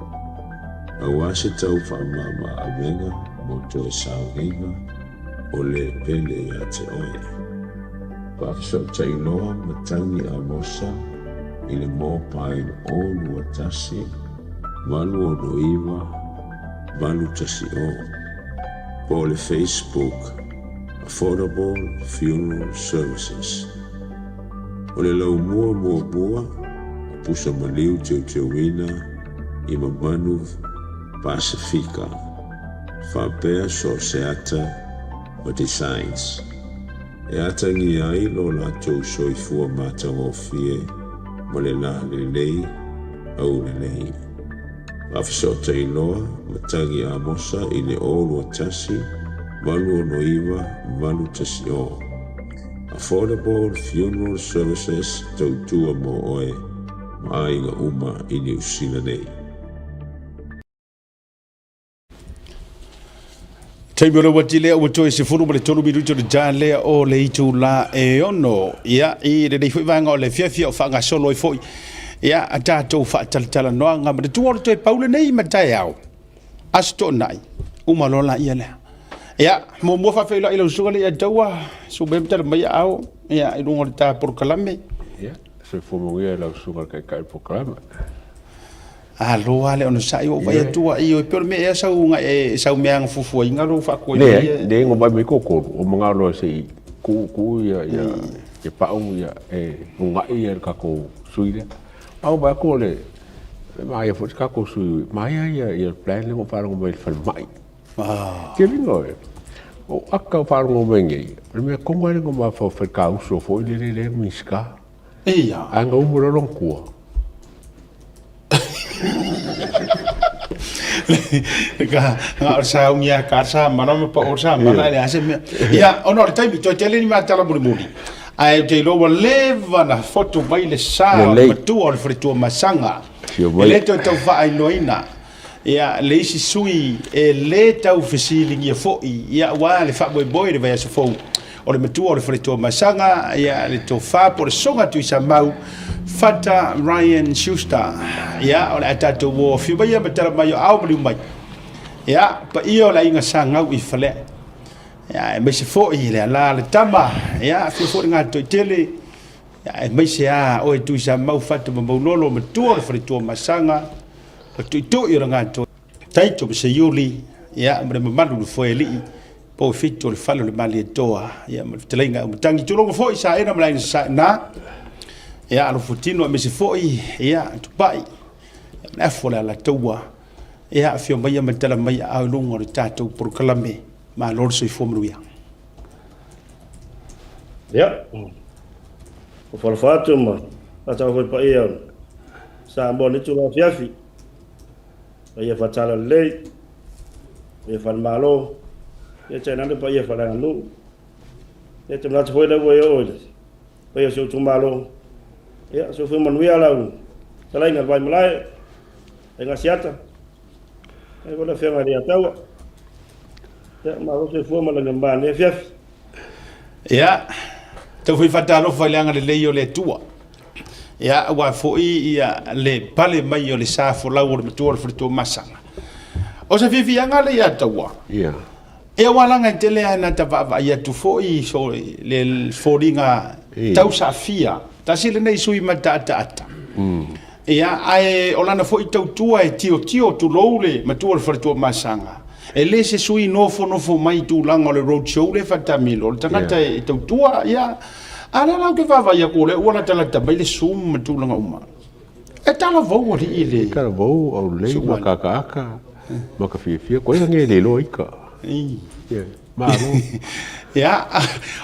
Au ase tau whaamama a venga, mo toe saunga, o le pele a te oe. Whaafiso tai noa matangi a mosa, i le mō pain o lua tasi, valu o noiva, valu tasi o. Po le Facebook, Affordable Funeral Services. O le lau mua, pusa maliu teu wina, i mamanu Pasifika, whapea so se ata o designs. E ata ngi ai lo la tau soifua mātang o fie, mo le la le lei, au le lei. Whawhiso te iloa, matangi a mosa i le olu o tasi, valu o noiva, valu tasi o. Affordable Funeral Services tau tua mo oe, ma inga uma i New Zealand nei. Taimura watile o to se furu le tolu biru to jale o le itu la e ono ia i le foi vanga o le fia o fanga solo i foi ia ata to fa tal no nga me tu o to paule nei matai au asto nai uma lola ia le ia mo fa fe lo ilo sugale ia tawa su bem tar mai au ia i lungo ta por kalame ia se fo mo ia la sugar kai por kalame alo ale ono sai o vai tua i o per me esa unga e sa me ang fufu inga ro fa ko le ngo ba me ko o mga lo se ku ya pa u ya unga i ka ko suile au ba ko le ma ia fo ka ko su ma ia plan le mo fa ngo fa mai ke lingo o akka fa ngo mengi me ko ngale ngo ma fa ka uso fo le miska ia anga u mo lo ku ka sa ungia ka sa mana pa o sa mana le ase ya ono tai mi to tele ni ma tala muri ai te lo leva na foto vai le sa ma tu o frito masanga le to fa ai noina ya le si sui e le tau feeling ia foi ya wa le fa boy le vai se fo o le tu o frito masanga ya le to fa por songa tu sa mau fata Ryan Schuster ya o le atato wo fi ba ia batara mai au bli mai ya pa io la inga sanga i fale ya me se fo i le la le tama ya fi fo nga to tele ya me se a o tu sa mau fata mo lolo me tu o frito masanga o tu i nga to tai to se yuli ya me mandu fo eli po fito le falo le mali toa ya me telenga mo tangi tu lo fo i sa ena mala sa na ya alo futino me se foi ya tu pai na fola la toa ia fio mai ma tala mai au lungo le tatou proklame ma lor soi fomruia ya o falfatu ma ata o pa ia sa mo ni tu fiafi ia fatala lei ia fal malo ia tena de pa ia fala no ia te mata foi da wo yo ia so tu malo ia so foi manuia la sala inga vai malai enga siata e vola fenga dia tawa ya ma o se foi mala ngamba ne fiafi ia tau fai fatalo fai langa le leio le tua ia wa foi ia le pale mai o le safo lau o le matua le frito masanga o se fifi anga le ia tawa ia e walanga tele ana tava ia tu foi so le foringa tau safia tasile nei sui matata ia ai olana foi tau tua e tio tu loule matua le frito masanga e le se sui nofo mai tu langa le road show le fatamilo le tangata e tau tua ia ala la ke va ia ko le ona tala tabai le sum tu langa uma e tala vou ali ile cara vou au le makaka maka fia ko nge le loika malo ia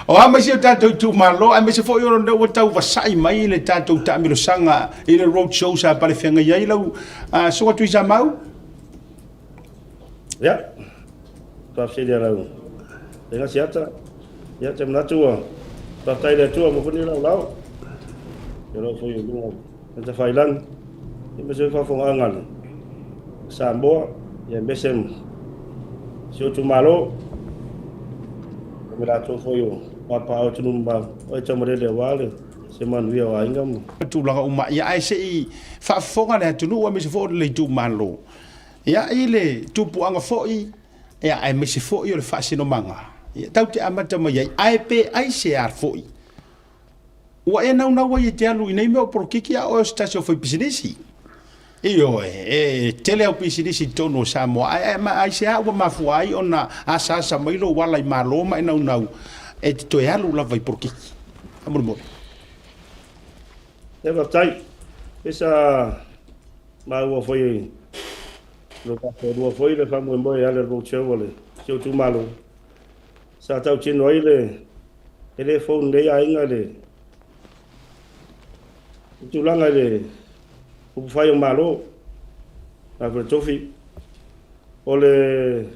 o ama si tatou tu malo ama se fo yo ndo o tau vasai mai le tatou tamilo sanga i le road show sa pale fenga ia lau so tu isa mau ya pa se dia lau enga siata ya tem na tua pa tai le tua mo funi lau yo lo foi yo ta failan e me se fa fo angal sambo ya besem si o tu malo me la to foi yo pa o tu numba o te mo le wale se man via wa ingam tu langa uma ia ai se fa fonga le tu no me se fo le tu malo ia ile tu pu anga foi ia ai me se foi yo le fa sino manga ia tau te amata mai ai pe ai se ar foi wa e na wa ye te alu nei me por kiki a o sta so foi business io tele o business tono sa mo ai se a wa mafuai ona asa mai lo wala i malo mai na e to e alu la vai por kiki amor mo e va tai esa ma wa foi lo ka foi le famo mo ya le roche wala se tu malo sa tau chino ile ele phone le ai ngale tu langa le o fai o malo a ver tofi o le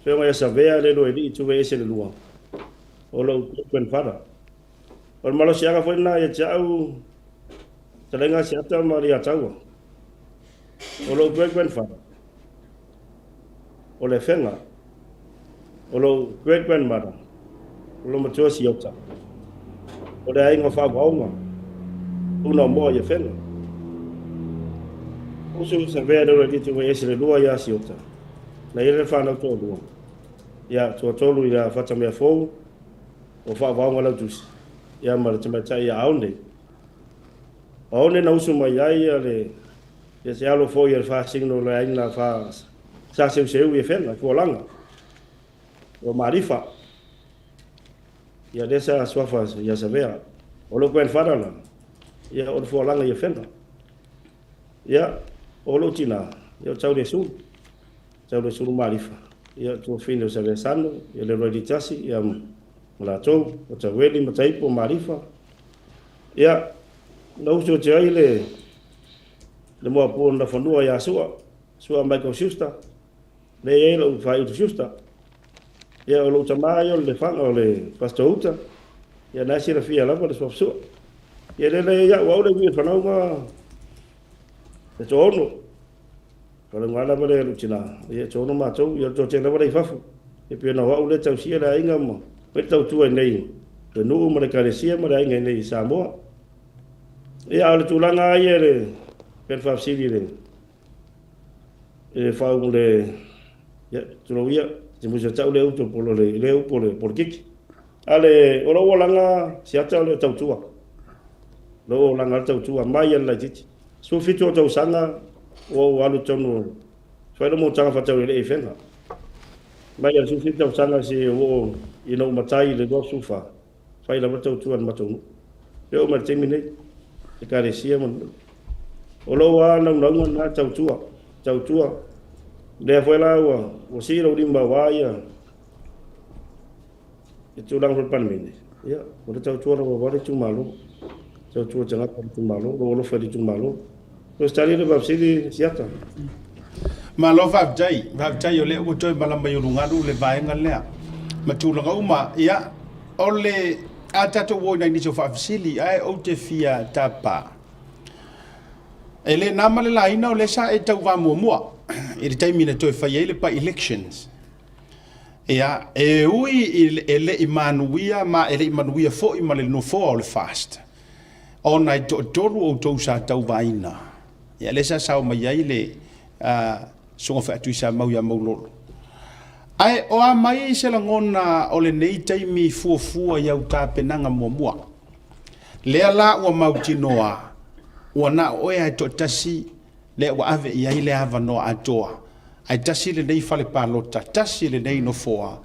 fema esa vea le loedi tu ese le lua o lo pen para o malo se haga foi na ya chau telenga se ata maria chau o lo pen para o le fenga o lo pen mara o lo matua si ota o le ai ngo fa bauma uno mo ye fenga o se vea le di tu ese le lua ya si ota na ile fa na to lua ya to lu ya fata me fo o fa va ngala dus ya mar te mata ya aunde na usu mai ai ale ya se alo fo ya fa signo le ai na fa sa se ye fenga ko langa o marifa ya desa swafa ya sabea o lo kwen fara la ya o fo langa ye fenga ya o lo tina ya chau de su marifa ya tu fino se resano ya le roditasi ya la to o ta weli matai po marifa ya no so jaile le mo po na fonua ya sua mai ko justa le ye lo fai tu justa ya lo tamayo le fan o le pastouta ya na si la fia la por so ya le ya wa le vi fa no ma e tono kalau ngala bale luchina ya tono ma to ya to tele bale fafu e pe na wa le tau sia la inga mo pe tau tu nei de no mo le carecia mo la inga nei samo ya al tu langa iere per fa sivile e fa un le ya tu lo via se mo tau le auto por le por kiki ale ora langa sia tau le tau tua lo langa tau tua mai la titi so fito tau sanga o alu tono fai mo tanga fatau le efenga mai al sufi tau sanga si o ino matai le do sufa fai la tau tuan matung eu ma temine e carecia mon o lo wa na tau tua le foi la o si lo limba wa ia e tu lang pan mini ya o tau tu ro wa tu malo tau tu tanga tu malo lo fa tu malo o stari le babsili siata ma lo va jai o le o toi bala mai lunga lu le vai ngalea ma tu langa uma ia ole atato wo na ni so fa babsili ai o te fia tapa ele na male la ina o le sa e tau va mo e le taimi na toi fa ele pa elections ia e ui ele imanuia ma ele imanuia fo i male no fo o le fast ona i tolu o tau sa tau vaina ia le sa o mai ai le songa fa tu sa mau ya maulolo ai o a mai se la ngona o le nei taimi fuafua ia uta penanga mua le ala o mautinoa o na o e to tasi le wa ave ia ile ava no atoa ai tasi le nei fale palota tasi le nei no foa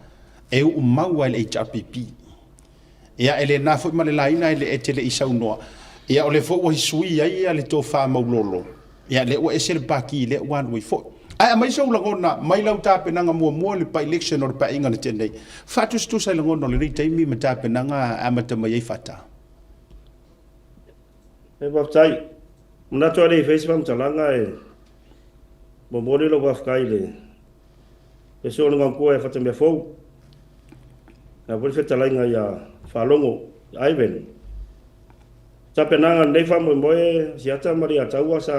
e u mau le HRPP ia ele na fo male laina ele etele isau no ia o le fo o hisui ia le to fa maulolo ia le o esel paki le wan we fo ai mai so la ngona mai lau ta penanga mua le pa election o le pa inga le tendai fatu stu sai la ngona le taimi mata penanga amata mai fata e ba tai mna to le Facebook talanga e mo mo lo va fkai le so nga ko e fata me fo na vol feta langa ya falongo aiven ta penanga nei fa mo e siata maria taua sa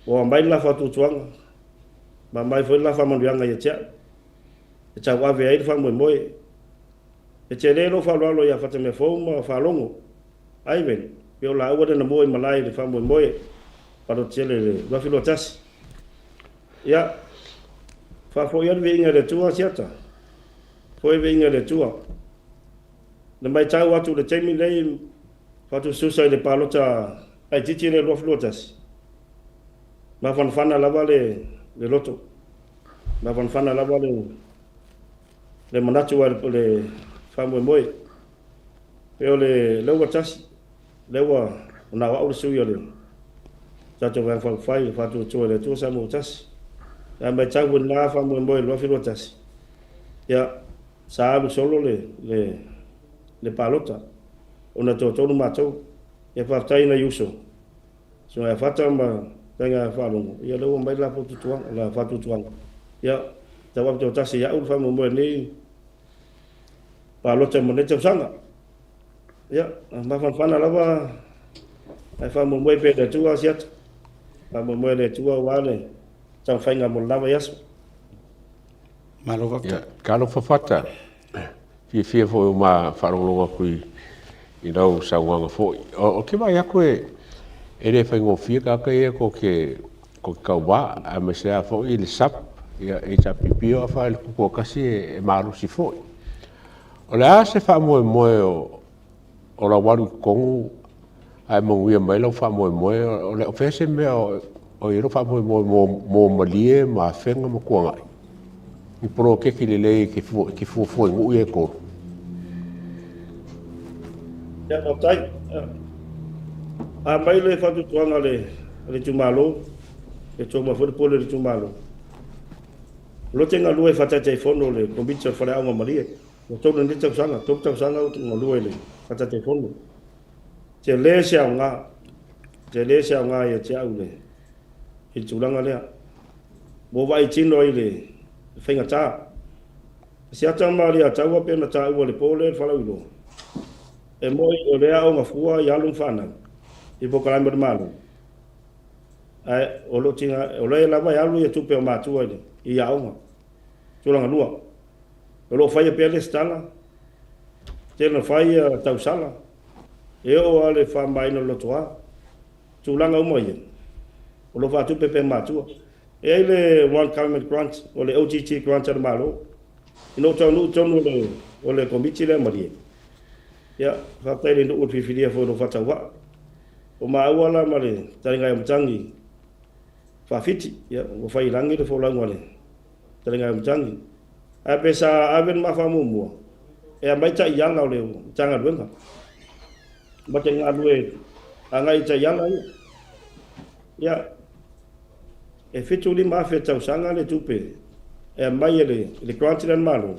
o mai la fa tu tuang ma mai foi la fa mo yanga ya cha cha wa ve ai fa mo e che le lo fa lo ya fata me fo ma fa longo ai ven yo la wa na mo malai le fa mo para chele va filo tas ya fa fo ya ve inga le tua siata foi ve inga le tua na mai cha wa tu le chemi le fa tu su sai le palota ai titi le lo filo tas ma fan la vale le loto ma fan la vale le manatu wa le famo moi pero le wa tas le wa na wa su yo le ta to va fai fa tu le tu sa mo tas ya ma cha bun na famo moi lo filo tas ya sa solo le palota ona to no mato ya fa tai na yuso so ya fata ma tanga falongo ia lo mai la fotu tuang la fatu tuang ya tawa to tasi ya ul fa mo ni pa lo te monete sanga ya ma fan la ba ai fa mo pe de tua siat pa mo le tua wale ta fa nga mo lava yas malo va kalo fafata fi fo ma falongo kui i rau sa wanga fo o ke vai ako ele fai ngo fia ka e ko ka wa a me se a fo il sap ia e ta pipio fa il ko kasi e maru si fo o la se fa mo o la waru kongu ai mo wi mai lo fa mo o le ofese me o i ro fa mo malie ma fenga mo ko ngai i pro ke le ki fu ngu e ko ya no tai a mai le fatu tuanga le tumalo e toma fo pole le tumalo lo tenga lue fata te fono le combincio fare a maria lo tona ni tsa sanga o no lue le fata te fono te le sia nga ye tia ule il tulanga le bo vai tino ile fenga ta sia ta maria ta wa pena ta le pole fala ulo e moi o le a nga fua ya lu fana i po kala mer malu ai o lo tinga o le la vai alu e tu pe ma tu ai i ya uma tu langa lua o lo fai pe le stala te no fai tau sala e o ale fa mai no lo toa tu langa uma ye o lo fa tu pe ma tu e le one calmet grant o le OGT grant ar malo no tonu o le komiti le mari ya fa pe no fi filia fo no fa tawa o maawala male taringa mtangi fa fiti ya o fa ilangi de fo langwale taringa mtangi a pesa aven ma fa mumu e mai ta yanga le tanga wenga batenga lue anga ita yanga ya e fitu lima fe tau sanga le tupe e mai le Grantland malo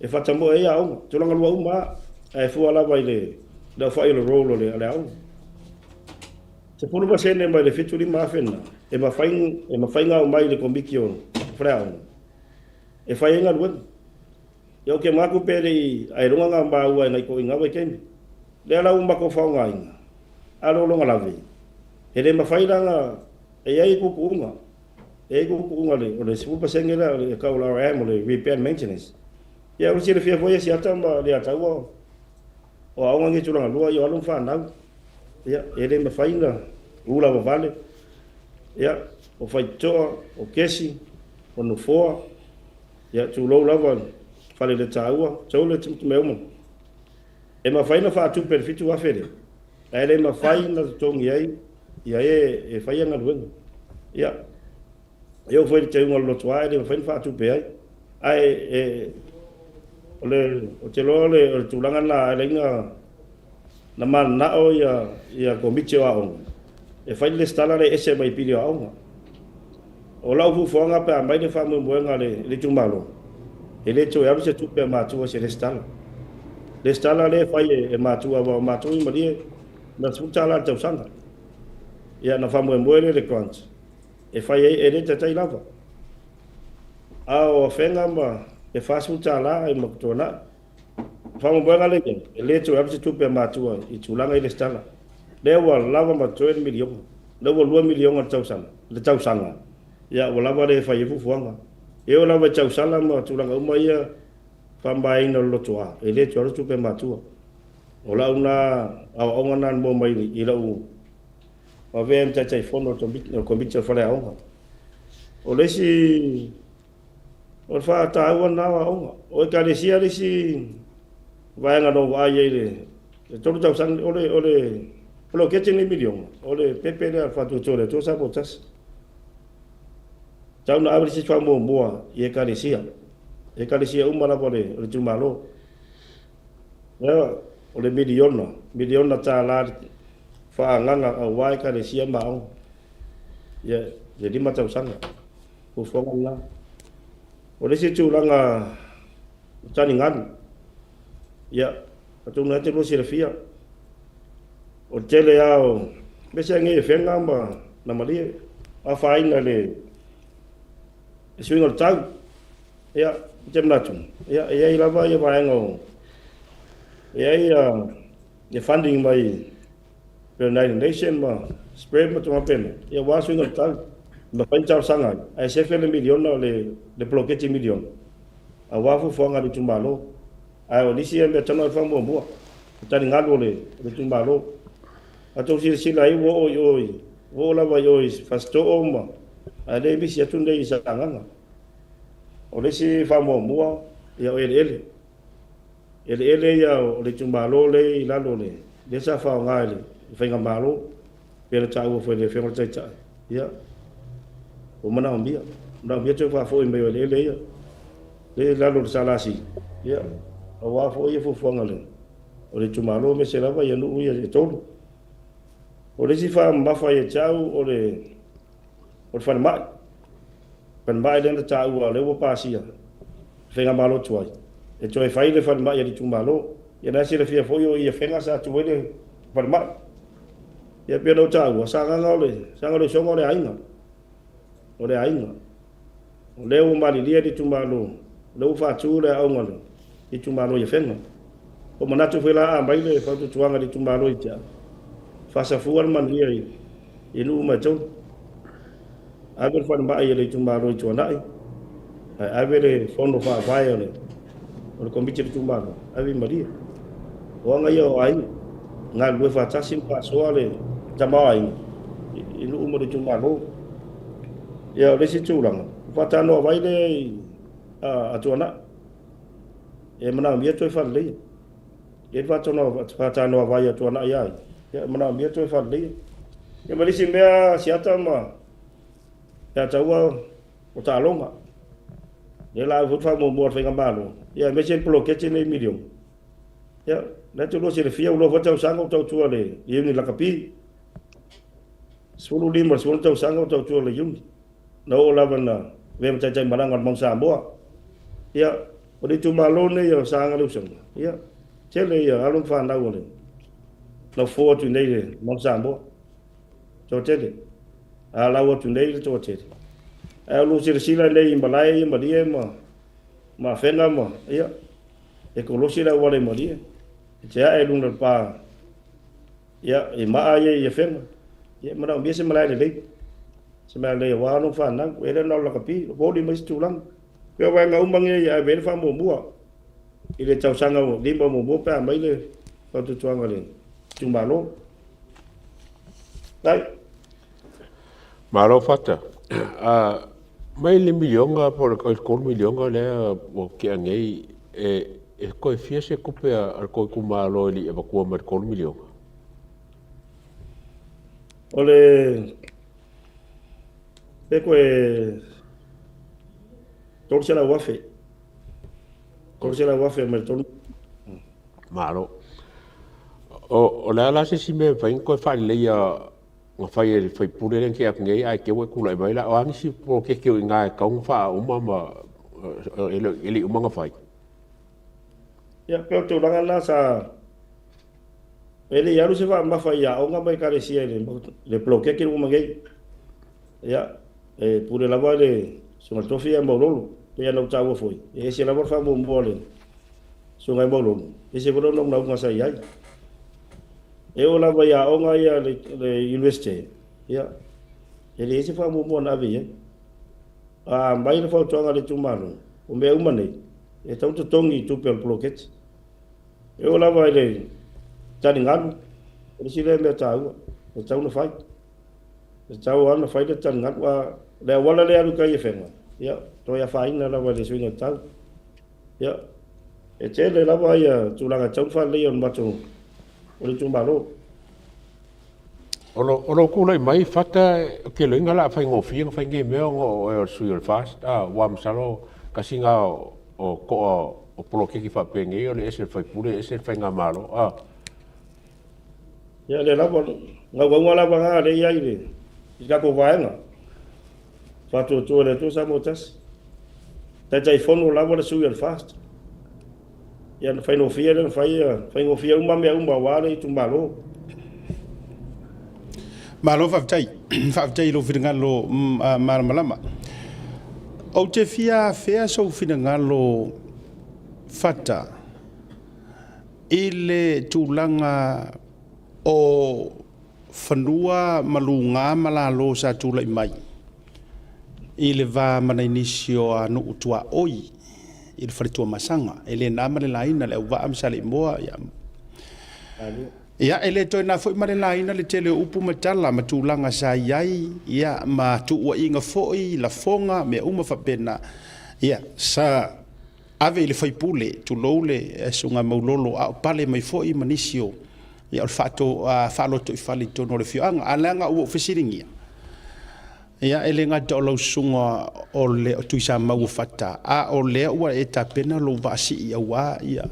e fata mo e au tulanga lua uma e fu ala vai le fa ile rolo le au se pulu ba sene mai le fitu lima fe na e ma fainga mai le kombikio frau e fainga lua yo ke maku pere ai runga ba ua ngai ko inga we ken le ala uma ko fa ngai alo longa lave e le ma fainga e ai ku kunga e ku kunga le se pu sengela le ka ula ram le repair maintenance ya o se le fia foi si atamba le atawa o a ngi tulanga lua yo alun fa na ya e le ma fainga ula va vale ya o fai to o kesi o no fo ya tu lo lava fale le taua tau le tu me umo e ma faina fa tu per fitu afere e le ma faina tongi ai ia e fai nga luenga ia eu foi te un lo tua e fa fa tu pe ai o te lo le tu langa na lenga na man na o ia komiche wa on e fai le stala le ese mai pili a on o la fu fonga pe mai le fa mo buenga le tu malo e le to ya se tu pe ma tu se le stala le fai e ma tu ma tu ma die na su tala te sanga ia na fa mo le crunch e fai e le te lava a o fenga ma e fa su tala e mo tona fa mo buenga le e le to ya se tu pe ma tu i tu langa le stala le wa lava ma 2 million le wa 2 million tau sanga ia wa lava le fai fu fuanga e o lava tau sala ma tu langa uma ia fa mai no lo toa e le to tu pe ma tu o la una o ngana mo mai i la u o vem tai fono to bit no combite fora a o le si o fa ta o na o ka le si vai nga no ai le to tau sang o ke tini million o le pepe le fa tu tole to sa botas tau na abri si fa mo e ka le si uma la pole o tu malo ya o le milion na ta la fa nganga a wai ka le si ma ya jadi mata usanga ko fo ngala o le si tu langa tani ngan ya atu na te lo si refia o tele ao bese nge fenga ma na mali a faina le swingal tag ya jemnatu ya lava ya baengo ya funding mai United Nation ma spread ma tuma pen ya wa swingal tag ma pancha sanga ai se fe le million le bloquete million a wa fu fonga di tumbalo ai o disi en betano fa mo tani ngalo le tumbalo ato si lai wo la va yo fasto oma ale bi si atunde isa nganga o le si fa mo ya ele ya o le tumbalo le la le sa fa ngale fa ngambalo pela ta wo foi le fe ngol tsa ya o mana mbia te fa fo imbe ele ya le la lo sala si ya o wa fo ye fo ngale o le tumbalo me se la va ya no ya todo o le si fa mafa ye chau o le fa mai pan mai den ta u le wo pasia fenga malo tuai e toi fai le fa mai ya di tumbalo ya na si le fia fo yo ye fenga sa tu le fa mai ya pe no ta u sa ngale so ngole ainga o le o mali dia di tumbalo le o fa tu le au ngale di tumbalo ye fenga o manatu fela a mai le fa tu tuanga di tumbalo ita fasa fuan man dia ilu ma chon aver fan ba ye le tumbalo chona ai aver fondo fa vai ole o combite de tumbalo avi maria o nga yo ai nga lu fa tasim pa soale tamai ilu mo de tumbalo ya le si tulang fa tano vai le a chona e mana mi to fa le e fa tano vai a chona ya ya mana mi to fa le ya mali si mea siata ma ya tawa o ta longa ya la fu fa mo fa ngambalo ya me chen plo ke chen million ya na tu lo si le fia lo fa tau sango tau tu le yuni la kapi sulu limar sulu tau sango tau tu le yuni na o lava na ve mata tai maranga mong Samoa ia o le tu malo ne ia sanga lu sang ia tele ia alum fa na ole na fo tu nei le mong Samoa to tele a la o tu nei le to tele a lu sila le malai malie ma fenga ma ia e ko lo sila wale malie ja e lung pa ia e ma ia fenga ia mana biasa malai le semua le wa no fa na we le no la kapi bo di mas tulang ke wa nga umbang ya be fa mo bua ile chau sanga di mo mo pa mai le pa tu tuang le tumba lo dai malo fata mai le milionga por ko milionga le o ke ngai e ko fie se ko pe al ko ku malo li e ko ma ko milionga ole Eko torse la wafe. Torse la wafe me ton. Malo. O la se si me fain ko fa le ya nga fai fai pure len ke ngai ai ke we kula mai la ang si po ke ngai ka un fa uma ma ele uma nga fai. Ya pe to langa la sa ele ya lu se va ma fai ya o nga mai ka si le bloque ke uma ngai. Ya pure la vale sunga tofia mololo pe ya no tawo foi e se la fa mo mbole sunga mololo e se bolo no nga sa ya e o la va ya o nga ya le university ya e se fa mo na vi a mai le fa to nga le tumano o me uma nei e tau to tongi tu per blocket e o la va le tani ngan e se le me tau e tau no fai e tau ana fai le tani ngan wa le wala le alu kai fenga ya to ya fa ina la wale swinga tal ya e tele la va ya tu la chau fa le on batu o le tumbalo o ku le mai fata ke le ngala fa ngo fi fa nge me ngo o suil fast wam salo kasinga o ko o pro ke ki fa penge o le ese fa pure ese fa nga malo ya le la bon nga wala ba nga le ya ile ka ko va nga Fatu tu le tu sa motas. Tai fono la wala suil fast. Ya fai no fia le fai no fia uma me uma wale tu malo. Malo fa tai lo finga lo malama. O te fia fea so finga lo fata. Ile tulanga o fanua malunga malalo sa tulai mai. Ile va mana inisio anu utua oi ile faritua masanga ele na male laina le va am sale moa ya ele to na foi male laina le tele upu matala matulanga sa yai ya ma tu wa inga foi la fonga me uma fa pena ya sa ave ile foi pule tu lole sunga maulolo a pale mai foi manisio ya fato falo to falito no le fianga alanga u fisiringia ia ele nga to lo sunga o le tuisa mau fata a o le ua e tapena lo vasi ia wa ia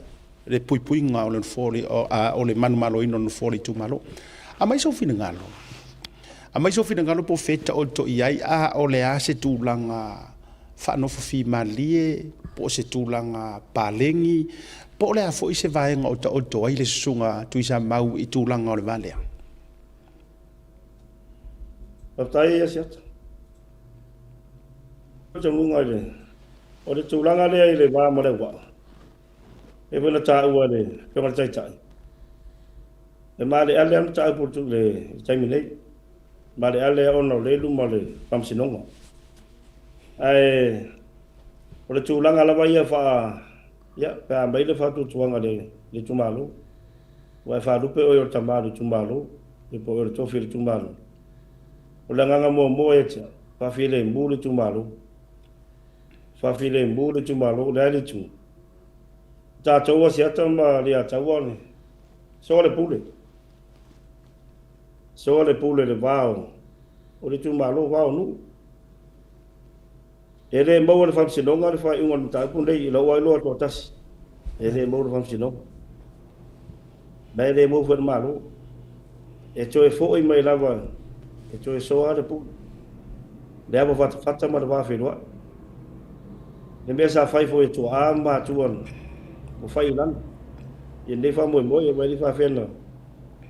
le pui nga o le foli o le manu malo ino no foli tu malo a mai so fina ngalo po feta o to iai a o le ase tulanga fa no fi malie po se tulanga palengi po le afo ise vaenga o to ai le sunga tuisa mau i tulanga o le vale Patai ya siat. Jangan ngale. Oleh tulang ale le ba mo le wa. E bona ta wa le, pe ma tai tai. E ma le ale am ta pu tu le, tai mi le. Ma le ale ono le lu mo le, pam sinongo. Ai oleh tulang ala ba ya fa ya pa ba le fa tu tuang ale le tumalo. Wa fa du pe o yo tamalo tumalo, e po o to fil tumalo. Oleh nganga mo ya cha, fa file mbu le tumalo. Fa file mbu le tumalo le tu. Ta chowa sia tama lia chawa ni. So le pule le vao. O le tumalo vao nu. Ele mbo le fam sinonga le fa ingon ta pu le lo wa lo to tas. Ele mbo le fam sinonga. Ba le mbo fer malo. E cho e fo i mai lava. E cho e so ale pu. le ava fata ma le whawhenua. Le mea sa whai fo e tua a mātuan o whai ulan. I nei wha moe moe e mai ni whawhena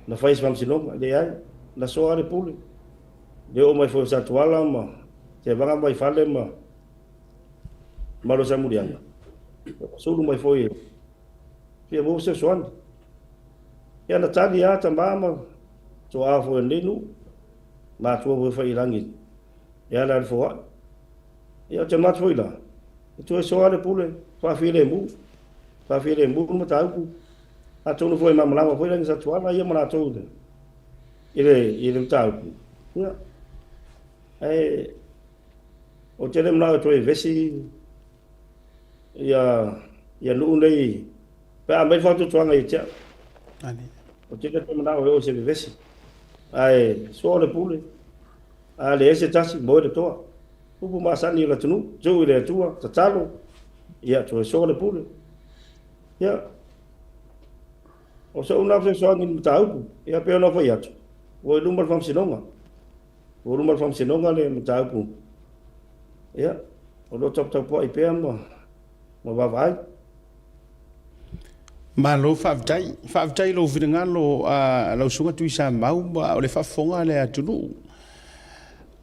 na whai si whamsinonga le ai na soa le pule. Le o mai fo sa tuala ma te vanga mai whale ma lo sa murianga. Sulu mai fo e pia mo se soan. Ia na tali a ta mama to a fo e nenu ma tua mo whai rangi. Ia la fo a. Ia te matu fo ila. Tu e soa le pule, whawhire mu. Whawhire mu ma tauku. A tonu fo e mamalama fo irangi sa tuala ia mana tau de. Ile tauku. Ia. O te re mnau to e vesi ia nuu nei pe a mai fatu tuanga i tia. O te re mnau e o se vesi. So le pule. A le ese tasi mo de toa. Upu masani la tunu, jo ile tua, tatalo. Ia to so le pule. Ia. O so una fe so ngin tauku. Ia pe ona foi atu. O lumar fam sinonga. O lumar fam sinonga le tauku. Ia. O lo top po i pe mo. Mo va vai. Ma lo whaavitai lo whiringa lo sunga tui sa mau o le whaafonga le atunu.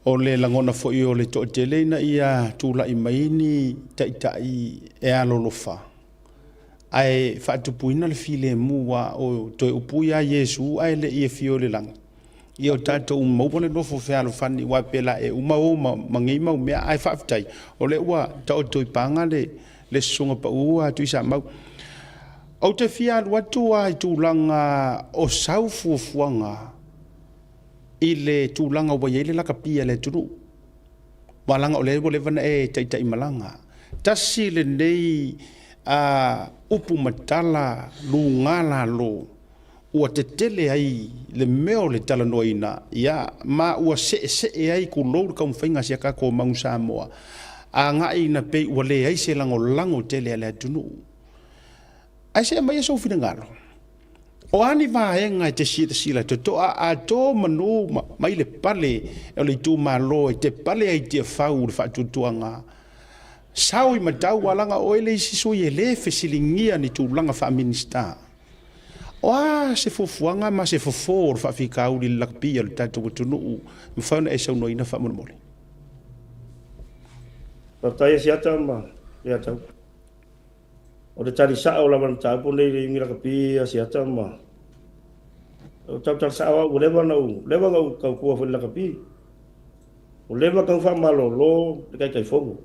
O le langona fo'i o le to'atele na ia tūla i maini taitai e alolofa. Ai whaatupuina le file mua o toi upui a Yesu ai le ia fio le langa. Ia o tātou maupone nofo whealo whani wa pela e umau mangi mau mea ai whaavitai. O le ua tau toi panga le sunga pa ua tui sa mau. Au te fia aluatua i tūlanga o sau fuafuanga i le tūlanga wa yeile laka pia le tunu. Walanga o le vana e taitai malanga. Tasi le nei upu matala lungala lo ua te tele ai le meo le tala noina ia ma ua se ai ku lou ka mwhainga sia ka ko maungu Samoa. A ngai na pei ua le ai se lango tele le tunu. Ai se mai so fina ngalo. O ani vaenga te sila te toa a tō manu mai le pale e le tū malo e te pale ai te whau le whaatutuanga. Sau i matau walanga o ele isi so i le fesilingia ni tūlanga wha minista. O a se fofuanga ma se fofo o whawhikau li lakpia le tātou tunu mwhauna e sau noina wha mole. Partai si ata ma le atau. O te tari saa o lawan tāpu nei le ingira kapi a si ata ma. O tau tari saa o lewa ngau kau kua whani la kapi. O lewa kau wha malolo te kai fongo.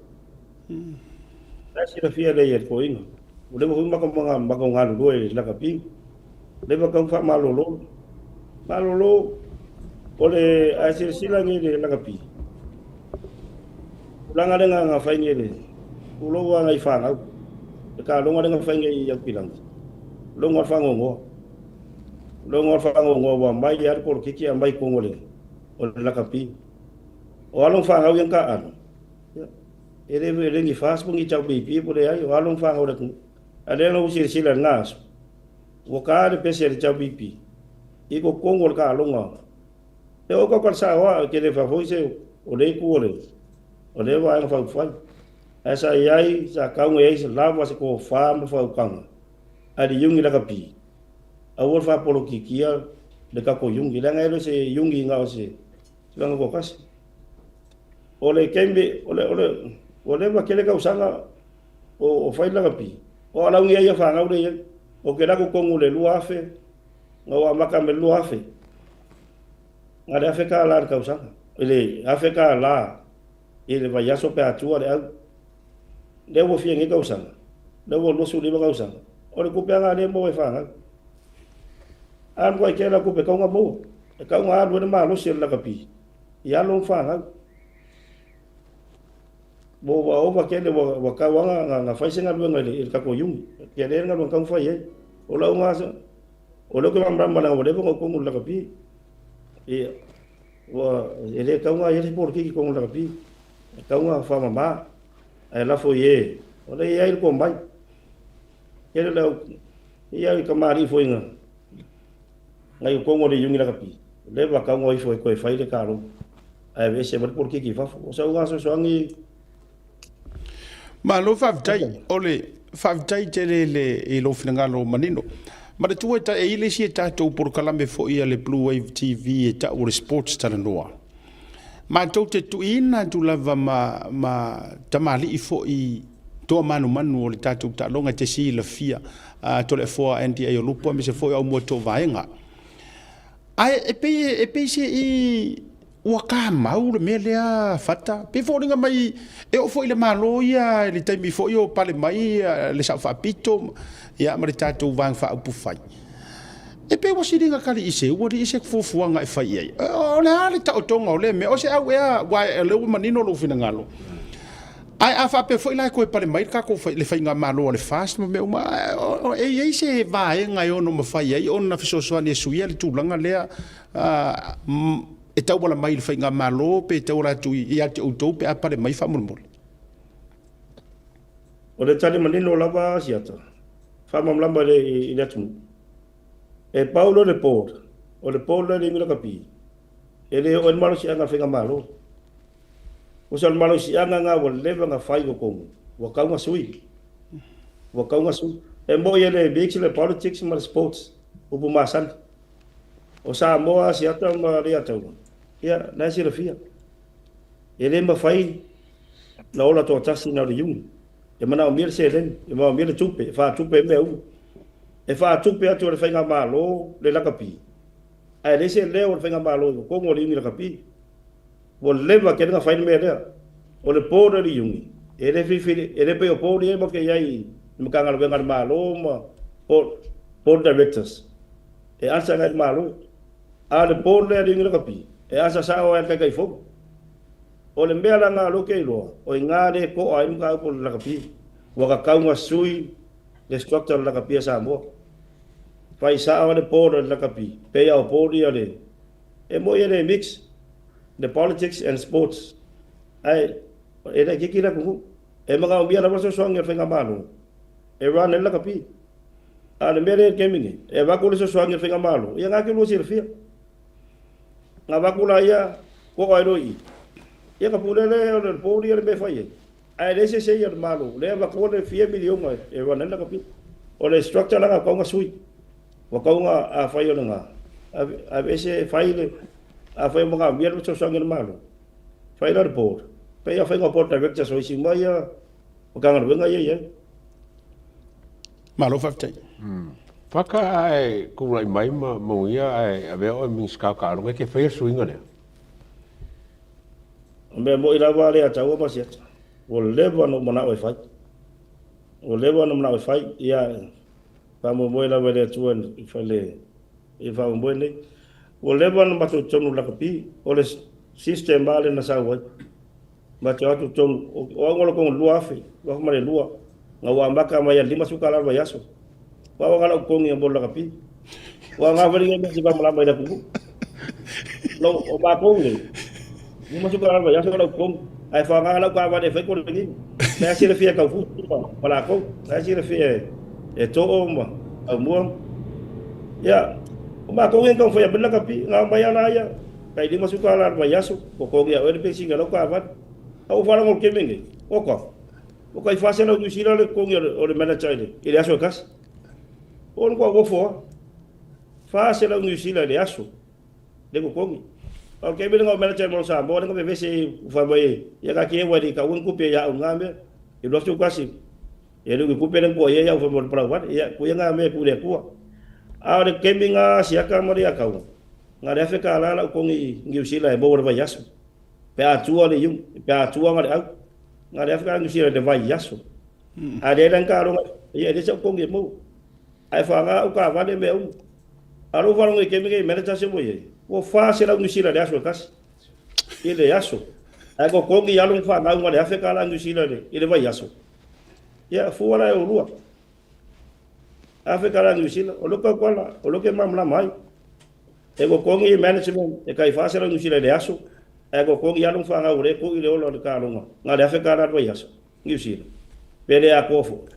Nā si na fia lei e ko inga. O lewa hui maka ngalu doe la kapi. Lewa kau wha malolo. Malolo o le aisir sila ngi le la kapi. Ulanga renga ngā whaingi le. Uloa ngai whanau. Ka longa dengan whainga i au pilang. Longa whangongo. Longa whangongo wa mai i arpor kiki a mai kongole. O le lakapi. O along whangau yang ka ano. Ere rengi fast pungi chau pipi po le ai. O along whangau reku. Ade lo usir sila ngas. O ka de pese le chau pipi. Iko kongol ka longa. E o ka karsa wa ke le fafoise o le ku o le. O le wa ang whai. Asa iai sa kaunga ei sa lava se ko whaama whaukanga. Ari yungi laka pi. Awar wha polo kikia le kako yungi. Langa ero se yungi ngao se. Langa ko kasi. Ole kembe, ole wa kele ka usanga o whai laka pi. O alaungi ai a whangau le iai. O ke lako kongu le lua afe. Ngau a maka me lua afe. Ngare afe ka ala ka usanga. Ele afe ka ala. Ele vai aso pe atua le au. Le wo fia nge kausanga. Le wo losu le kausanga. O le kupe anga le mo e whanga. An kwa ke la kupe kaunga mo. E kaunga alu e maa losi la kapi. I alo whanga. Mo wa owa ke le wa kawanga nga whaisenga luenga le kako yungi. Ke le nga luenga kaunga whai. O la unga sa. O le kwa mbramba nga wale vonga kongu la kapi. E le kaunga e le por kiki kongu la kapi. E kaunga whama maa. Ai la foi e o le ai ko mai ele la ia ka mari foi nga ngai ko ngore yungi la kapi le ba ka ngoi foi ko fai le karo ai ve se mal por ki fa o sa nga so ngi ma lo faftai te le e lo finanga lo manino ma le tua ta e ile si ta to por kalame fo ia le Blue Wave TV e ta o sports ta noa ma to te tu ina tu lava ma tamali fo i to manu o le tatu ta longa te si la fia to le fo anti e lupo me se fo au mo to vaenga ai e pe se i ua ka mau le mea lea fata pe fo ringa mai e o fo i le malo ia le taimi fo i o pale mai le sa whaapito ia ma le tātou vang wha upu whai e pe wasi ringa kari ise ua ri ise fuafuanga e whai ai o le ale ta o tonga o le mea o se au ea wai e leu manino lo fina ngalo ai a wha pe fo i lai koe pale mai kako le whai ngā malo le fast ma mea uma e se vae ngai ono ma whai ai ona fisosoani e suia le tūlanga lea e tau wala mai le whainga malo pe tau la tu i ate utou pe apare mai whamurumuri. O le tani manino lava siata. Whamamlamba le i le atu. E paulo le pōr. O le pōr le ringira kapi. E le o en malo si anga whainga malo. O sa malo si anga ngā wa lewa ngā whai o kongu. Wa kaunga sui. Wa kaunga sui. E mo i le mix le politics ma le sports. Upu masan. O sa moa siata ma rea tau. Ia, nai si la fia. E le ma fai na ola toa tasi na le yungi. E mana o mire se len, e ma o mire tupe, e wha tupe me au. E wha tupe atu o le whainga malo le lakapi. Ai le se leo le whainga malo, kongo le yungi lakapi. O lewa ke nga whaini me lea. O le pōra le yungi. E le whiwhiri, e le pe o pōri e ma ke iai, ma ka ngara wenga le malo ma board directors. E ansa ngai malo. A le pōra le yungi lakapi. E asa sa o kai kai fo o le mea nga lo ke lo o ngare ko ai mga ko la kapi wa ka kaunga sui le structure la kapi sa mo fai sa o le por la kapi pe ya o por ya le e mo ye le mix the politics and sports ai e la ki la ku e mga o bia la so so nge fenga malo e ran la kapi a le mere gaming e va ko le so so nge fenga malo ya nga ke lo si le fia nga bakula ia ko ai roi ia ka pulele o le pori le be fai ai le se ia malo le va ko le 4 milion e va nela ka pi o le structure la ka nga sui wa ka nga a fai o nga a vese fai le a fai mo nga mier so sangue malo fai le por pe ia fai nga porta vecta so si mai o ka nga venga ia malo faftai Whaka ai kurai mai mo ia ai ave o mings ka ronga ke fai suinga le. Me mo ila vale a tau ma sia. O leva no mana o fai. O leva no mana o fai ia pa mo ila vale tuan fale e fa un buen le. O leva no mato tonu la kapi o le system vale na sa wa. Ma te atu tonu o ngolo ko lua fe, wa ma le lua. Nga wa mbaka ma ya lima suka la ba yaso. Wa ngala ko ngi bola kapi wa nga veri ngi si ba mala mai da ku no o ba ko ngi ni ma suka ba ya so ko ai fa nga la ka ba de fe ko ngi na si le fia ka fu wala ko na si le fia e to o ma a mo ya o ba ko ngi ko fa ya bela kapi nga ba ya na ya kai di ma suka la ba ya so ko ngi a pe si nga lo ka ba o fa ngo ke ngi o ko o kai fa se no du si le ko ngi o le manager ile aso kas on ko go fo fa se la ngi sila le aso de ko kongi o ke bi ngo mele mo sa bo ngo be se fa boye ya ka ke wadi ka un ku pe ya ngambe e do su kwasi e lu ku pe ngo ye ya fa mo pra wa ya ku ya ngambe ku le ku a de ke bi nga sia ka mo ya ka nga de fe ka la ko ngi sila e bo wa yaso pe a tu ole yung pe a tu nga de fe ka ngi sila de va yaso a de dan ka ro ye de so ko ngi mo ai fa nga u ka va de me u aro fa ngi ke me manager se mo ye o fa se la ngi sila de aso kas ile yaso ai ko ngi ya lu fa nga ngwa de fe ka la ngi sila de ile va yaso ya fu wala o lua a fe ka la ngi sila o lo ka kwala o lo ke mamla mai e ko ngi management e kai fa se la ngi sila de aso ai ko ngi ya lu fa nga ure ko ile o lo ka lu nga de fe ka la va yaso ngi sila pele a ko fo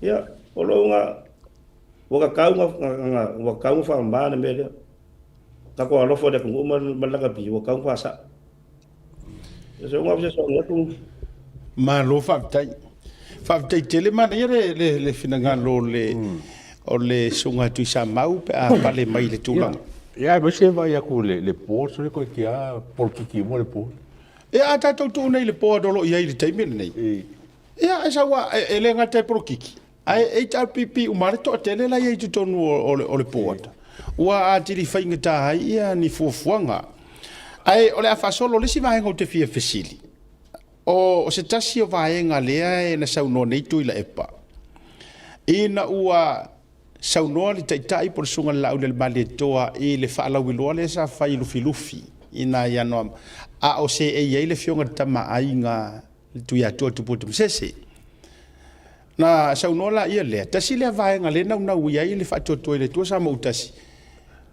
ya o lo nga waka kaunga fa mbana mele ka ko alo fo de ko mal malaga bi waka kaunga sa so ngap se so ngatu ma lo fa tai tele ma le finanga lo le o le sunga tu sa mau pe a pale mai le tulang ya ma se vai a ku le po so ko kia por ki mo le po e a ta tu nei le po do lo ia i te men nei ia esa wa ele ngata por kiki ai HRPP o mare to tele la ia tu tonu o le po ata wa a tiri fainga ta ai ia ni fuanga ai o le fa solo le si vai ngo te fia fesili o se tasi o vaenga lea e na sauno nei tui la epa. Ina ua saunoa li taitai por sunga lau le mali toa i le whaala wiloa le sa whai lufi. Ina ianoa a o se e iei le fionga tama ai ngā tui atua tuputum sese. Na saunoa la ia lea. Tasi lea vaenga le nau iei le whatotua le tua sa mautasi.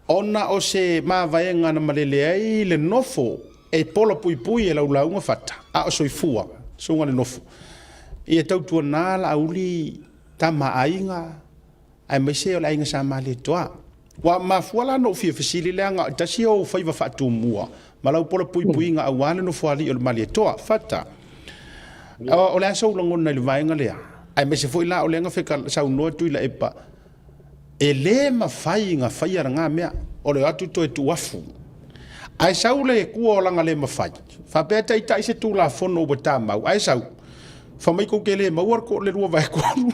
Ona o se maa vaenga na malelea i le nofo e pola pui e laulaunga fata. A o soifua, sunga le nofo. I e tautua nā la auli tama ainga, ai maise o la inga sa mali toa. Wa mafua la no fia fasili leanga, tasi o faiva fatu mua. Malau pola pui nga awane no fuali o le mali toa, fata. O le asa ulangona le vaenga lea. Ai maise foi la o leanga feka sa unua tui la epa. E le mafai nga faiara ngā mea, o le atu to e tuafu. Ai sau le kua o langa le mawhai. Whapea tai se tū la whono o tā mau. Ai sau. Whamai ko ke le mauar ko le rua vai kōru.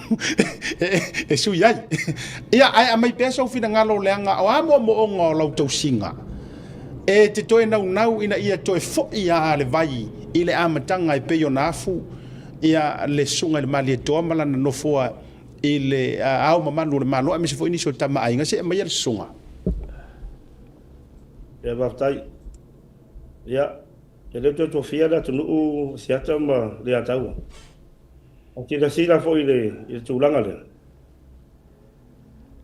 E sui ai. Ia ai a mai pēa sau whina ngalo leanga o amo mo o ngā lau tau singa. E te toe nau ina ia toe fōi a le vai i le amatanga i peio nāfu. Ia le sunga le mali e toa malana no fōa i le au mamanu le malo. A me se fōi niso tama ainga se mai le sunga. Ya baftai ya ele to fia da tu no siata ma le atau o tira sila foi le tulanga le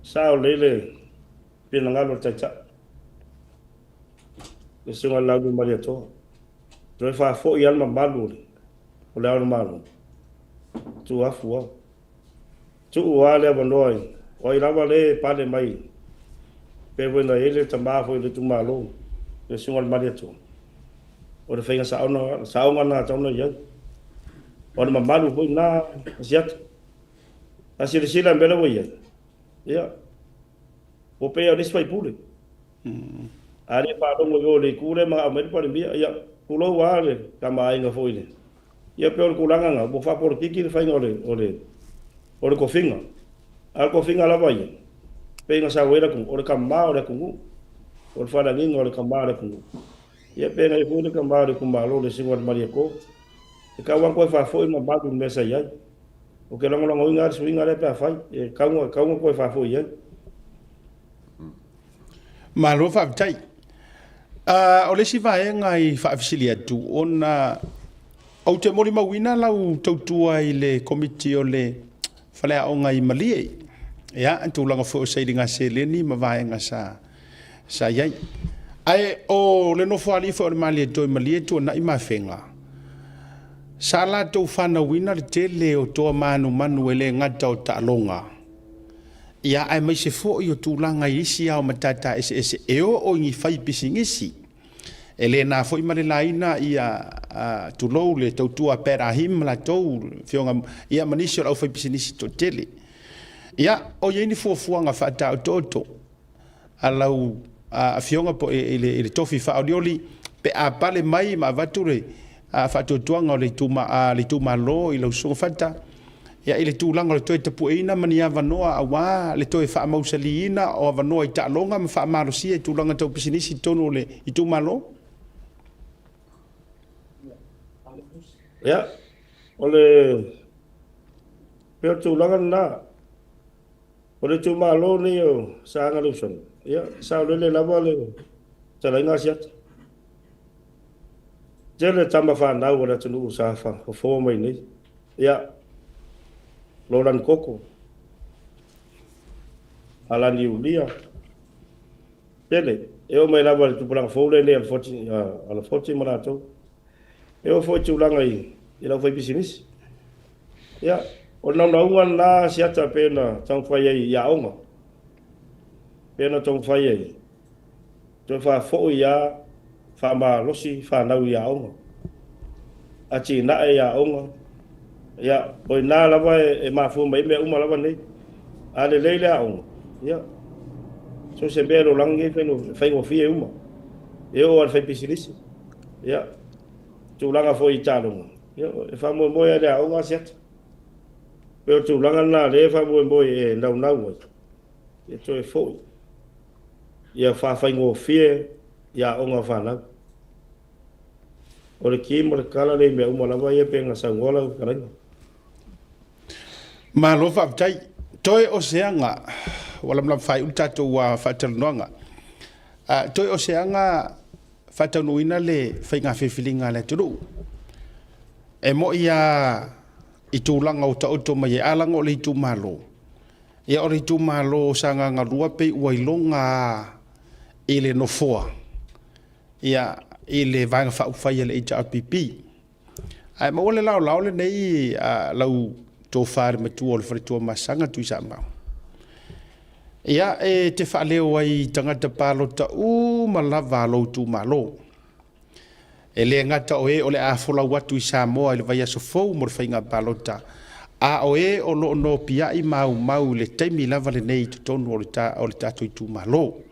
sa o le pinanga lo tata le sunga la du maria to do fa fo ya ma malu o le malu tu afu tu wa le bonoi o ira le pa le mai pe bueno ele tamba foi le tumalo le sunga maria to o le fenga sa ona na tona ya o le mamalu foi na siat asi le sila mbele wo ya o pe o dispai pule ari pa do mo le kure ma me pa bia ya kulo wa le kama ai nga foi le ya pe o kulanga nga bo fa por tiki le fai o le kofinga al kofinga la vai pena sa wera com ora kamara com or fala ningo ora kamara com ia pena i fune kamara com malo le singo maria ko e ka wan ko fa foi ma bagu mesa ia o que longo ingar swinga le pa fai e ka ko fa foi ia malo fa tai o le si vai ngai fa fisilia tu ona o te mori mawina lau tautua i le komiti o le fale o ngai malie ya tu langa fo sei dinga se leni ma vai nga sa yai ai o le no fo ali fo mali to mali to na ima fenga sala to fana wina le tele o to manu ele ngata o ta longa ya ai mai se fo yo tu langa isi au matata ese e o ngi fai pisingisi ele na fo imale laina ia tu lo le to tua perahim la to fionga ia manisio au fai pisingisi to tele ia o ye ni fuanga fa ta toto alau a fionga po ele tofi fa audioli pe a pale mai ma vature a fa totuanga le tuma lo i lo so fata ia ile tu langa le toe tapu ina mania vanoa awa le toe fa mausalina o vanoa i ta longa ma fa marosia i tu langa to pisinisi tonu le i tuma lo ya ole pe tu langa na ole tu malo ni o sa nga luson ya sa le lava le tala nga siat jele tamba fa na wala tu sa fa fo mai ni ya loran koko ala ni ulia jele eu mai lava tu pulang fo le al foti ala foti marato eu fo tu langa i ila foi business ya o na wan na siata pena tang fai ya onga pena tong fai to fa fo ya fa ma losi fa na ya onga a chi na ya onga ya oi na lava e mafu mai me uma lava nei a le leile a onga ya so se belo langi fai o fie uma e o al fai pisilisi ya tu langa foi talo ya e fa mo ya le a onga set pero tu langa na le fa mo e ndau nau e to e foi ya fa fai o fie ya onga fa na o le ki mo le kala le me uma lava ia penga sangola karanga Malo fa tai toi o seanga wala mla fai utato wa fatalnoanga toi o seanga fatanuina le fainga fefilinga le tulu e mo ia itulanga uta uto mai alango le tu malo ia o le tu malo sanga nga lua pe wailonga ile no foa ia ile vanga fa fai le HRPP ai mo le lao le nei lau to far me tu ol fritu masanga tu sa ma ia e te fa le wai tangata palo ta u malava lo tu malo ele ngata o e ole a fola watu sa mo ele vai so fo mo fainga palota a o e o lo no pia i mau le temi lava le nei to tonu o ta tu malo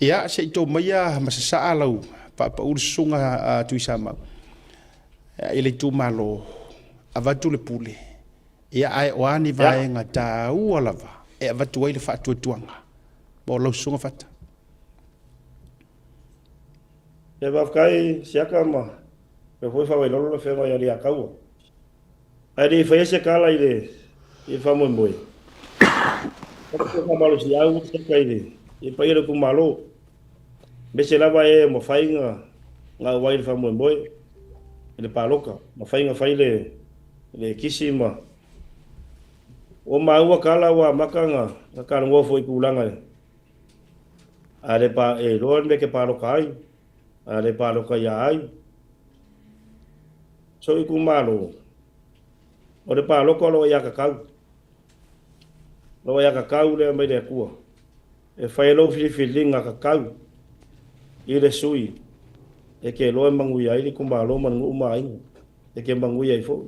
ia se to maya masasa alau pa ursunga tu sa ma ele tu malo avatu le pule ia ai wani vai ngata u lava e avatu ile fa tuanga bo lo sunga fata e va kai siaka ma pe foi fa lo lo fe mai ali akau ai fa ese kala ile e fa mo mboi ko malo si au se kai ile e pa ile ku malo be se lava e mo fainga nga wai fa mo mboi ile pa loka mo fainga fa ile le kisima o maua kala wa makanga ka ngo foi kulanga ale pa e lo me ke pa lo kai ale pa lo kai ai so i ku malo o le pa lo ko lo ya ka kau le mai le ku e fai lo filinga ka kau i le sui e ke lo mangu ya i ku malo man ngu mai e ke mangu ya i fo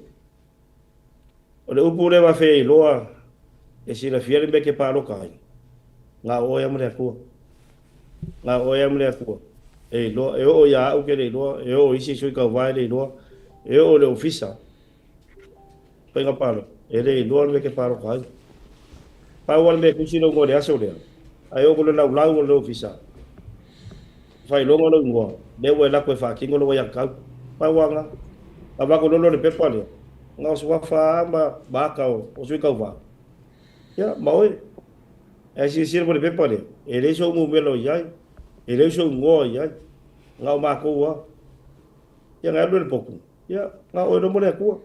o le upu le wa fe loa e si la fiere me ke palo kai nga o ya mle ku e lo e o ya o ke le lo e o isi sui ka vai le lo e o le ofisa penga palo e le lo me ke palo kai pa wal me ku si lo ngore aso le ai o ko le lau le ofisa fai lo ngolo ngo de we la ko fa kingo lo ya ka pa wanga aba ko lo le pepale nga so fa ma ba ka o sui ka va ya maoi e si sirvo le pepale ele so mu melo ya ele so ngo ya nga ma ko wa ya nga lo le poku ya nga o no mo le ku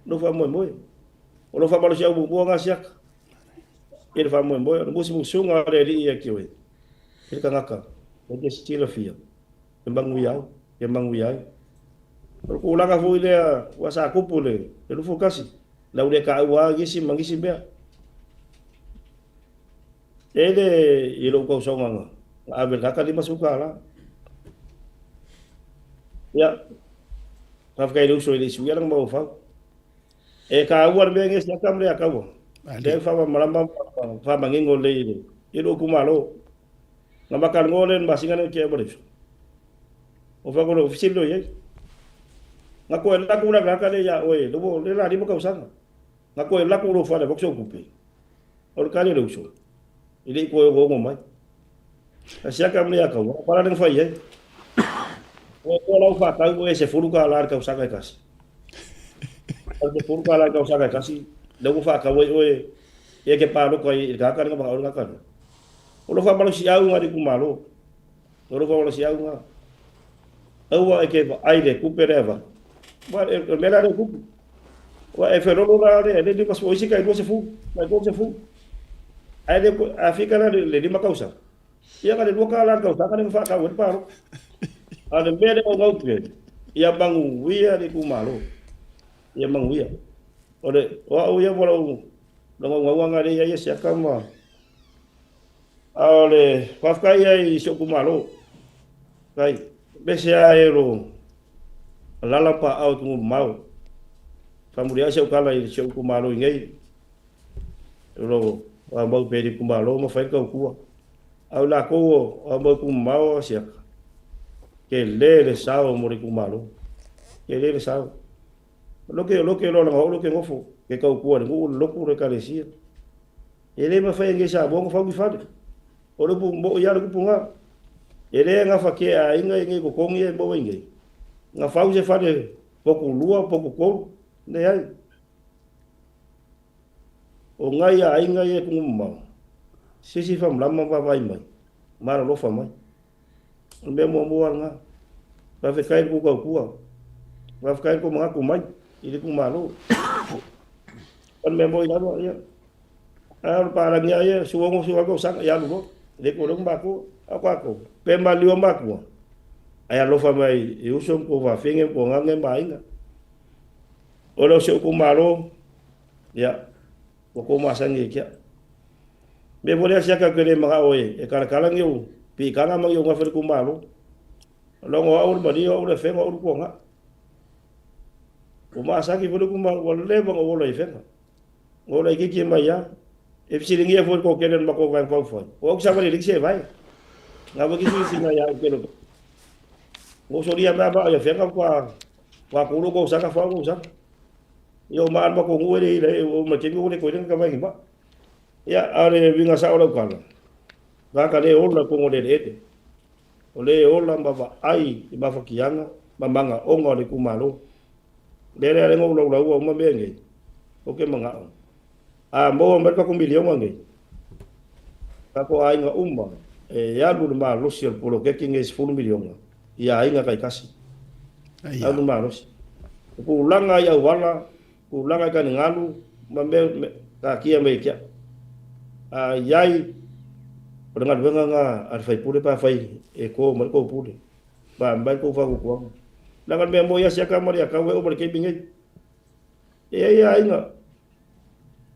no fa mo o lo fa ma lo sia bu nga sia ele fa mo no mo si nga le ri ya ki we ele ka ngaka o ke stilo fia e mangu ya ko la ka foi le wa sa ku pule ele fo kasi la ule ka wa gisi mangisi be ele ilo ko songa abel ka lima suka la ya ka kai lu so ile su ya lang mo fa e ka war be nges ya kam le ka bo de fa ma malamba fa mangingo le ile ilo kumalo na makal ngolen basingan ke bo o fa ko lo oficial lo ye nga ko la ku na ka le ya oe lo le la di mo ka usanga nga ko la ku lo fa le boxo kupe o ka le lo so ile ko go mo mai asia kam le ka wa para den fa ye o ko la fa ta ko ese furu ka la ka usanga kasi o furu ka la ka usanga kasi le ko fa ka oe ye ke pa lo ko ka ka nga ba o ka o lo fa malo si au nga di ku malo o lo fa malo si au nga au e ke ai le ku pereva wa e me la ku wa e fero lo la le di pas o si ka se fu ai le afika la le di makausa ia ka le lo ka la ka ka nga fa ka o pa ro ale me le o ngau pe ia bangu wia di ku malo ia bangu wia o le wa o ia bola o ngau nga le ia se ka ma ale pafkai ai so ku malo kai bese aero lala pa au tu mau famulia se kala i se ku malo ngai lo wa mau pedi ku malo mo fai ka ku au la ko au mau ku mau sia ke le sao mo ku malo ke le sao lo que lo que ngofo ke ka ku ngo lo ku re ka le sia ele ma fai ngai sa bon fa mi fa o lo pu mo ya lo ku nga ele nga fa ke a inga ngai ko kongi e bo ngai nga fa se fa de poku lua poku ko ne ai o ngai a inga e ku ma sisi fa mlama va vai mai mara lo fa mai me mo mo nga va fe kai ku va fe kai ku ma ku mai ili ku malo on me mo ina ya al para ngia ya suongo ko sang ya lu le ko lo ba ku ako pe malio ma ku ai lo fa mai e uso ko va finge ko nga mai nga o lo se ku malo ya ko ma sangi kia me boleh siaka ke le ma oe e kala ngiu pi kala ma ngiu nga fer ku malo lo ngo au ma dio le fe ngo ko nga o ma sangi fer ku malo le ba ngo lo fe ngo le ki ma ya e fi ngia for ko ke le ma ko va fa o sa va le se vai nga ba ki si na ya ke lo ngo so dia ba ya fe nga kwa ku lo ko sa ka fa ko sa yo ma ba ko ngo le o ma ke ngo le ko le ka ba ki ba ya are vinga sa ola kala va ka le ola ko ngode ete ole ola baba ai ba fa kianga ba manga o ngode ku malo le le ngo lo lo mo be ngi o ke manga a mo ba ko milio ngi ka ko ai nga umba e ya lu ma lo sil polo ke kinga is full milio ya ai nga kai kasi ai lu ma lo ku langa ya wala ku langa ka ngalu mambe ka kia me kia yai dengan benga ar fai pule pa fai e ko mal ko pule ba mbal ko fa ko dengan me mo ya sia ka maria ka we o ke binge e ai nga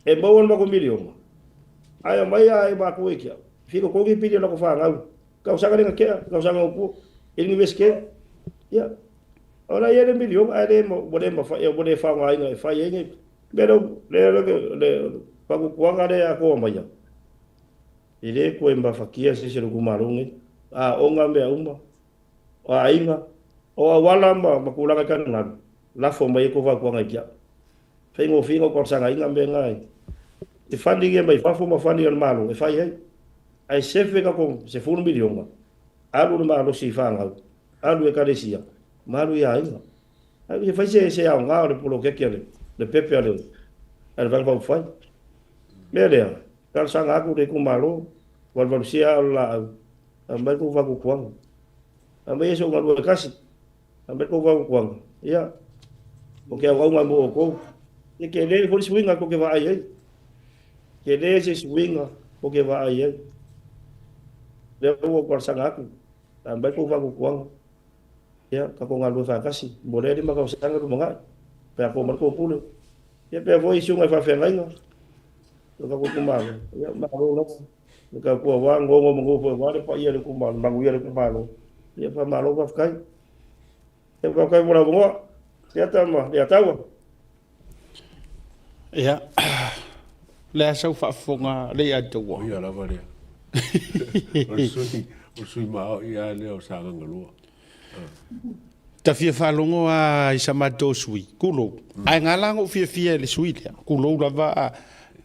e bo won ba ko milio ai mai ai ba ko kia fico ko ki pide lo ko fa ngau ka usa ka nga kia ka usa ngau pu il ni veske ya ora ye de milio ai de mo bode ma fa e bode fa ngai nga fa ye ni pero le pa ko nga de ko mai ya ile ko emba fakia sisi lu kumarungi onga mbe umba o ainga o wala mba makula ka kana la fomba yeko va kwa ngakia fengo ko sanga inga mbe ngai e fandi ge mai fa foma fandi al malo e fai ai sefe ka ko se fulu miliona alu malo si fanga alu e kadesia malu ya inga ai fai se ya nga le polo ke kele le pepe ale al va fai mele kal sanga aku de kumalo wal sia la ambai ko va ku kwang ambai so ngal kasi ambai ko va ku kwang ya o ke au mo ko e ke le ko swinga ko ke va ai ke le se swinga ko ke va ai le ko kal sanga aku ambai ko va ku kwang ya ka ko ngal va kasi boleh di makau sanga ru manga pa ko mar ko pulo ya pe vo isu ngai fa fe ngai ka ko kumalo ya malo lo ka ko wa ngo wa de pa ia le kumalo mangu ia le kumalo ya pa malo va kai e va kai mo ngo ya tama ya tawa ya la sau fa fonga le ya to ya la vale o sui ma ia le o sa ngalo ta fia falongo a isa mato sui kulo ai ngalango fia le sui le kulo lava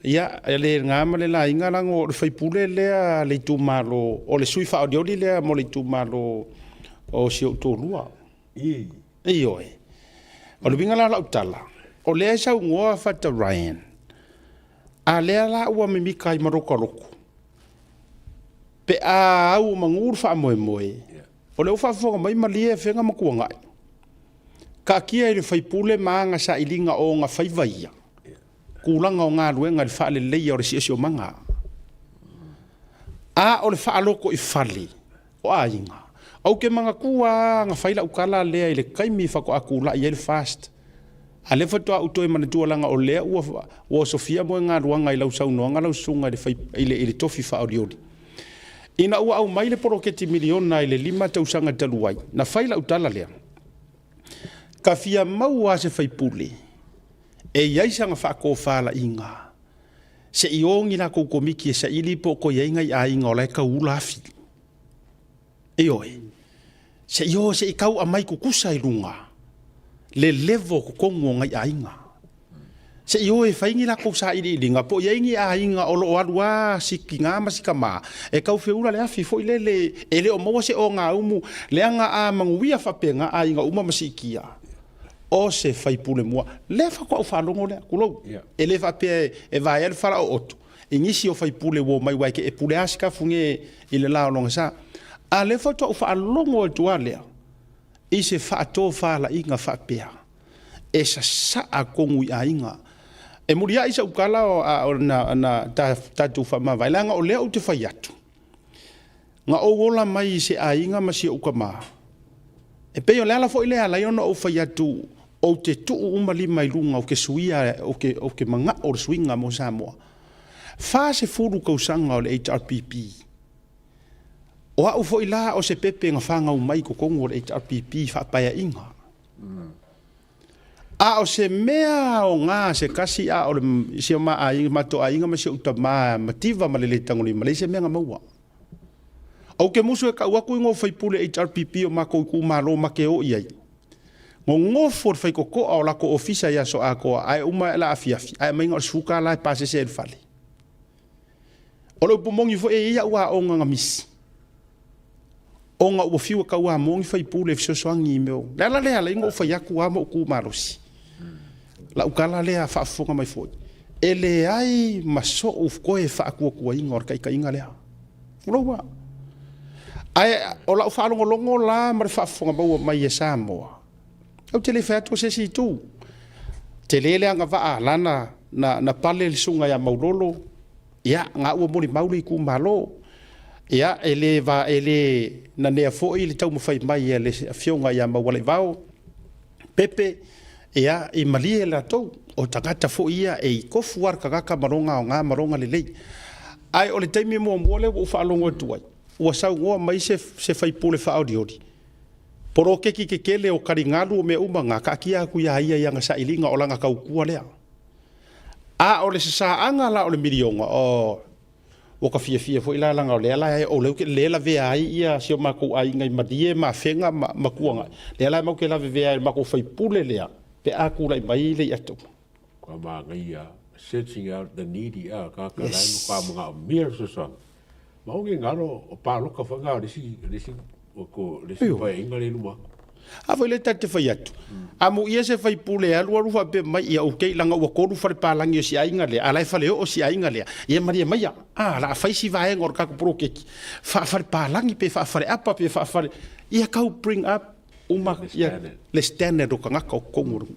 ya le ngama le la ngalango fai pule le le tu malo o le sui fa audio le mo le tu malo o si to lua i oi o le bingala la utala o le sa ngoa fa ta Ryan a le la ua me mikai maroko loko pe a au mangur fa moe o le ufa fonga mai malie fenga makuanga ka kia ile fai pule manga sa ilinga o nga fai vaia kulanga o nga luenga le fa le leia o le sio manga o le fa loko I fali o ainga au ke manga kua nga fai la ukala lea ile kaimi fa ko akula ile fast ale fa to auto e mana tualanga o lea o Sofia mo nga luanga ile usau no nga lausunga le fai ile tofi fa audiodi ina ua au mai le poroketi miliona ile 5 tausanga taluai na faila utala lea ka fia mau a se faipule e iai sanga whaakofala inga se iongi la kokomiki e sa ili po ko ienga i ainga o lai ka ulafi e oe se io se ikau a mai kukusa i lunga le levo kukongo ngai ainga se io e faingi la ko sa ili linga po iengi ainga o lo alua siki nga masikama e kau feula le afi fo ile ele o mo se o nga umu le anga a manguia fa penga ainga uma masikia o se faipule mua le fa ko fa longo le kulo ele fa pe e va el fara o oto inisi o faipule wo mai wa ke e pule aska funge ile la longa sa a le fa to fa longo to ale i se fa to fa la inga fa pe e sa a kongu ainga e muria isa ukala o na ta tu fa ma vai langa o le o te fa yatu nga o wola mai se ainga ma si ukama e pe o le ala fo ile ala yo no o fa yatu o te tu uma lima i lunga o ke suia o ke manga o swinga mo Samoa fa se furu ko sanga o le HRPP o a ufo ila o se pepe nga fanga o mai ko kongo o le HRPP fa pa ya inga a o se mea o nga se kasi a o se ma a inga mato a inga ma se utama mativa ma le tangoli ma le se mea nga maua o ke musu e ka waku ingo fai pule HRPP o mako ku malo ma ke o iai ngo for fai ko o la ko ofisa ya so ako ai uma la afiafi ai mai ngor suka la pase se fali o lo pomongi fo e ia wa o nga mis o nga o fiu ka wa mongi fai pule fso soangi meu la la ingo fai aku wa mo ku marosi la ukala le fa fonga mai fo ele ai maso of ko e fa ku ku ingor kai inga le lo wa ai o la fa longo la mar fa fonga ba mai e Samoa au tele fato se si tu tele le anga va lana na pale le sunga ya maulolo ya nga u moli mauli ku malo ya ele na ne fo ile tau mo fai mai ele fionga ya mawale vao pepe ya i malie la to o tagata fo ia e ko fuar ka maronga o nga maronga le lei ai o le taimi mo mole o fa longo tuai o sa ngo mai se fai pole fa audiodi poro ke kele o karingalu me umanga ka kia ku ya ia nga sa ilinga o langa kau kua lea a o le sa anga la o le milionga o ka fia fo ila langa o le la o le ke le la ve ai ia si o mako ai ngai madie ma fenga ma kuanga le la mo ke la ve ai mako fai pule lea pe a ku lai mai le atu kwa ma ngai searching out the needy ka lai mo ka mga mir so ma o ngaro o pa lo ka fanga o si o ko le si fa ingale luma a foi le tate fai atu a mo ia se fai pule alu fa pe mai ia o ke langa o ko ru fa pa langi si ainga le ala fa le o si ainga le ia maria mai a la fai si va ngor ka pro ke fa pa langi pe fa apa pe fa ia ka bring up uma ia le standard o kanga ko nguru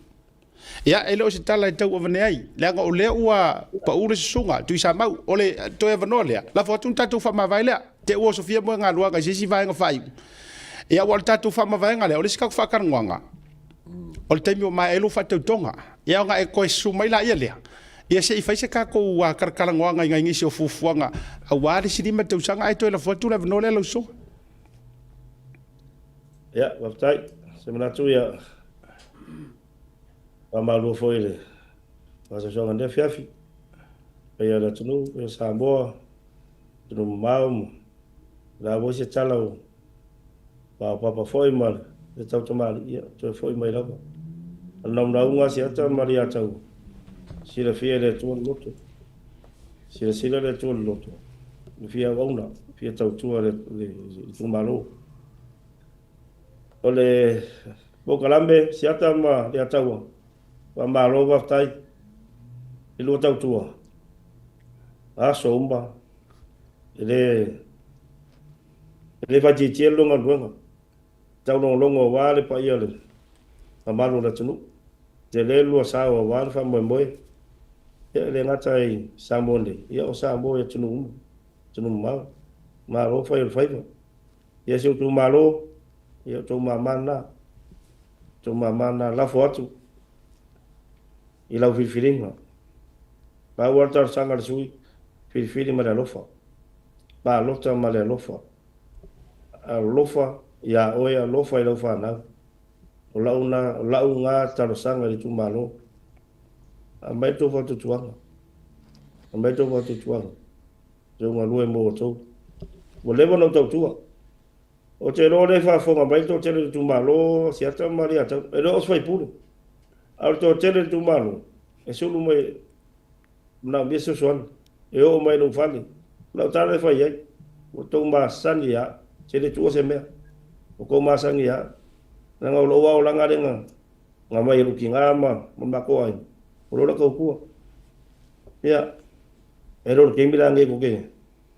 ia ele o se tala tau o vane ai langa o le ua pa ure sunga tu sa mau o le to e vanole la fa tu tatu fa ma vai le te o sofia mo nga lua ga si vai nga fai ia wal tatu fa ma vai nga le o le ska fa kan nganga o le taimi o mai elu fa te tonga ia nga e ko su mai la ia le ia se fai se ka ko wa karkala nganga nga ngisi o fufuanga a wari si ma te usanga ai to le fotu le vanole lo so ia waftai se mana tu ia Amalu foile. Masa songa nde fiafi. Pea la tunu, pea Samoa, tunu mau, la bo se talau. Pa papa foi mal, e tau tamali, ia, to foi mai lava. Anam na unga si ata mali atau. Sila fia le tuan loto. Sila le tuan loto. Fia wauna, fia tau tua le tumalo. Ole Bokalambe si ata ma le atau. Wa malo wa tai ilu tau tua a somba ele va ji longa longa tau longa wa le pa ia le amalo la tunu te le lu sa wa fa mo mo ele ngatai samonde ia o sa mo tunu ma ro fa il faiva ia se tu malo ia tu mamana la foto ilau filfilinga ba wartar sangal sui filfili ma lofa ba lota ma lofa a lofa ya oya lofa ilau fa na o lau ngā tarosanga le tumalo. A mai tō whatu tuanga. A mai tō whatu tuanga. Tō ngā lue mō o tō. Mo lewa no tau tua. O te ro le whafonga mai tō tele le tumalo, si ata mari ata. E ro oswai pūre. Au tō tele le tumalo. E sulu mai, mna mieso suan. E o mai no whali. Lau tāre whai ai. O tō mā sangi a. Tele tua se mea. O ko mā sangi a. Nā ngau lo wau langa renga. Ngā mai ruki ngā ma. Mā ko ai. O rora kau kua. Ia. E rora ke mira nge ko ke.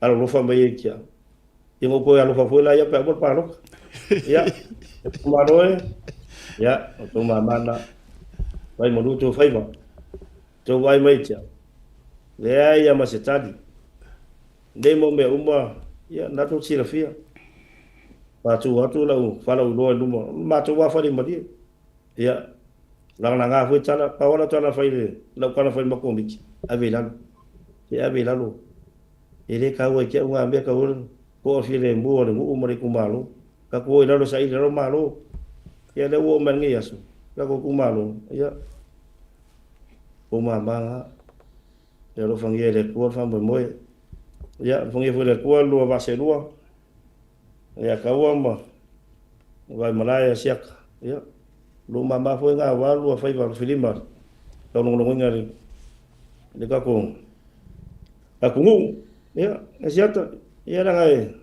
Alo lofa mai e kia. Ia ngō koe alofa fuela ia pēr por pāroka. Ia. E pumaroe. Ia. O tō mā mana. Vai monu tō whaiva. Tō vai mai tia. Lea ia ma se tadi. Nei mo me uma. Ia nato tira fia. Pātu watu lau whalau loa luma. Mātu wawhari maria. Ia. Lang ngā fui tana. Pawala tana whaile. Lau kana whaile mako miki. Awe lalo. Ia awe lalo. E re kaua kia unga mea kaura. Ko a while mua le muu mare kumalo. Ka koe lalo sa ira ro malo. Ia le ua mangi asu. Ka ko kumalo. Ia. Ko manga. Ia lo whangia le kua whamwe moe. Ia whangia fui le kua lua vase lua. Ia kaua ma. Vai malaya siaka. Ia. Lo mama fui ngā walu a whaiva whilima. Tau nongonongo inga re. Le kako. Ka kungu. Ia. E siata. Ia ranga e.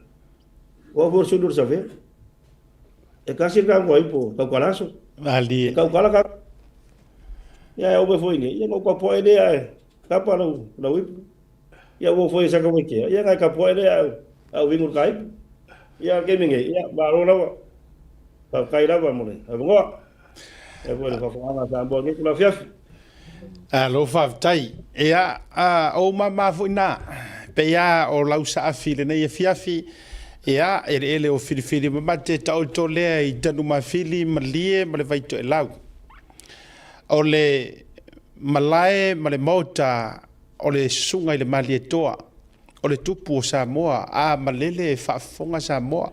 Wa for sudur sa fe. E kasir ka ngoi po. Kau kalaso. Ali. Kau kalaka. Ia e obe foi ni. Ia no ka poe le ai. Ka pa no. No wi. Ia wo foi sa ka wike. Ia ka poe le ai. A wingur kai. Ia ke minge. Ia ba ro lawa. Ka kai lawa mo le. A ngo. E wo le fa fa nga sa bo ke la fiaf. Lo fa tai. Ia o mama fu na. Pe ia o lausa afi le nei fiafi. Ia ele o filifili ma te tau to le I tanu ma fili ma lie ma le vai to lau. O le malae ma le mota o le sunga I le malie toa. O le tupu o Samoa a malele whaafonga Samoa.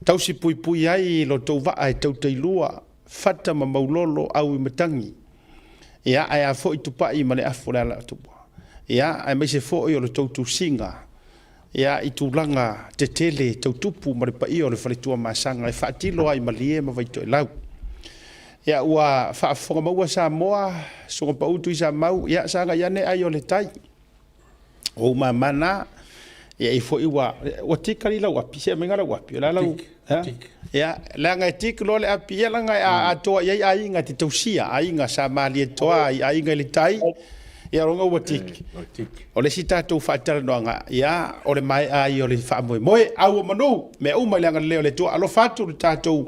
Tau si pui pui ai lo tau waa e tau teilua. Fata ma maulolo au I matangi. Ia ai a fo I tupai ma le afo le ala tupua. Ia ai mai se fo I o le tau tu singa. Ia I tūlanga te tele tau tupu ma le pai o le whaletua masanga. E whaatilo ai malie ma vaito e lau. Ia ua whaafonga maua Samoa. Songa pautu I Samau. Ia sanga iane ai o le tai. O mana ia I fo I wa tikari lau api. Se menga lau api. La lau. Ia langa tik lo le api. Ia langa a toa iai ainga te tausia. Ainga sa mali e toa. Ainga le tai. Ia ronga ua tik. O le si tātou whaatara noanga. Ia o le mai ai o le whaamoe. Moe au o manu. Me au mai langa leo le tua. Alo whatu le tātou.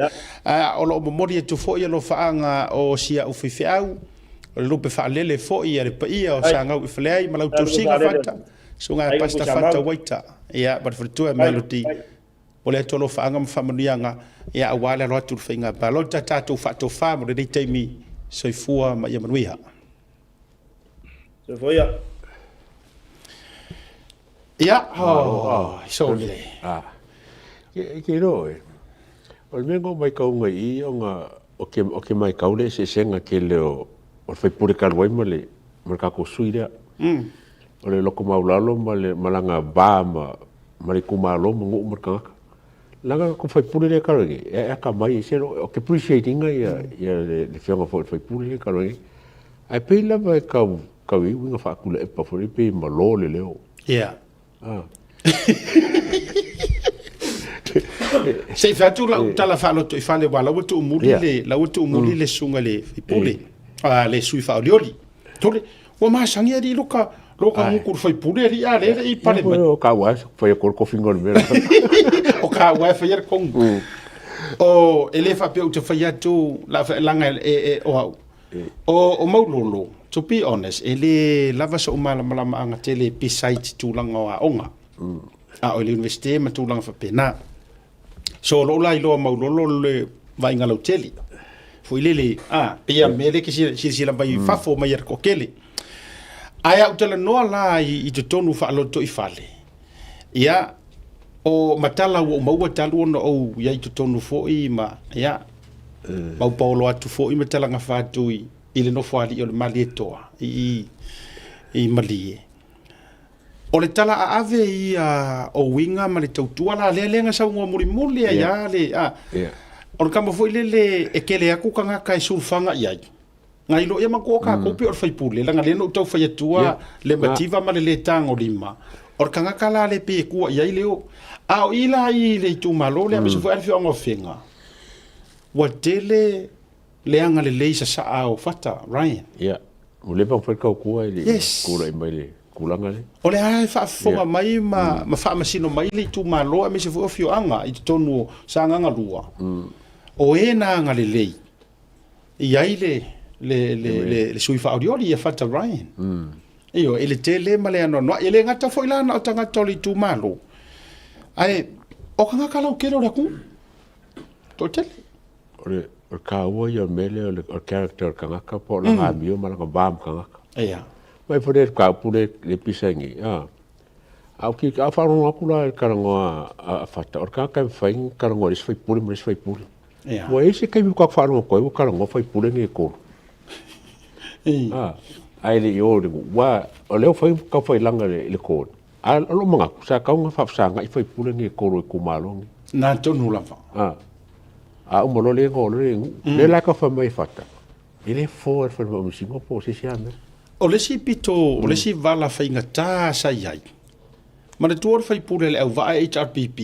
O lo momori e tu fo I alo whaanga o sia uwhiwhi au. O le lupe whaalele fo I ale pa ia o sa ngau I whaleai. Malau tu singa whata. So ngā pasta whata waita. Ia but whatua me aluti. O le tolo whaanga mwhamanuianga. Ia awale alo atu whainga. Palo tātou whato wha. Mo le reiteimi soifua ma ia manuiha. Soifua. Ia, so le. Ke roe. O le mengo mai kaunga I o ke mai kaule se senga ke leo o fai pure karwai ma le kako suirea. O le loko maulalo ma le malanga ba ma le kumalo ma ngu markangaka. Langa ko fai pure le karwai. E ka mai se o ke appreciatinga ia le whianga fai pure le karwai. Ai pei lava e kawi winga whaakula e pafori pe ma lo le leo. Ia. Se fatu la tala falo to ifale wala wotu umuli le sunga le ipule. Le sui fa olioli. Tole o ma sangia di loka ngukur fai pule ri ale I pale. O ka wa fai ko fingo le mera. O ka wa fai er kong. O ele fa pe o te fai atu la langa o maulolo. To be honest, ele lava so malama anga tele beside tulanga o onga. O le universite ma tulanga fa pena. So lo lai lo maulolo le vai ngalo tele. Foi lele pia mele ki si la mai fafo mai er kokele. Aya utala no la I te tonu fa lo to ifale. Ia o matala o maua talu no o ia I te tonu fo I ma ia Mau paulo atu fo i me talanga whātui i le nofo ali o le mali etoa i malie. O le tala a ave i o winga ma le tautua la lea lenga sa unga muri muli a ia le o le kama fo i le e kele aku ka ngaka i sulfanga i ai. Ngai lo ia mako ka kopi o le whaipule langa le no tau whaiatua le mativa ma le tango lima. O le kangaka la le pe kua i ai leo. A o ila i le tu malo le ame sufo alfi ongo whenga. Wa tele leanga le leisa sa au fata Ryan. O le pa whaikau kua i le kura i mai le kulanga le. O le hae whaafonga mai ma whaamasino mai le tu malo ame sufo ofio anga i te tonu sa nganga lua. O e na anga le lei. I ai le sui whaoriori i a fata Ryan. Iyo, ele tele ma le anoa. Ele ngata fo ilana o tangata o le tu malo. Ai, o ka ngaka lau kero raku? To tele? O ka ua i o mele o character ka ngaka po la ngā mio ma la ka bām ka ngaka. Ia. Mai po ka pule le pisangi. Au ki a wharongo aku la e karangoa a whata. O ka ngaka e whainga karangoa isi whaipule ma isi whaipule. Ia. Wa isi kai mi kwa wharongo koe wa karangoa whaipule ni e koro. Ai le i o le wa o leo whainga ka whailanga le koro. A lo mga sa kaunga whapsanga i whaipule ni e koro i kumalongi. Nā tonu lawa. A umolo le ngolo le la ka fa mai fata. Ele for fa mo Singapore se siame. O le si pito, o le si vala whainga tā sa iai. Ma le tuor whaipule le au waa HRPP.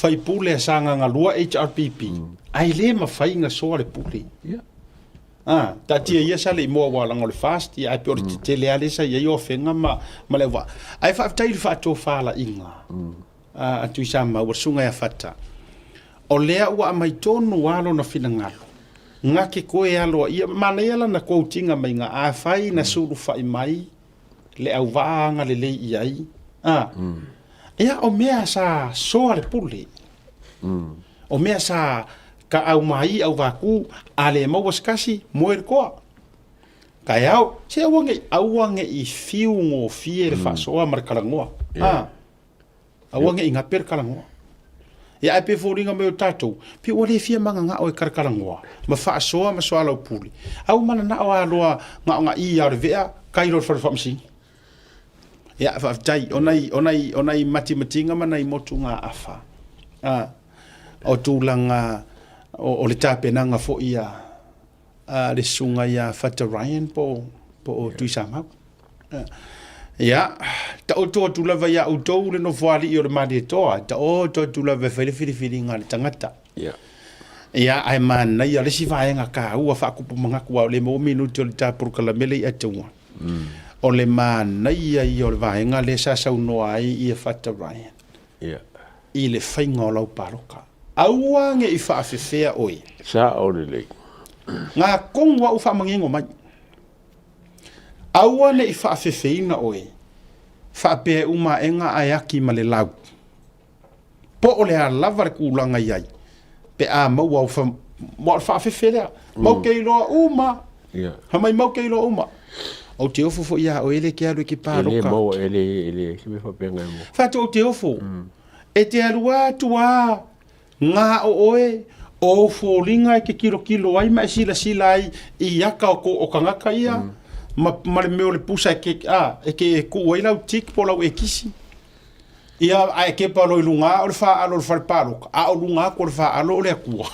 Whaipule a sanga ngā lua HRPP. Ai le ma whainga soa le pule. Ta tia ia sa le i mua walanga le fast, i ai piori te tele ale sa iai o whenga ma le wa. Ai whaaftai le whaato whala inga. Atu i sa maua sunga ia whata. O lea ua mai tonu alo na whina ngalo. Ngā ke koe alo ia mana ia lana koutinga mai ngā āwhai na suru whai mai le au vaanga le lei iai. Ia o mea sa soa le pule. O mea sa ka au mai au vaku a le maua skasi moer koa. Kai au, se auange i fiu ngō fie le whasoa marakarangoa. Auange i ngā per karangoa. Ia ai pe fōringa me o tātou, pe ua le fia manga ngā o e karakarangoa, ma whaasoa ma soa lau puli. Au mana na o aloa ngā o ngā i au revea, kairo le whamsi. Ia whaftai, onai matimatinga mana i motu ngā awha. O tūlanga, o le tāpenanga fo ia, le sunga ia Fata Ryan po o tuisamau. Ia, ta o toa tu lava ia utou le no whali i o le madi toa, ta o toa tu lava whiri ngā le tangata. Ia, ai mana ia le si vaenga ka ua whaakupu mangaku au le mo minuti o le tāpuru kalamele i atunga. O le mana ia i o le vaenga le sasau noa ai i a Fata Ryan. I le whainga o lau paroka. Aua nge i whaafewhea oi. Sa o le lei. Ngā kongwa u whaamangengo mai. Aua ne i whaafewheina oe, whaapea uma e ngā aiaki ma le lau. Po o le a lava le kūlanga iai, pe a mau au whaafewhea, mau kei loa uma, hamai mau kei loa uma. O te ofo fo ia o ele ke alu ki pāroka. Ele mau, ele, si me whapea ngai mo. Whātu o te ofo, e te alua tua, ngā o oe, o fōringa e ke kilo ai, ma e sila ai, i aka o kangaka ia, ma le meo le pusa e ke ku lau tik po lau e kisi. Ia a e ke pa lo lunga o le wha alo le whalparo. A o lunga ko le wha alo o le akua.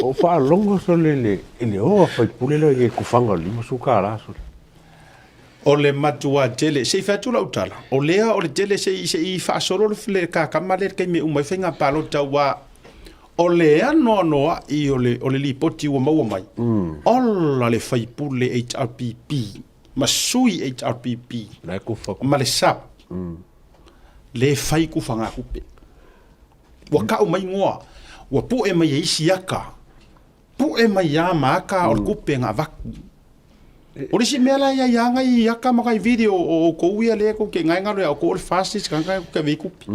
O wha longa so le oa whai pule le e kufanga lima suka raso. O le matua tele, se i whatu lau tala. O lea o le tele se i wha soro le kakama le kei me umai whenga palo taua o le anoa i o le lipoti ua maua mai. Ola le whaipule HRPP, ma sui HRPP, ma le sap, le whai kufa ngā kupe. Wa kau mai ngoa, wa pu e mai e isi aka, pu e mai a maaka o le kupe ngā vaku. O le si mea la ia anga i aka makai video o kouia le ko ke ngai ngaro o ko le fastis kankai ko ke vei kupe.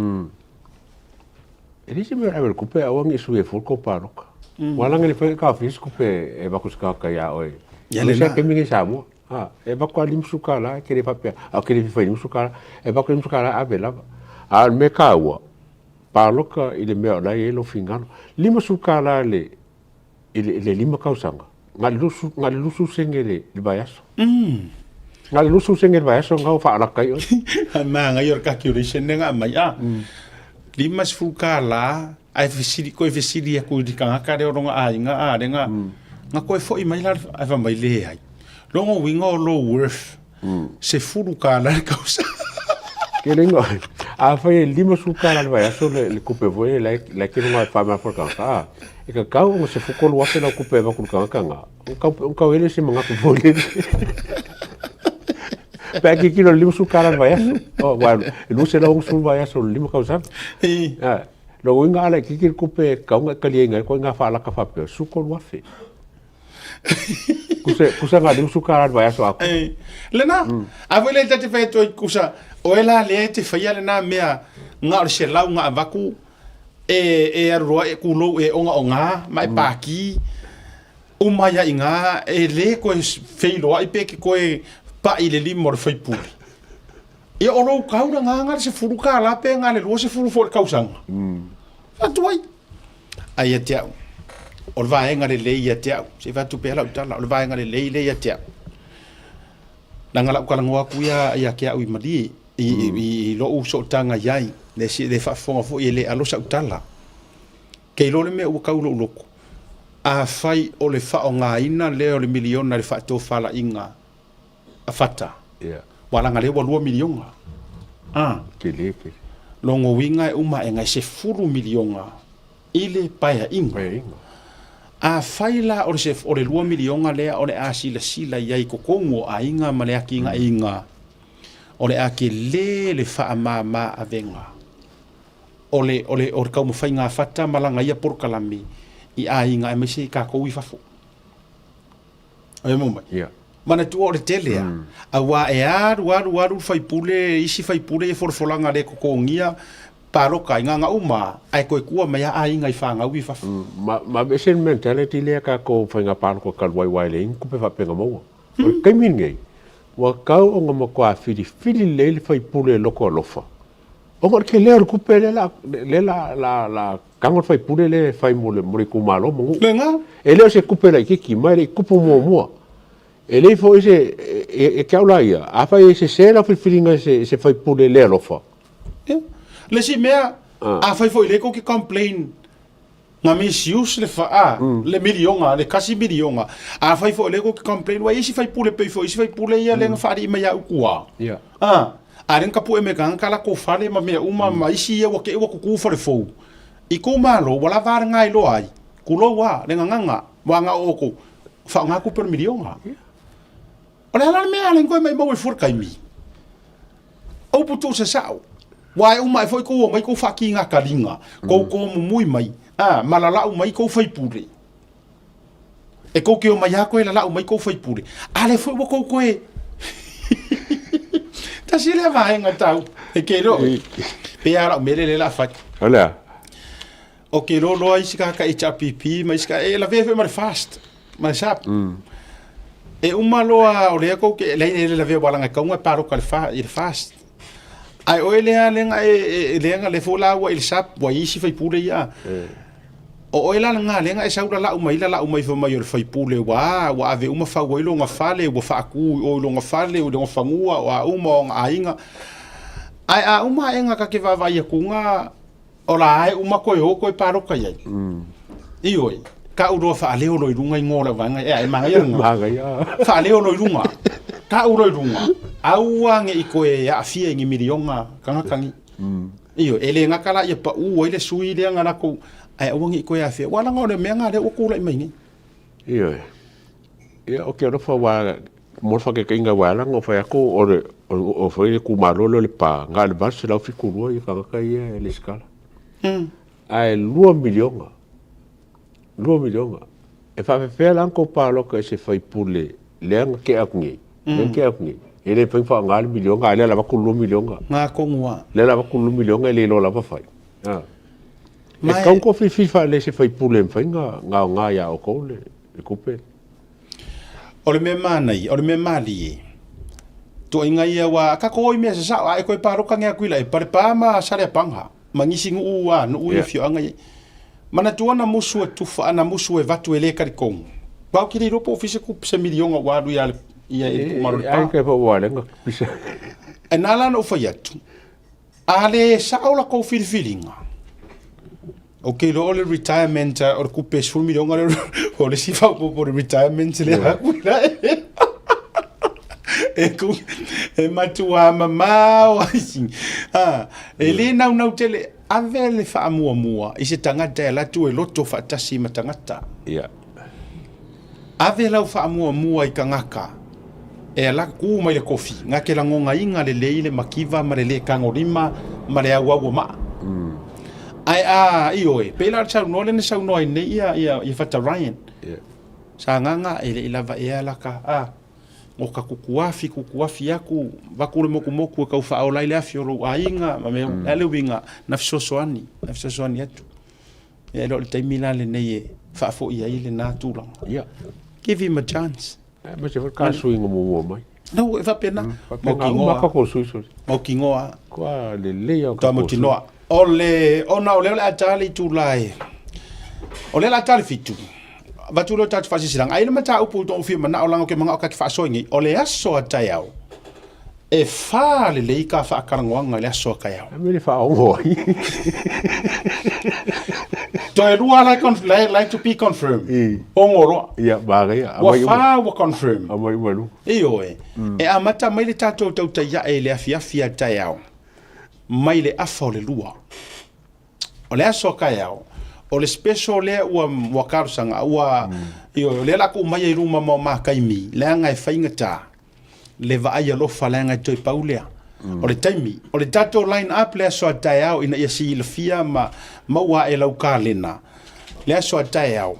Ele se me raiva kupe a wangi su e fulko paroka. Walanga le foi ka fis kupe e bakus ka ka ya oi. Ya le se ke mingi samu. E bakwa lim sukala ke le papia. A ke le foi lim sukala e bakwa lim sukala a bela. A me ka wa. paloka i le mea lai e lo fingano. Lima sukala le lima kausanga. Nga le lusu senge le vaiaso. Nga le lusu senge le vaiaso ngau whaarakai o. Maa ngai or calculation nga mai lima sukala ai fesiri koe fesiri aku di kangaka re oronga ainga arenga. Nga koe fo i mai la ai fa mai le ai. Longo winga o lo worth. Se furu kala kausa. Ke lengo. A fai lima sukala le vaiaso le kupe voe la ke runga fa ma for kangaka. E ka kau o se fukolo wafe na kupe wa kangaka nga. Un kau ele se manga kupe. Peki kilo lima sukala le vaiaso. Oh, bueno, no se la un sul vaiaso lima kausa. Lo winga ala kikir kupe kaunga kalienga ko nga fa la ka fa pe sukolo wafe. Kusa nga lima sukala le vaiaso aku. Lena, a voi le tate fai toi kusa o ela le te fai ale na mea nga o se lau nga avaku e arroa e kulo e onga mai paki umaya inga e le ko feilo ai pe ki koe pa ile limo le fai puli e o lo kaura nga se furu ka la pe nga le lo se furu fo kausanga atuai ai e tia o va nga le ia tia se va tu pe la utala o va nga le ia tia nanga la kala ngoa ku ia kia ui mali i lo uso tanga yai le si le fa fonga fo ile alo sa utala ke lo le me u kaulo loko a fai o le fa nga ina le o le miliona le fa to fala inga a fata wala nga le wa 2 miliona ke leke longo winga uma e nga se furu miliona ile paia inga a faila o se o le 2 miliona le o le asila sila yai kokongo a inga male akinga inga o le ake le fa ma avenga o le ka mo fainga fata malanga ia por kalami i a inga e mese ka ko wi fafo ai mo mai mana tu o le tele a wa e aru fai pule isi fai pule e forfolanga le kokongia paro ka nga uma ai ko ku ma ya ai ngai fa nga wi fa ma besen mentality le ka ko fa nga paro ko kal wai le ku pe fa pe nga mo kai min ngai wa ka o nga mo kwa fili le fai pule loko lofa o ko ke le ku pe la ka ngo fai pule le fai mo le ku malo mo le nga e le se ku pe la ki mai ku po mo e le fo ese e ka la ia a fa ese se la fili nga se fai pule le lofa le si mea a fai foi le ko ki complain nga misuse le fa le miliona le kasi miliona a fai foi le ko ki complain wa isi fai pule pe foi isi fai pule ia le nga fa di me ya ukua a ren kapu e me kan kala ko fale ma me uma ma isi e wa ke wa ku fa le fo i ko malo wala var ngai lo ai ku lo wa le nga wa nga o ko fa nga ku per miliona ole ala me ala ko mai mo e for kai mi o putu se sao wai o mai foi ko mai ko faki nga kalinga ko mui mai malala o mai ko fai pure e ko ke o mai ko la o mai ko fai pure ale foi ko e ta sile vai nga tau e ke ro pe ara mele le la fai ala o ke ro lo ai sika ka HPP mai sika e la ve mai fast mai sap e uma loa o le ko ke le ve wala nga ka nga paro ka fa il fast ai o ele lenga lenga le fola wa il sap wa isi fai pule ia o ela nga lenga e saura la umai fo mai fai pule wa ave uma fa wa lo nga fale wa fa ku o lo nga fale o lo fangua wa uma nga inga ai a uma enga ka ke va ia kunga o la ai uma ko paro ka ia i oi ka uro fa le o lo runga ngola va nga e ma ia fa le o lo runga ka uro runga auange i koe ya afia ngi milionga kanga kangi iyo ele nga kala ia pa u ile sui le nga ko ai auange i koe afia wala ngore me nga le o kula mai ni iyo o ke ro fa wa mo fa ke kinga wala ngo fa ko o fa ku malolo le pa nga le bas la fi ku ro i kanga kai le skala ai 2 milionga e fa fe la ko pa lo ke se fai pule le nga ke akungi ke akungi ele foi fa ngal milionga ele la ku 2 milionga nga ko ngwa le la ku 2 milionga ele lo la fa fai e kan ko fi fa le se fai pule nga ya o ko le kupe o le me manai o le me mali to inga ia wa ka ko i me sa ai ko paro ka ngia kuila e pare pa ma sare panga mangisi ngu no ia fio anga mana tuana musu tu fa ana musu e vatu ele karikong pau kiri ropo ofisi ku se milionga wadu ia e maru ai ke po wale ngo enala no fa yatu ale saola ko filinga okay lo ole retirement or ku pe sul milionga ole si fa po retirement le ha e matua mama wasi ele nau tele avele fa mua i se tangata la tu e loto fa tasi matangata avela fa mua i kangaka e la ku mai le kofi ngake la ngonga inga le leile makiva ma le kangorima ma le awa ma ai io e pela cha no le sa no ne ia fata Ryan sa nganga ele lava e la ka o ka kukuafi yaku vakule moku ka ufa ola ile afio ro ainga ma me ele winga na fisosoani atu e lo te milale nei fa fo ia ile na tula give him a chance ma se ka swing mo mai no va pena mo kingoa kwa le o ka motinoa ole atali tulai ole atali fitu vatulo tat fasi silang ai mata upu to fi mana olang ke manga ka fa soingi ole aso atayao e fa le ka fa karangwanga le aso ka yao me le fa o to e rua like to be confirmed ongoro wa confirm amai walu e amata mai le tato to ya e le afia tayao mai le afa le lua ole aso ka yao o le special le ua karusanga ua le la ku mai ruma ma kaimi le nga fainga ta le va ai lo fa lenga toi paulea o le taimi o le tato line up le so tayao ina ia si le fia ma wa e lau kalena le so tayao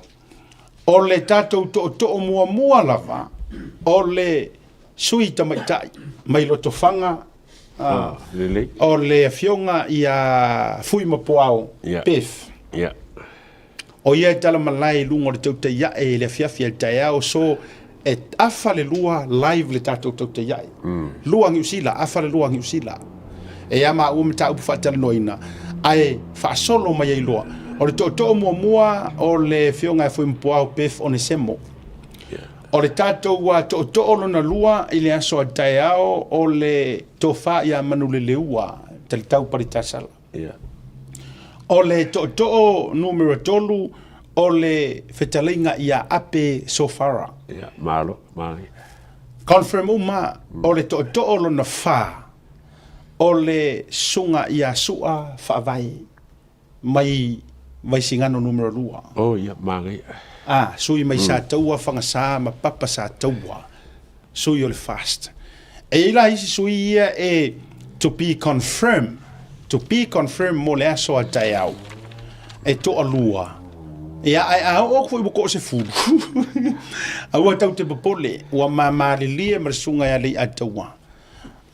o le tato to mua lava o le suita mai lo to fanga o le fionga ia fui mo poao pef o ia tala malai lungo le tauta ia e le fiafia tayao so e afa le lua live le tatou tauta ia lua ngi usila afa le lua ngi usila e ama u mta u fatal noina ai fa solo mai ai loa o le to mua o le fionga foi mpoa pef on semo o le tatou wa to lo na lua ile aso tayao o le tofa ia manule leua tel tau paritasala o le to numero tolu o le fetalinga ia ape sofara malo confirm o le to lo na fa o le sunga ia sua fa vai mai singano numero lua mari sui mai sa taua fanga sa ma papa sa taua sui o le fast e ila isi sui ia to be confirmed mo le aso atayao e to alua ia o ko ko se fu awa tau te popole wa mama le mersunga ya le atawa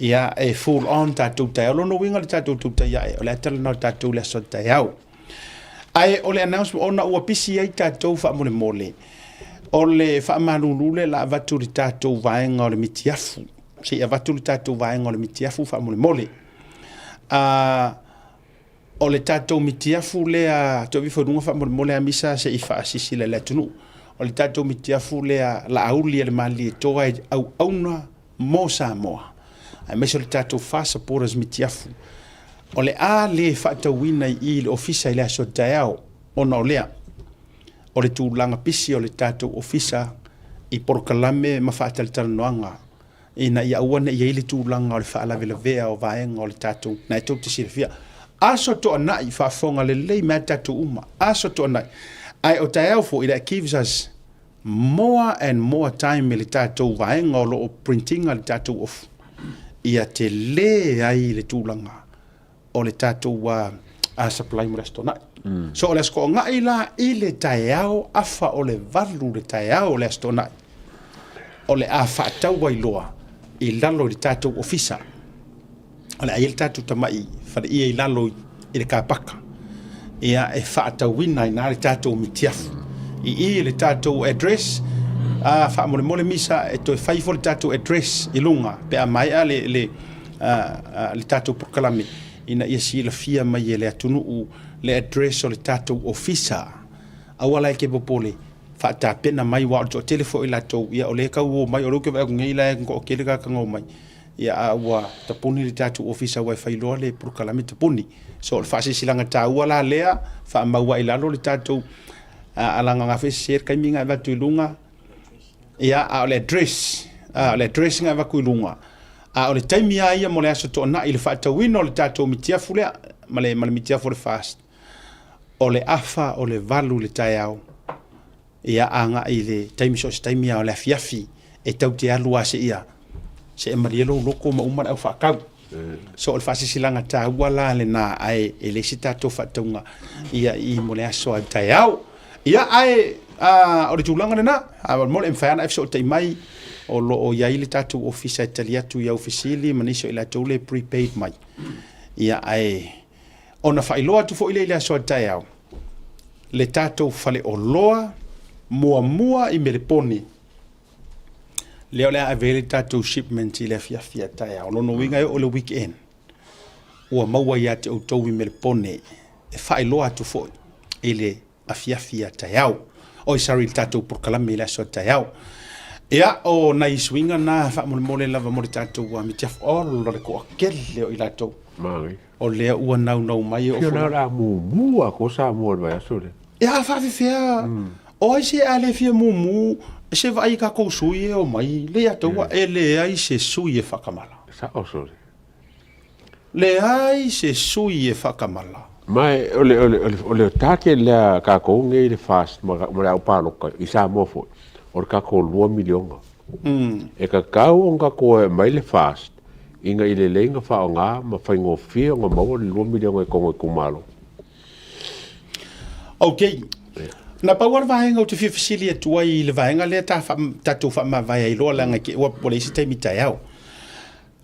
ia e full on tatu tayao no winga le tatu tayao o le tala no tatu le aso tayao ai o le announcement ona ua pisi ai tatu fa mole o le fa malulule la vatu le tatu vaenga o le mitiafu se ia vatu le tatu vaenga o le mitiafu fa mole o le tatou mitiafu lea to vi fodunga fa mole misa se ifa asisi le tunu o le tatou mitiafu lea la auli le mali to ai au na mo Samoa ai me le tatou fa supporters mitiafu o le le fa tawina i le ofisa ile so tayao ona o lea o le tūlanga pisi o le tatou ofisa i Porokalame ma fa tal noanga ina ia uana ia ile tūlanga o le fa la vea o vaenga o le tatou na to te sirfia aso to ana I fa fonga le lei ma tatou uma aso to ana ai o tayao for it gives us more and more time le tatou vaenga o lo printing al tatou of ia te le ai le tūlanga o le tatou a supply mo restaurant so o le sko nga ila ile tayao afa o le valu le tayao le restaurant o le a fa tau wai loa I lalo le tatou ofisa o le ai tatou tamai fa ia I lalo I le kapaka ia e fa tau wina ina le tatou mitiafu I le tatou address fa mole misa e to fai for tatou address I lunga pe a mai le tatou Porokalame ina ia silafia mai e le atunuu le address o le tatou ofisa aua lai ke popole faatapena mai ua o le toʻatele foʻi latou ia o lē kau o mai o leu ke vaegogei la ko kele kakaga o mai ia aua tapuni le tatou ofisa ua failoa le pulukalame tapuni so o le faasisilaga tāua la lea faamaua i lalo le tatou alagaga fesese le kaimiga e vatuiluga ia a o le address ga e vakuiluga a o le taimi a ia mo le aso toʻanaʻi le faatauina o le tatou mitiafu lea ma le mitiafu o le fast o le afa o le valu le taeao ia agaʻi le taimi so se taimi a o le afiafi e tau te alu a se ia se e maria lou loko ma uma le au faakau so o le faasisilaga tāua la lenā ae e lesi tatou faatauga ia i mo le aso au taeao ia ae o le tulaga lenā mo le mafaiana e feso o taimai o loo iai le tatou ofisa e tali atu iau fesili ma nisi o i latou le prepaid mai ia ae ona faailoa atu foʻi le i le aso au taeao le tatou faleoloa muamua i meleponi leo le avele tatou shipment i le afiafia taeao lono uiga e o le weekend ua maua ia te outou i melepone e faailoa atu foʻi i le afiafia taeao o i sari le tatou porokalame i le aso taeao ia o nai suiga na faamolemole lava mo le tatou mitiafu olo le koʻakele o i latou o lea ua naunau mai o Fiona la mumua ko sa mo vai asole. ia faafefea o ai se a le fia mumu se vai ka ko sui e o mai le atua e le ai se sui e whakamala Sa osole. le ai se sui e whakamala Mai ole take le ka ko ngai le fast mo au palo ka isa mo fo. Or ka ko 2 miliona. E ka kau on ka ko mai le fast. Inga ile lenga fa nga ma fa ngo fio ngo mo le 2 miliona ko ko malo. okay na power vaenga o te fia fasilia tua i le vaenga le tatou faamavai ai loa langa ke ua pole isi taimi taeao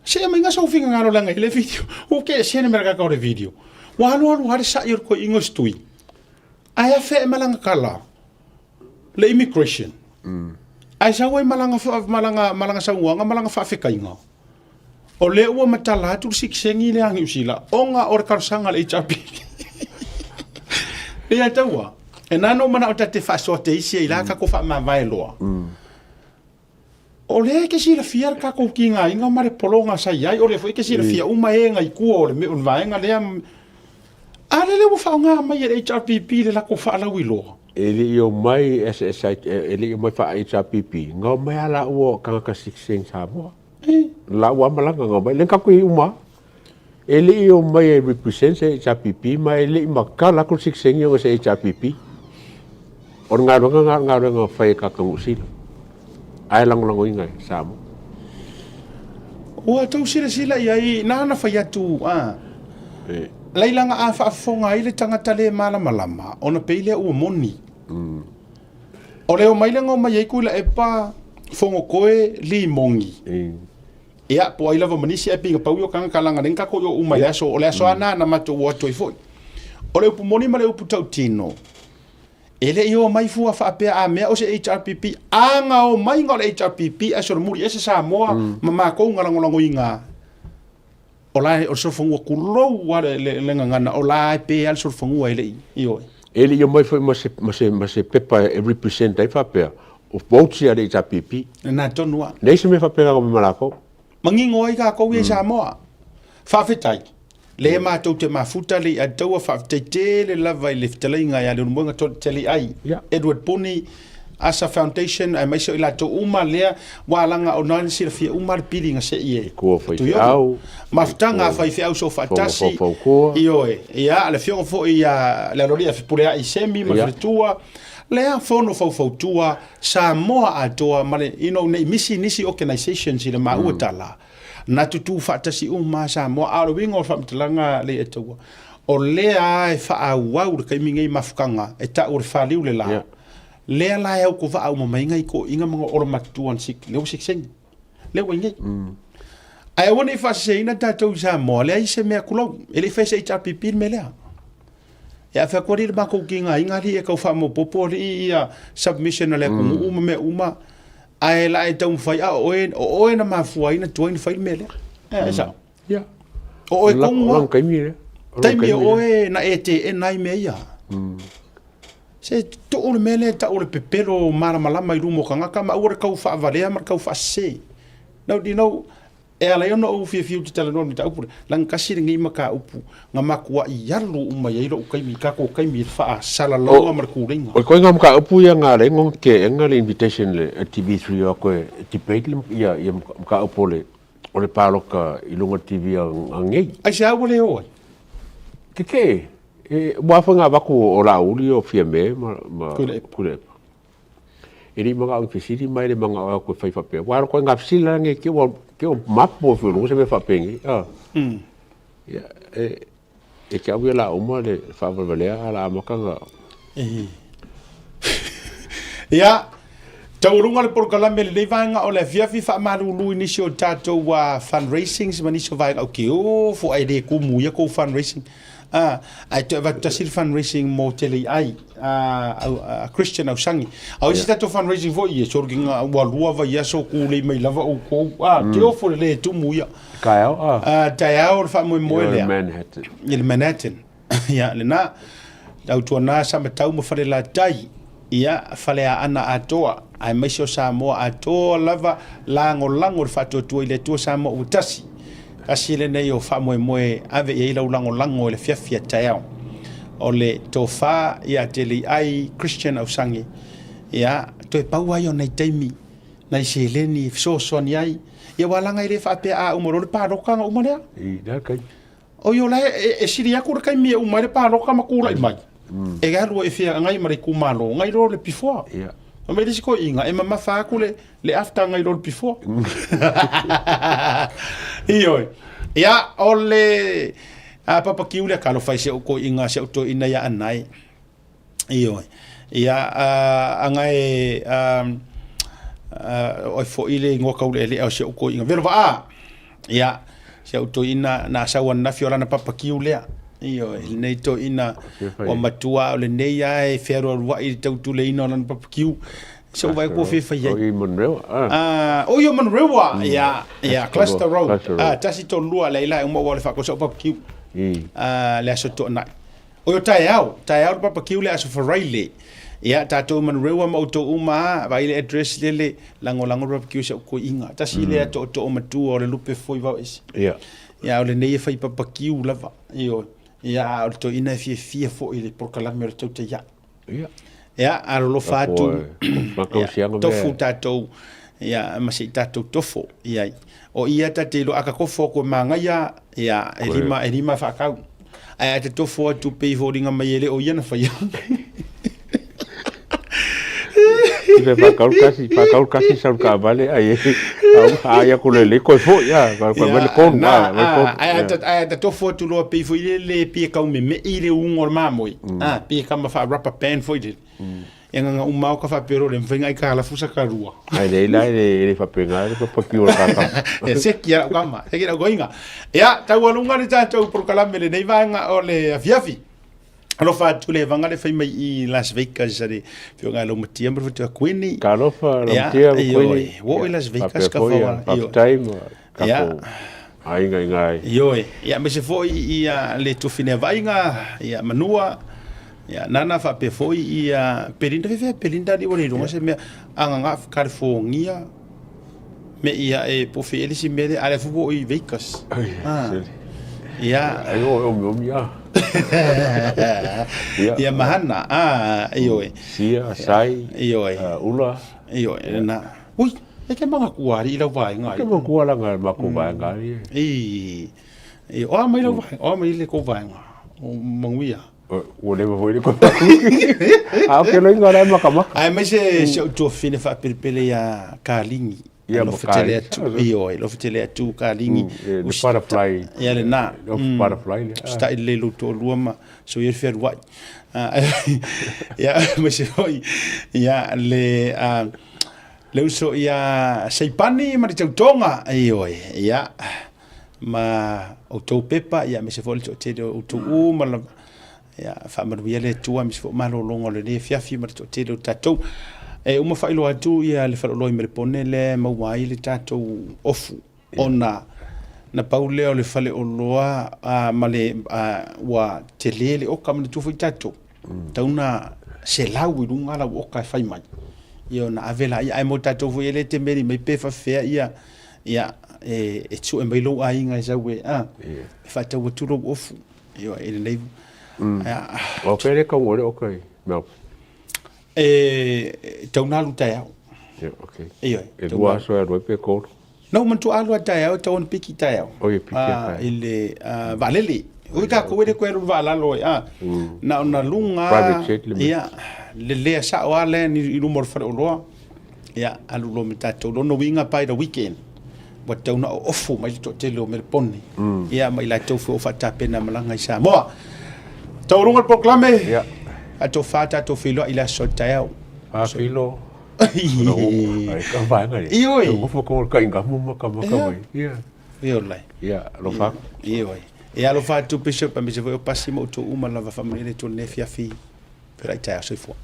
se mai nga saufinga ngalo langa i le video o ke se ne meraka ka o le video wa alu hare sa i ko ingo stui ai a fe malanga kala le immigration ai sa wai malanga sa uanga malanga fa fekainga o le ua matala tu siksengi le angi usila onga or karsanga le HRP le ataua e nano mana o tate whaasote isi e la kako whaamavai loa. O le ke sira fiar kako ki ngā inga mare polonga sa iai, o le fwoi ke sira fia uma e ngai kua o le me un vaenga lea. A le lewa whao ngā mai e HRPP le lako whaalau i loa. E li o mai e li o mai wha HRPP, ngā mai ala ua kangaka 16 sa moa. La ua malanga ngā mai, len kako i uma. E li o mai e represent se HRPP, ma e li maka lako 16 o se HRPP. O ngā ronga whai kakangu sila. Ai lango ingai, samo. Ua tau sila iai, nāna whai atu, lailanga a whaafonga i le tangata le malama, ona peile ua moni. O leo mailanga o mai eiku la epa fongo koe li mongi. Ia, po ai lava manisi e pinga pau yo kanga kalanga renka ko yo umai aso, o le aso ana na mato ua toi foi. O leo pu moni ma leo pu tau tino. Ele i o mai fua whaapea a mea o se HRPP, anga o mai ngā le HRPP, a sora muri ese sa moa, ma mā kou ngarangolango i ngā. O lai, o sora whangua kulou wa le ngangana, o lai pe al sora whangua ele i oi. Ele i o mai fai ma se pepa e represent ai whaapea, o vouti a le HRPP. Nā tonua. Nei se me whaapea ngā me malako. Mangingo ai ka kou e sa moa. Whawhetai. Le mātou te mafuta le a taua whawhetai te le lava i le whitaleinga ia le unumunga to tele ai. Edward Puni, Asa Foundation, ai maiso i la to uma lea, wālanga o nāni sira fia uma le piringa se i e. Kua whai au. Mafutanga whai fia au so whatasi. I oe. Ia, le fionga fo i le aroria whipurea i semi, ma whitua. Lea fono fautua, sa moa atoa, male, nei misi organizations i le maua tala. Na tutu whaatasi ma sa moa aroinga o whamtalanga le etaua. O lea e whaawau le kaimingei mafukanga, e ta ore whaliu le la. Lea la e au ko whaau mamainga i ko inga mga ora matuan sik, leo siksengi. Leo ingai. Ai wane i whaseina tātou sa moa, lea i se mea kulau, ele whaise i HRPP me lea. E a whakori le mako ki ngā ingari e kau whaamo popo i submission a lea kungu uma me uma. Ai la e tau whai a oe na mafua ina tuaina whai mele. E sa. Ia. O e konga. Lang kaimi. Taimi o e na e te e nai me ia. Se to o le mele ta o le pepelo mara malama I rumo kanga ka ma ore kau fa valea mar kau fa se. Now di no e ala yo no fi te tala no ta upu lang kasi ngi maka upu nga makua I yalu uma ye ro kai mi ka ko kai mi fa sala lo mar ku ringa. O ko ngam ka upu ya nga le ngong ke nga le invitation le TV3 o ko debate le ya ka upu le o le paloka I lunga TV ngai. Ai sa wole o. Ke wa fa nga ba ko o la uli o fia me ma kule. Iri mga ang fisiri mai le mga ko fai fa pe. Wa ko nga fisila nge ke o map mo fu lo se me fa pengi. Ya e ke abu la uma le fa valea la makanga. Ya taurunga le porkalame le vanga o le fiafi fa malulu inisio tato wa fundraising se manisio vai o ke o fo ai de ku mu ya ko fundraising. Ai to va tasir fundraising mo tele ai Christian au sangi au isi tato fundraising fo ye sorginga wa lua va ya so ku le mai lava o ko ke o fo le tu mu ya Kyle tayao fa mo mo le Manhattan il Manhattan ya le na au to na sa matau mo fa la tai ia fale ana atoa ai mai so sa mo atoa lava lango fa to ile to sa mo utasi kasile nei o fa moe ave ia ila lango le fiafia tayao o le tofa ia tele ai Christian au sangi ia to pau ai ona taimi na seleni so ni ai ia walanga ile fa pe a umoro le paroka nga umare I da kai o yo la e siria ku kai mi umare paroka makura mai e ga lo e fia ngai mari ku malo ngai ro le pifo ia o me disi ko inga e mama fa ku le after ngai ro le pifo iyo ya ole papa kiule kalo fai se ko inga se to ina ya anai iyo ya angai o fo ile ngo ka le o se ko inga vero va ya se to ina na sa wan na fiola na papa kiule iyo nei to ina o matua o le nei ai fero wa I tu le ina na papa kiu so vai ko fe fai o I Monrewa o yo Monrewa ya Cluster Road tasi to lua leila mo wale fa ko so papa kiu le so to na o yo tayao papa kiu le aso faraile ya tato Monrewa mo to uma vai le address le lango papa kiu so ko inga tasi le to o matu o le lupe foi va is ya o le nei fai papa kiu lava yo ya o to ina fie fo ile por kala me to te ya alo fatu to futato ya masi tato tofo ya o ia tate lo aka kofo ko manga ya elima fa ka ai te tofo tu pe voringa mai o ia na fa ya Ibe pa kasi sa ka vale ai ai ko le ko fo ya ko vale ko ai te tofo tu lo pe fo ile pe ka me ile un orma moi pe ka ma fa rapa pen fo ile nga umau ka fa pero le mfenga ka la fusa ka rua ai le fa penga le pa piu ka se kia kama se kia goinga ya ta walunga ni ta por kala mele nei vanga o le afiafi alo fa tu le vanga le fai mai I Las Vegas ale fio nga lo matia mo tu Queenie ka lo fa lo matia Queenie wo I Las Vegas ka fa time ka ko ai ngai yo ya me se foi ia le tu fine vainga ia manua ya nana fa pe foi ia pelinda di woni longa se me anga California me ia e po fe ele si me ale fu I Vegas ya o ya ya mahana iyo sia sai iyo ula iyo na ui e ke manga kuari la vai ngai ke manga kuala ngai ma ko vai ngai o mai la vai o mai le ko vai o mangwia o le voi ko ke lo ngara ma kama ai mai se to fine fa pele ya kalingi lo fetele tu lo fetele tu kalingi o butterfly ya le na butterfly sta ile lo to luama so ye fer wa ya mai se hoi ya le le uso ya seipani ma te tonga ya ma o to pepa ya me se fol te o to ma ya fa ma le tu am se fo ma lo longo le fiafi ma te tatou uma failo atu ia le faloloi me le pone le mauai le tatou ofu ona na paule o le fale o loa ma le ua te le o ka mana tufu i tatou tauna se lau i runga la o ka fai mai ia na avela ia ai mo tatou fu ele te meri mai pe fa fea ia e tu e mai lo ai nga sa we fa tau tu ro ofu ia ele nei o pere ka ngore o kai mel tauna lu tai au okay ia e lua so e roi pe ko no man tu alu tai au tau piki tai au o ia piki ele valele o ka ko ele ko ru vala lo na lunga ia le sa wale ni lu mor fa lo ia alu lo mita to no winga pai the weekend wat tau na ofu mai to te lo me poni ia mai la to fo fa ta pena malanga isa mo tau runga proclame ia a to fata to filo ila so tau a filo no ai ka vai ngai io fo ko ka inga mo ka mai ia io lai ia lo fa io e alo fa tu bishop pa mi se vo passimo to uma lava famiglia to ne fi per ai tau so fo.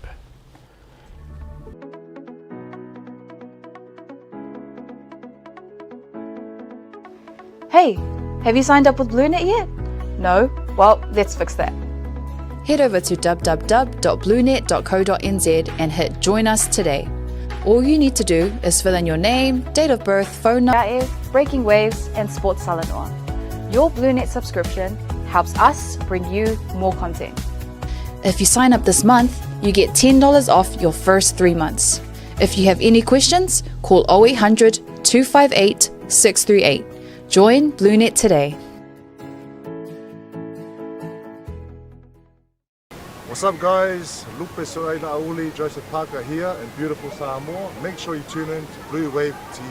Hey, have you signed up with BlueNet yet? No? Well, let's fix that. Head over to www.bluenet.co.nz and hit Join Us today. All you need to do is fill in your name, date of birth, phone number, breaking waves, and sports Salanoa. Your BlueNet subscription helps us bring you more content. If you sign up this month, you get $10 off your first 3 months. If you have any questions, call 0800 258 638. Join BlueNet today. What's up, guys? Lupe Soaila Auli, Joseph Parker here in beautiful Samoa. Make sure you tune in to Blue Wave TV.